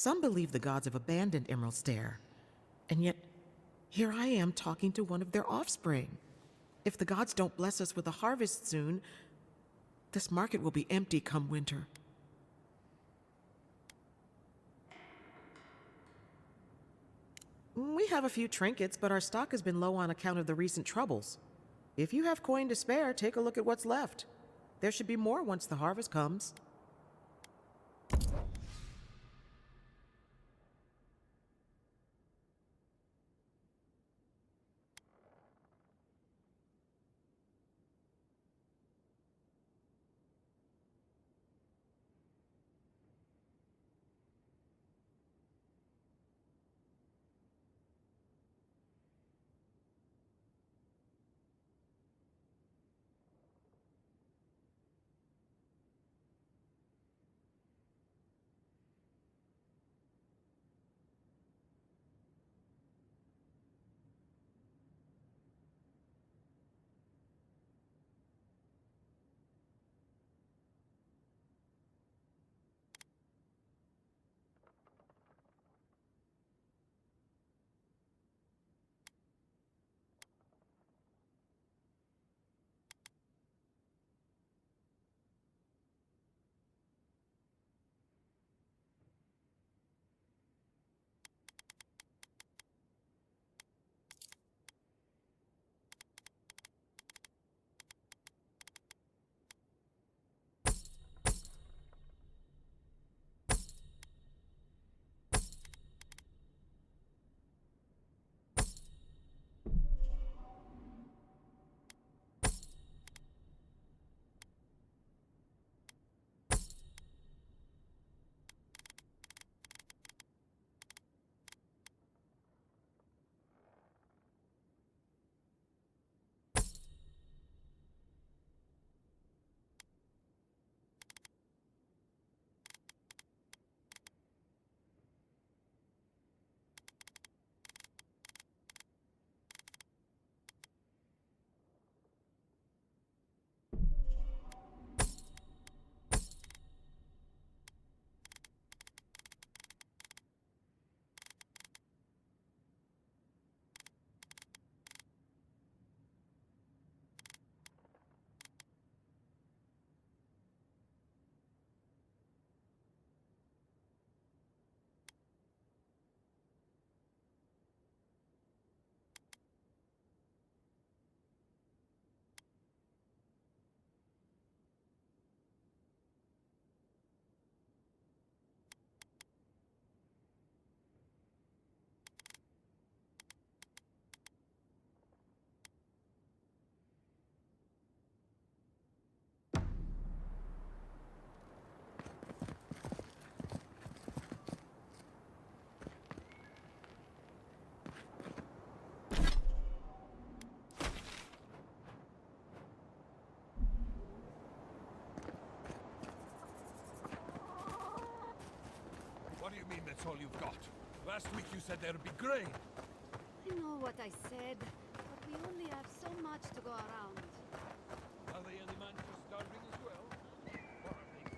Some believe the gods have abandoned Emerald Stair, and yet here I am talking to one of their offspring. If the gods don't bless us with a harvest soon, this market will be empty come winter. We have a few trinkets, but our stock has been low on account of the recent troubles. If you have coin to spare, take a look at what's left. There should be more once the harvest comes. What do you mean that's all you've got? Last week you said there'd be grain. I know what I said, but we only have so much to go around. Are they any man for starving as well? Or are they...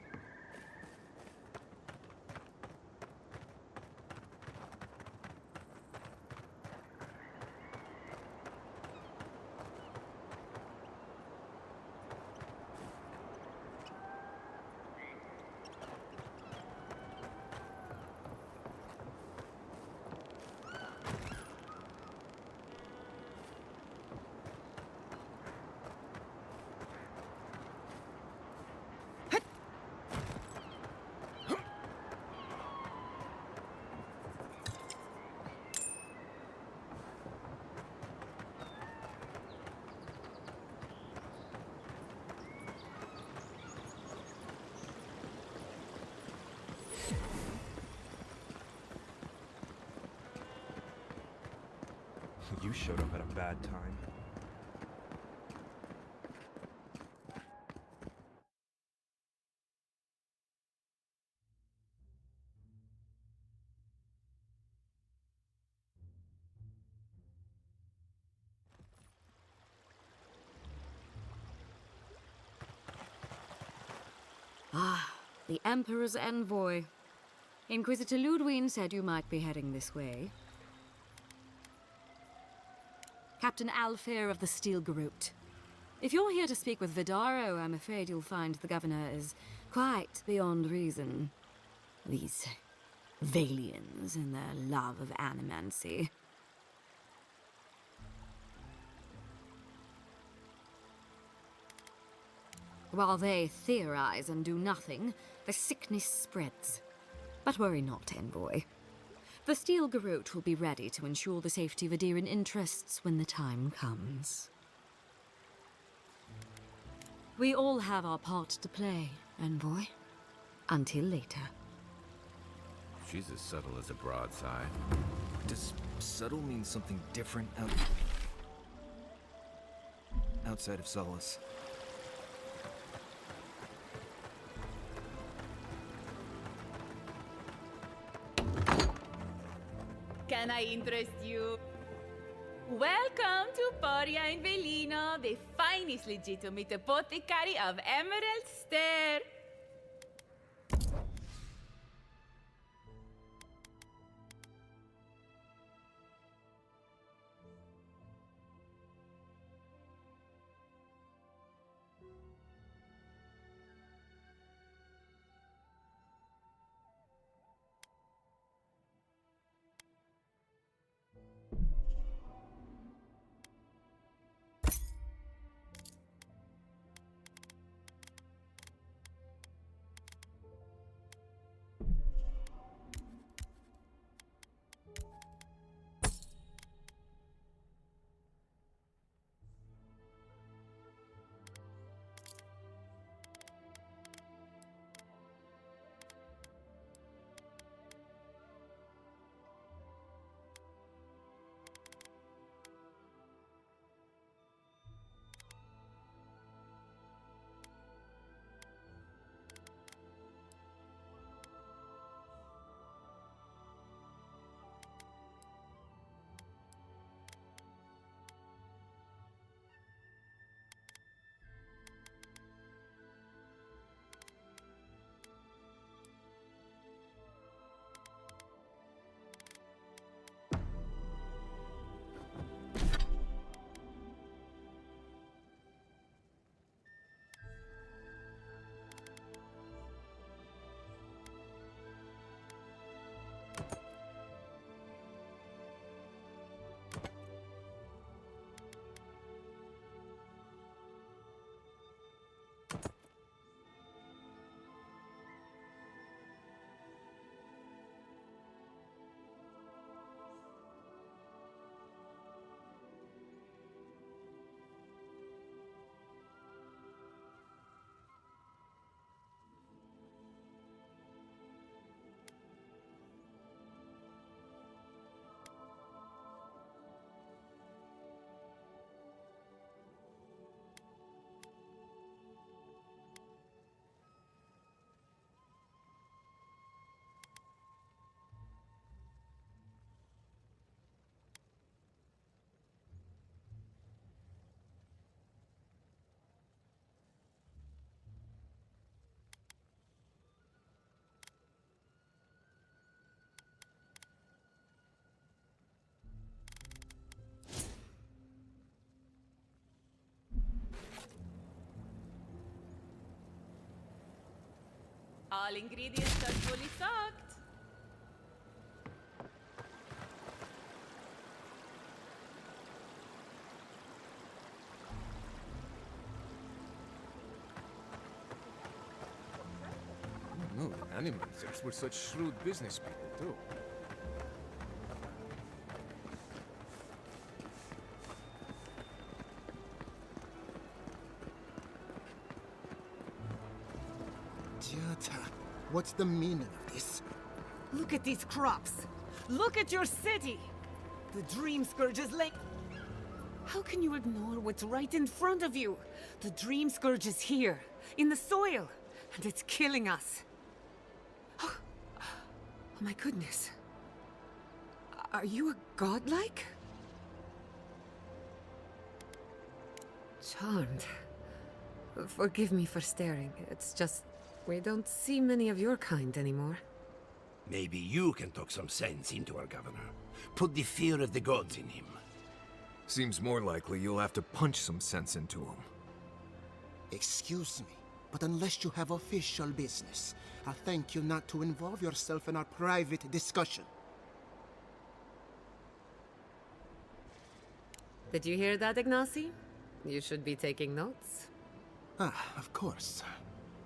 You showed up at a bad time. Ah, the Emperor's envoy. Inquisitor Ludwig said you might be heading this way. Captain Alfair of the Steel Garrote. If you're here to speak with Vidaro, I'm afraid you'll find the governor is quite beyond reason. These Valians and their love of animancy. While they theorize and do nothing, the sickness spreads. But worry not, envoy. The Steel Garrote will be ready to ensure the safety of Adirian interests when the time comes. We all have our part to play, envoy. Until later. She's as subtle as a broadside. Does subtle mean something different outside of Solace? Can I interest you? Welcome to Poria in Velino, the finest legitimate apothecary of Emerald Stair. All ingredients are fully stocked. No, the animators were such shrewd business people, too. What's the meaning of this? Look at these crops. Look at your city. The Dream Scourge is like... How can you ignore what's right in front of you? The Dream Scourge is here, in the soil, and it's killing us. Oh my goodness. Are you a godlike? Charmed. Forgive me for staring. It's just... we don't see many of your kind anymore. Maybe you can talk some sense into our governor. Put the fear of the gods in him. Seems more likely you'll have to punch some sense into him. Excuse me, but unless you have official business, I'll thank you not to involve yourself in our private discussion. Did you hear that, Ignacy? You should be taking notes. Ah, of course.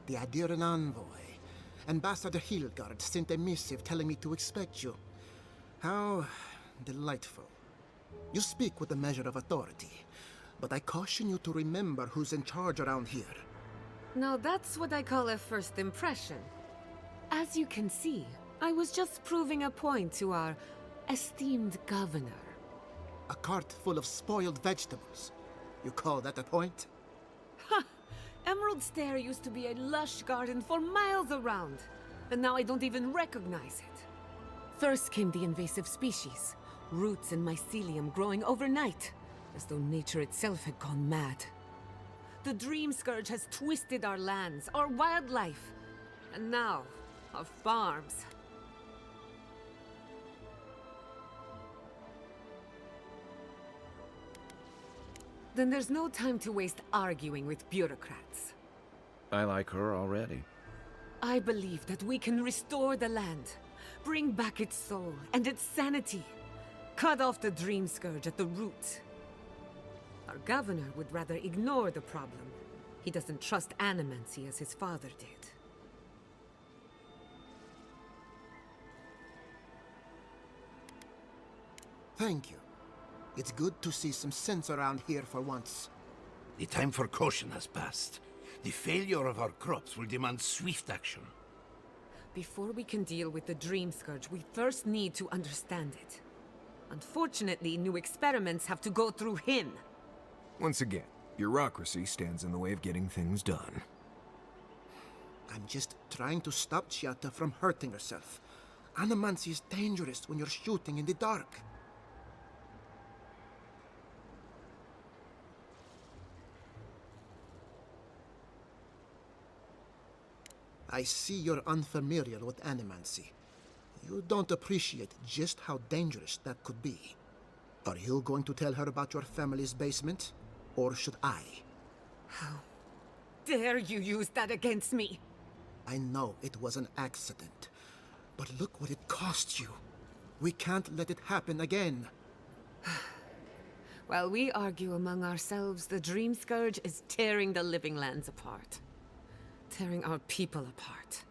The Adiran envoy. Ambassador Hilgard sent a missive telling me to expect you. How delightful. You speak with a measure of authority, but I caution you to remember who's in charge around here. Now that's what I call a first impression. As you can see, I was just proving a point to our esteemed governor. A cart full of spoiled vegetables. You call that a point? Ha! Emerald Stair used to be a lush garden for miles around, and now I don't even recognize it. First came the invasive species, roots and mycelium growing overnight, as though nature itself had gone mad. The Dream Scourge has twisted our lands, our wildlife, and now our farms. Then there's no time to waste arguing with bureaucrats. I like her already. I believe that we can restore the land, bring back its soul and its sanity, cut off the Dream Scourge at the root. Our governor would rather ignore the problem. He doesn't trust animancy as his father did. Thank you. It's good to see some sense around here for once. The time for caution has passed. The failure of our crops will demand swift action. Before we can deal with the Dream Scourge, we first need to understand it. Unfortunately, new experiments have to go through him. Once again, bureaucracy stands in the way of getting things done. I'm just trying to stop Chiata from hurting herself. Animancy is dangerous when you're shooting in the dark. I see you're unfamiliar with animancy. You don't appreciate just how dangerous that could be. Are you going to tell her about your family's basement? Or should I? How dare you use that against me? I know it was an accident, but look what it cost you. We can't let it happen again. While we argue among ourselves, the Dream Scourge is tearing the living lands apart. Tearing our people apart.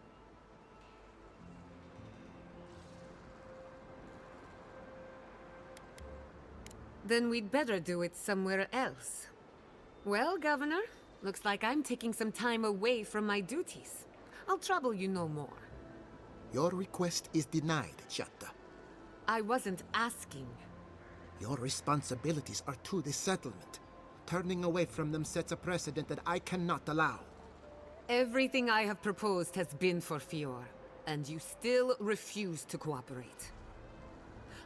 Then we'd better do it somewhere else. Well, Governor, looks like I'm taking some time away from my duties. I'll trouble you no more. Your request is denied, Chiata. I wasn't asking. Your responsibilities are to the settlement. Turning away from them sets a precedent that I cannot allow. Everything I have proposed has been for Fior, and you still refuse to cooperate.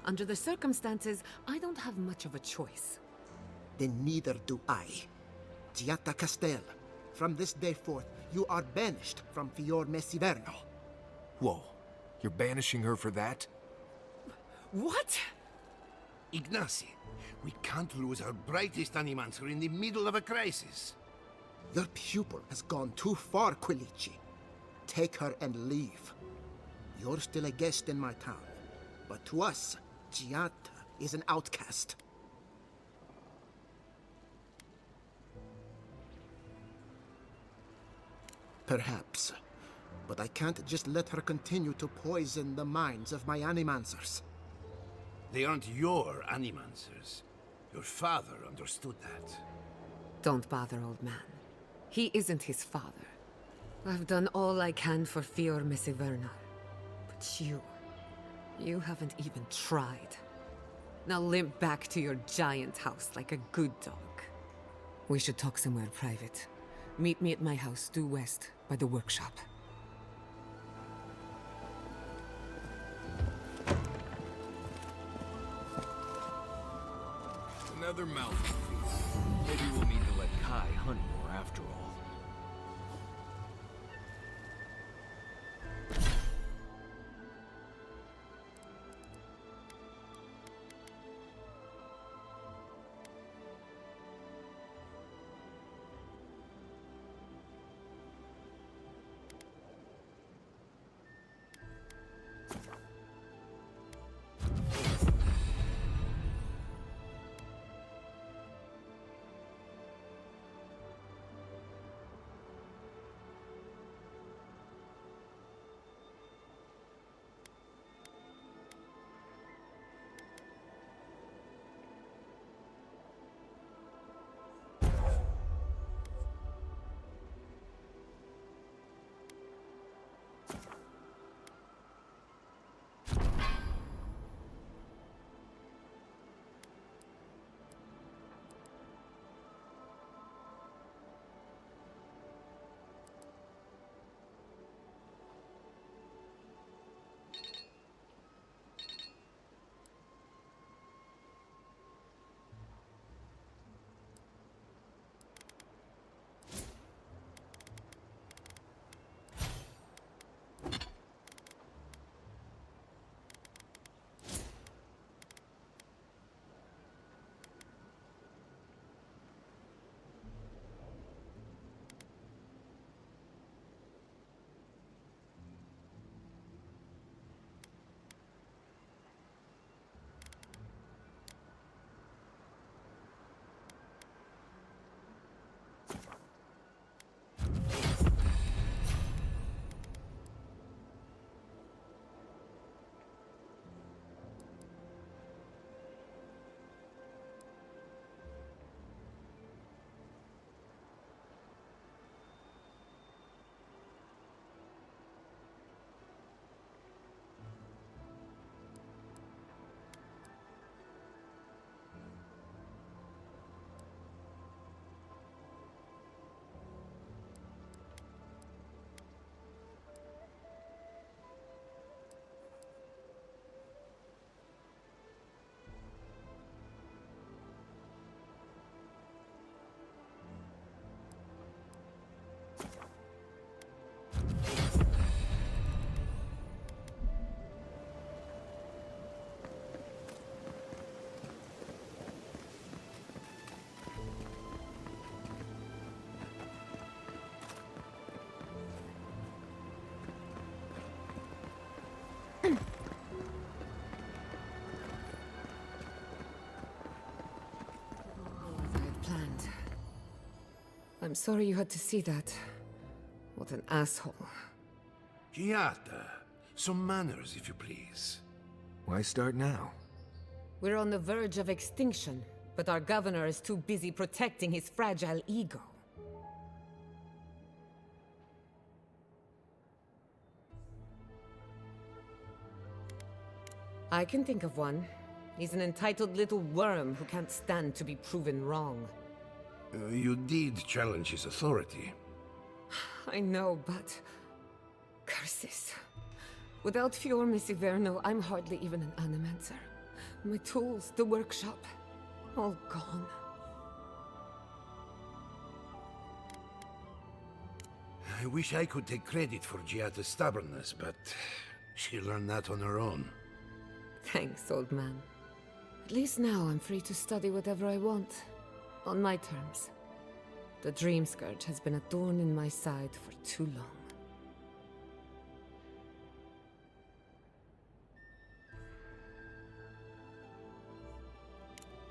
Under the circumstances, I don't have much of a choice. Then neither do I. Chiata Castel, from this day forth, you are banished from Fior Messiverno. Whoa, you're banishing her for that? What? Ignacy, we can't lose our brightest animancer in the middle of a crisis. Your pupil has gone too far, Quilici. Take her and leave. You're still a guest in my town, but to us, Chiata is an outcast. Perhaps, but I can't just let her continue to poison the minds of my animancers. They aren't your animancers. Your father understood that. Don't bother, old man. He isn't his father. I've done all I can for Fior Messiverno. But you haven't even tried. Now limp back to your giant house like a good dog. We should talk somewhere private. Meet me at my house due west, by the workshop. Another mountain feast. Maybe we'll need to let Kai hunt more after all. I'm sorry you had to see that. What an asshole. Giada, some manners, if you please. Why start now? We're on the verge of extinction, but our governor is too busy protecting his fragile ego. I can think of one. He's an entitled little worm who can't stand to be proven wrong. You did challenge his authority. I know, but... curses. Without Fior Messiverno, I'm hardly even an animancer. My tools, the workshop, all gone. I wish I could take credit for Giada's stubbornness, but she learned that on her own. Thanks, old man. At least now I'm free to study whatever I want. On my terms. The Dream Scourge has been a thorn in my side for too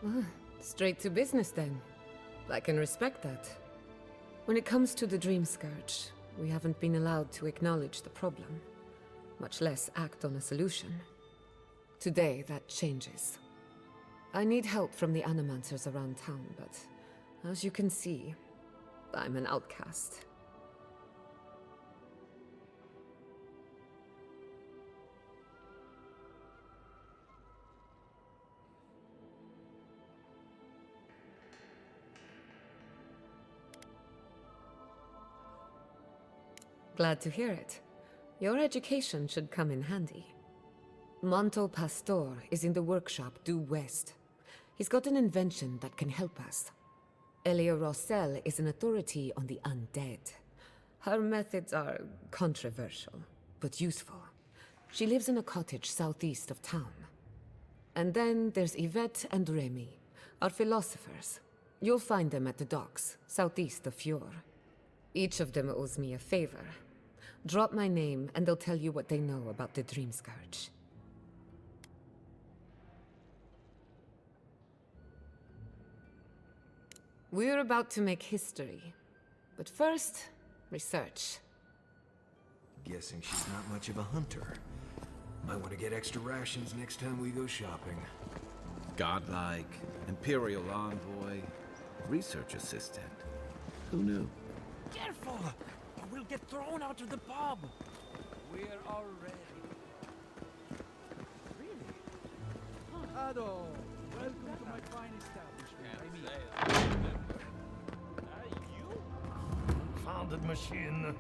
long. Straight to business then. I can respect that. When it comes to the Dream Scourge, we haven't been allowed to acknowledge the problem, much less act on a solution. Today, that changes. I need help from the animancers around town, but as you can see, I'm an outcast. Glad to hear it. Your education should come in handy. Monto Pastor is in the workshop due west. He's got an invention that can help us. Elia Rossell is an authority on the undead. Her methods are controversial, but useful. She lives in a cottage southeast of town. And then there's Yvette and Remy, our philosophers. You'll find them at the docks, southeast of Fior. Each of them owes me a favor. Drop my name and they'll tell you what they know about the Dream Scourge. We're about to make history. But first, research. Guessing she's not much of a hunter. Might want to get extra rations next time we go shopping. Godlike, Imperial Envoy, Research Assistant. Who knew? Careful! Or we'll get thrown out of the pub! We're all ready. Really? Huh. Ado, welcome to my fine establishment. Founded machine.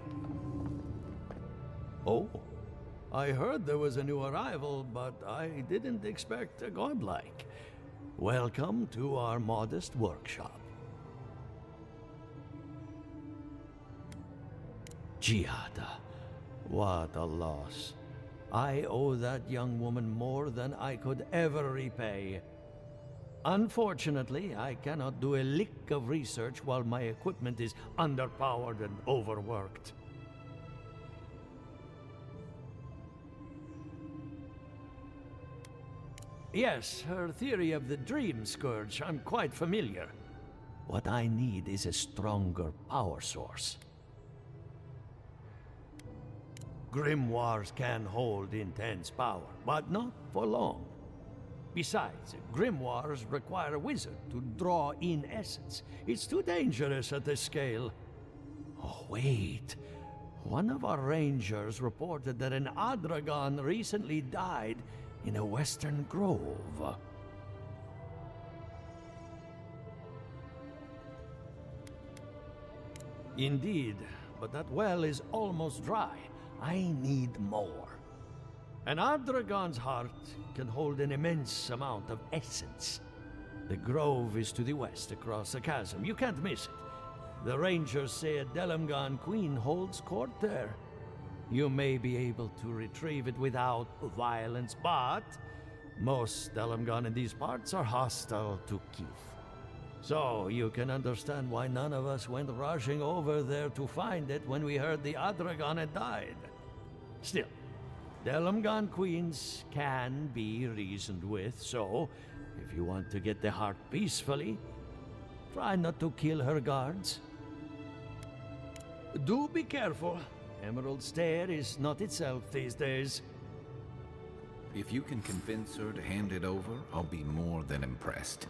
Oh, I heard there was a new arrival, but I didn't expect a godlike. Welcome to our modest workshop. Giada, what a loss. I owe that young woman more than I could ever repay. Unfortunately, I cannot do a lick of research while my equipment is underpowered and overworked. Yes, her theory of the Dream Scourge, I'm quite familiar. What I need is a stronger power source. Grimoires can hold intense power, but not for long. Besides, grimoires require a wizard to draw in essence. It's too dangerous at this scale. Oh, wait. One of our rangers reported that an Adragon recently died in a western grove. Indeed, but that well is almost dry. I need more. An Adragon's heart can hold an immense amount of essence. The grove is to the west, across the chasm. You can't miss it. The rangers say a Delamgon queen holds court there. You may be able to retrieve it without violence, but most Delamgon in these parts are hostile to Keith. So you can understand why none of us went rushing over there to find it when we heard the Adragon had died. Still, Delamgon queens can be reasoned with, so if you want to get the heart peacefully, try not to kill her guards. Do be careful. Emerald Stair is not itself these days. If you can convince her to hand it over, I'll be more than impressed.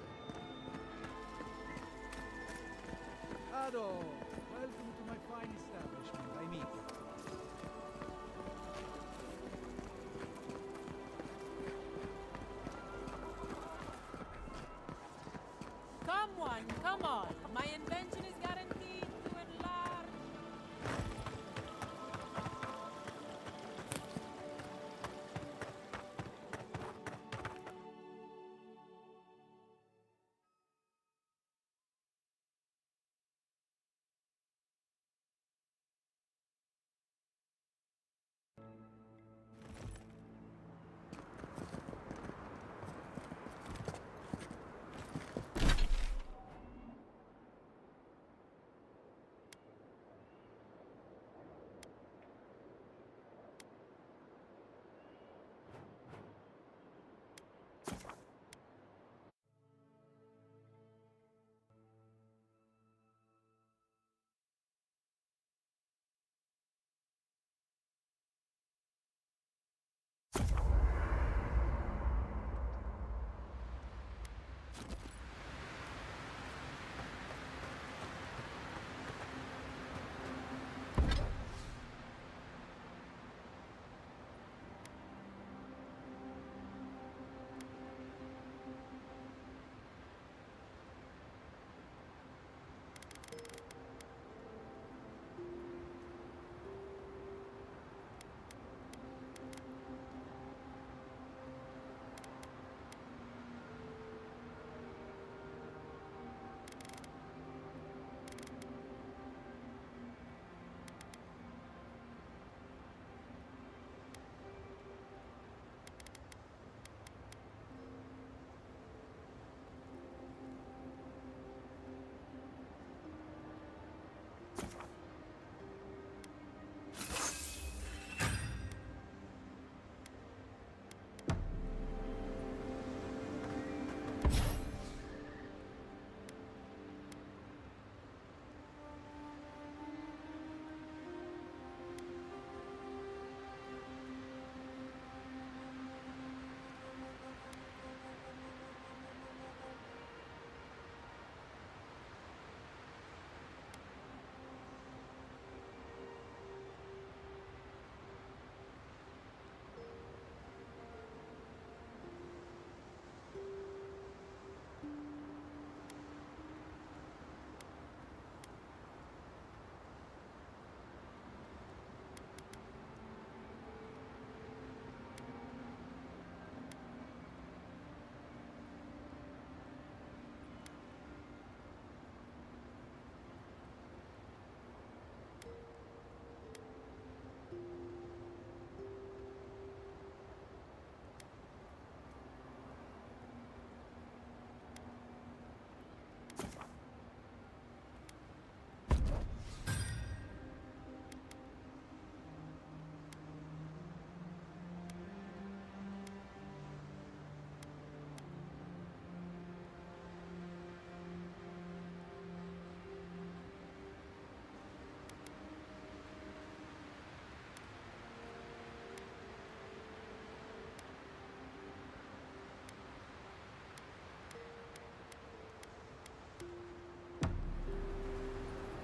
Ado, welcome to my fine establishment. I mean, come on. My invention is guaranteed to enlarge.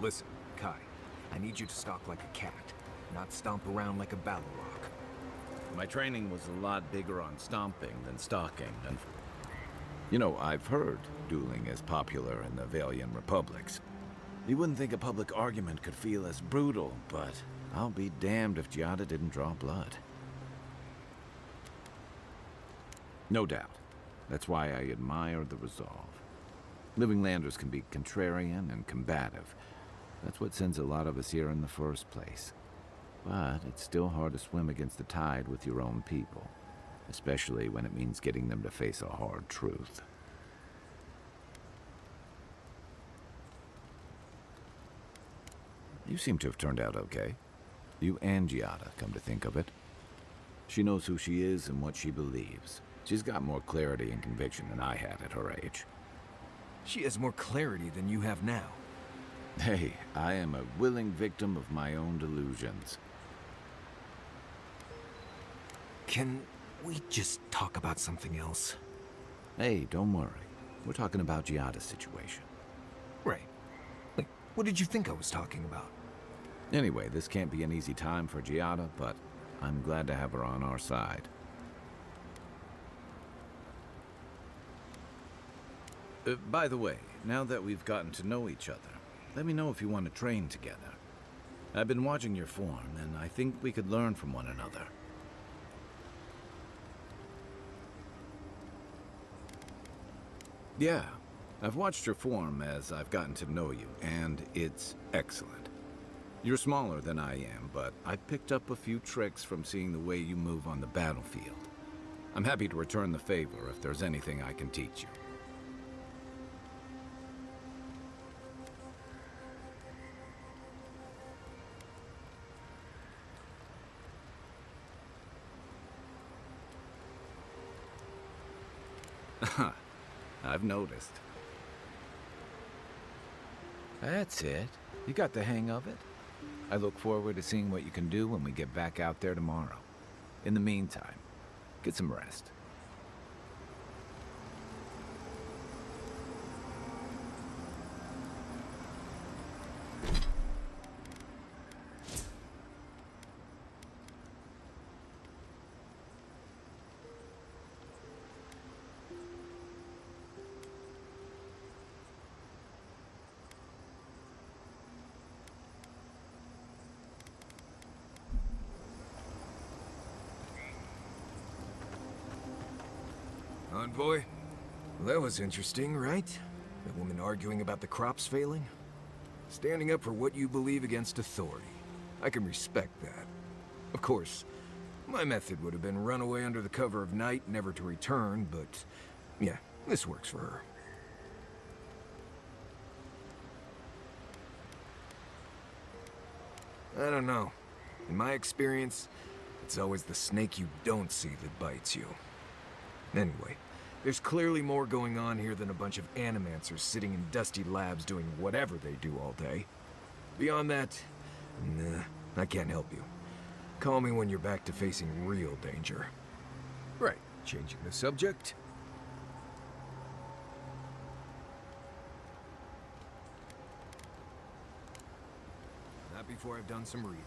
Listen, Kai, I need you to stalk like a cat, not stomp around like a battle rock. My training was a lot bigger on stomping than stalking, and... You know, I've heard dueling is popular in the Valiant Republics. You wouldn't think a public argument could feel as brutal, but I'll be damned if Giada didn't draw blood. No doubt. That's why I admire the resolve. Living Landers can be contrarian and combative. That's what sends a lot of us here in the first place. But it's still hard to swim against the tide with your own people, especially when it means getting them to face a hard truth. You seem to have turned out okay. You and Giada, come to think of it. She knows who she is and what she believes. She's got more clarity and conviction than I had at her age. She has more clarity than you have now. Hey, I am a willing victim of my own delusions. Can we just talk about something else? Hey, don't worry. We're talking about Giada's situation. Right. Like, what did you think I was talking about? Anyway, this can't be an easy time for Giada, but I'm glad to have her on our side. By the way, now that we've gotten to know each other, let me know if you want to train together. I've been watching your form, and I think we could learn from one another. Yeah, I've watched your form as I've gotten to know you, and it's excellent. You're smaller than I am, but I picked up a few tricks from seeing the way you move on the battlefield. I'm happy to return the favor if there's anything I can teach you. I've noticed. That's it. You got the hang of it. I look forward to seeing what you can do when we get back out there tomorrow. In the meantime, get some rest. Envoy? Well, that was interesting, right? The woman arguing about the crops failing? Standing up for what you believe against authority. I can respect that. Of course, my method would have been run away under the cover of night, never to return, but yeah, this works for her. I don't know. In my experience, it's always the snake you don't see that bites you. Anyway, there's clearly more going on here than a bunch of animancers sitting in dusty labs doing whatever they do all day. Beyond that, nah, I can't help you. Call me when you're back to facing real danger. Right, changing the subject. Not before I've done some reading.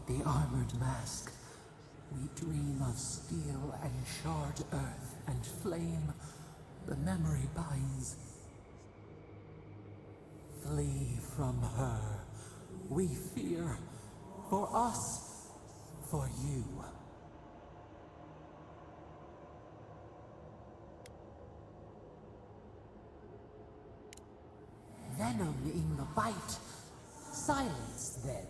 The armored mask. We dream of steel and charred earth and flame. The memory binds. Flee from her. We fear. For us. For you. Venom in the bite. Silence then.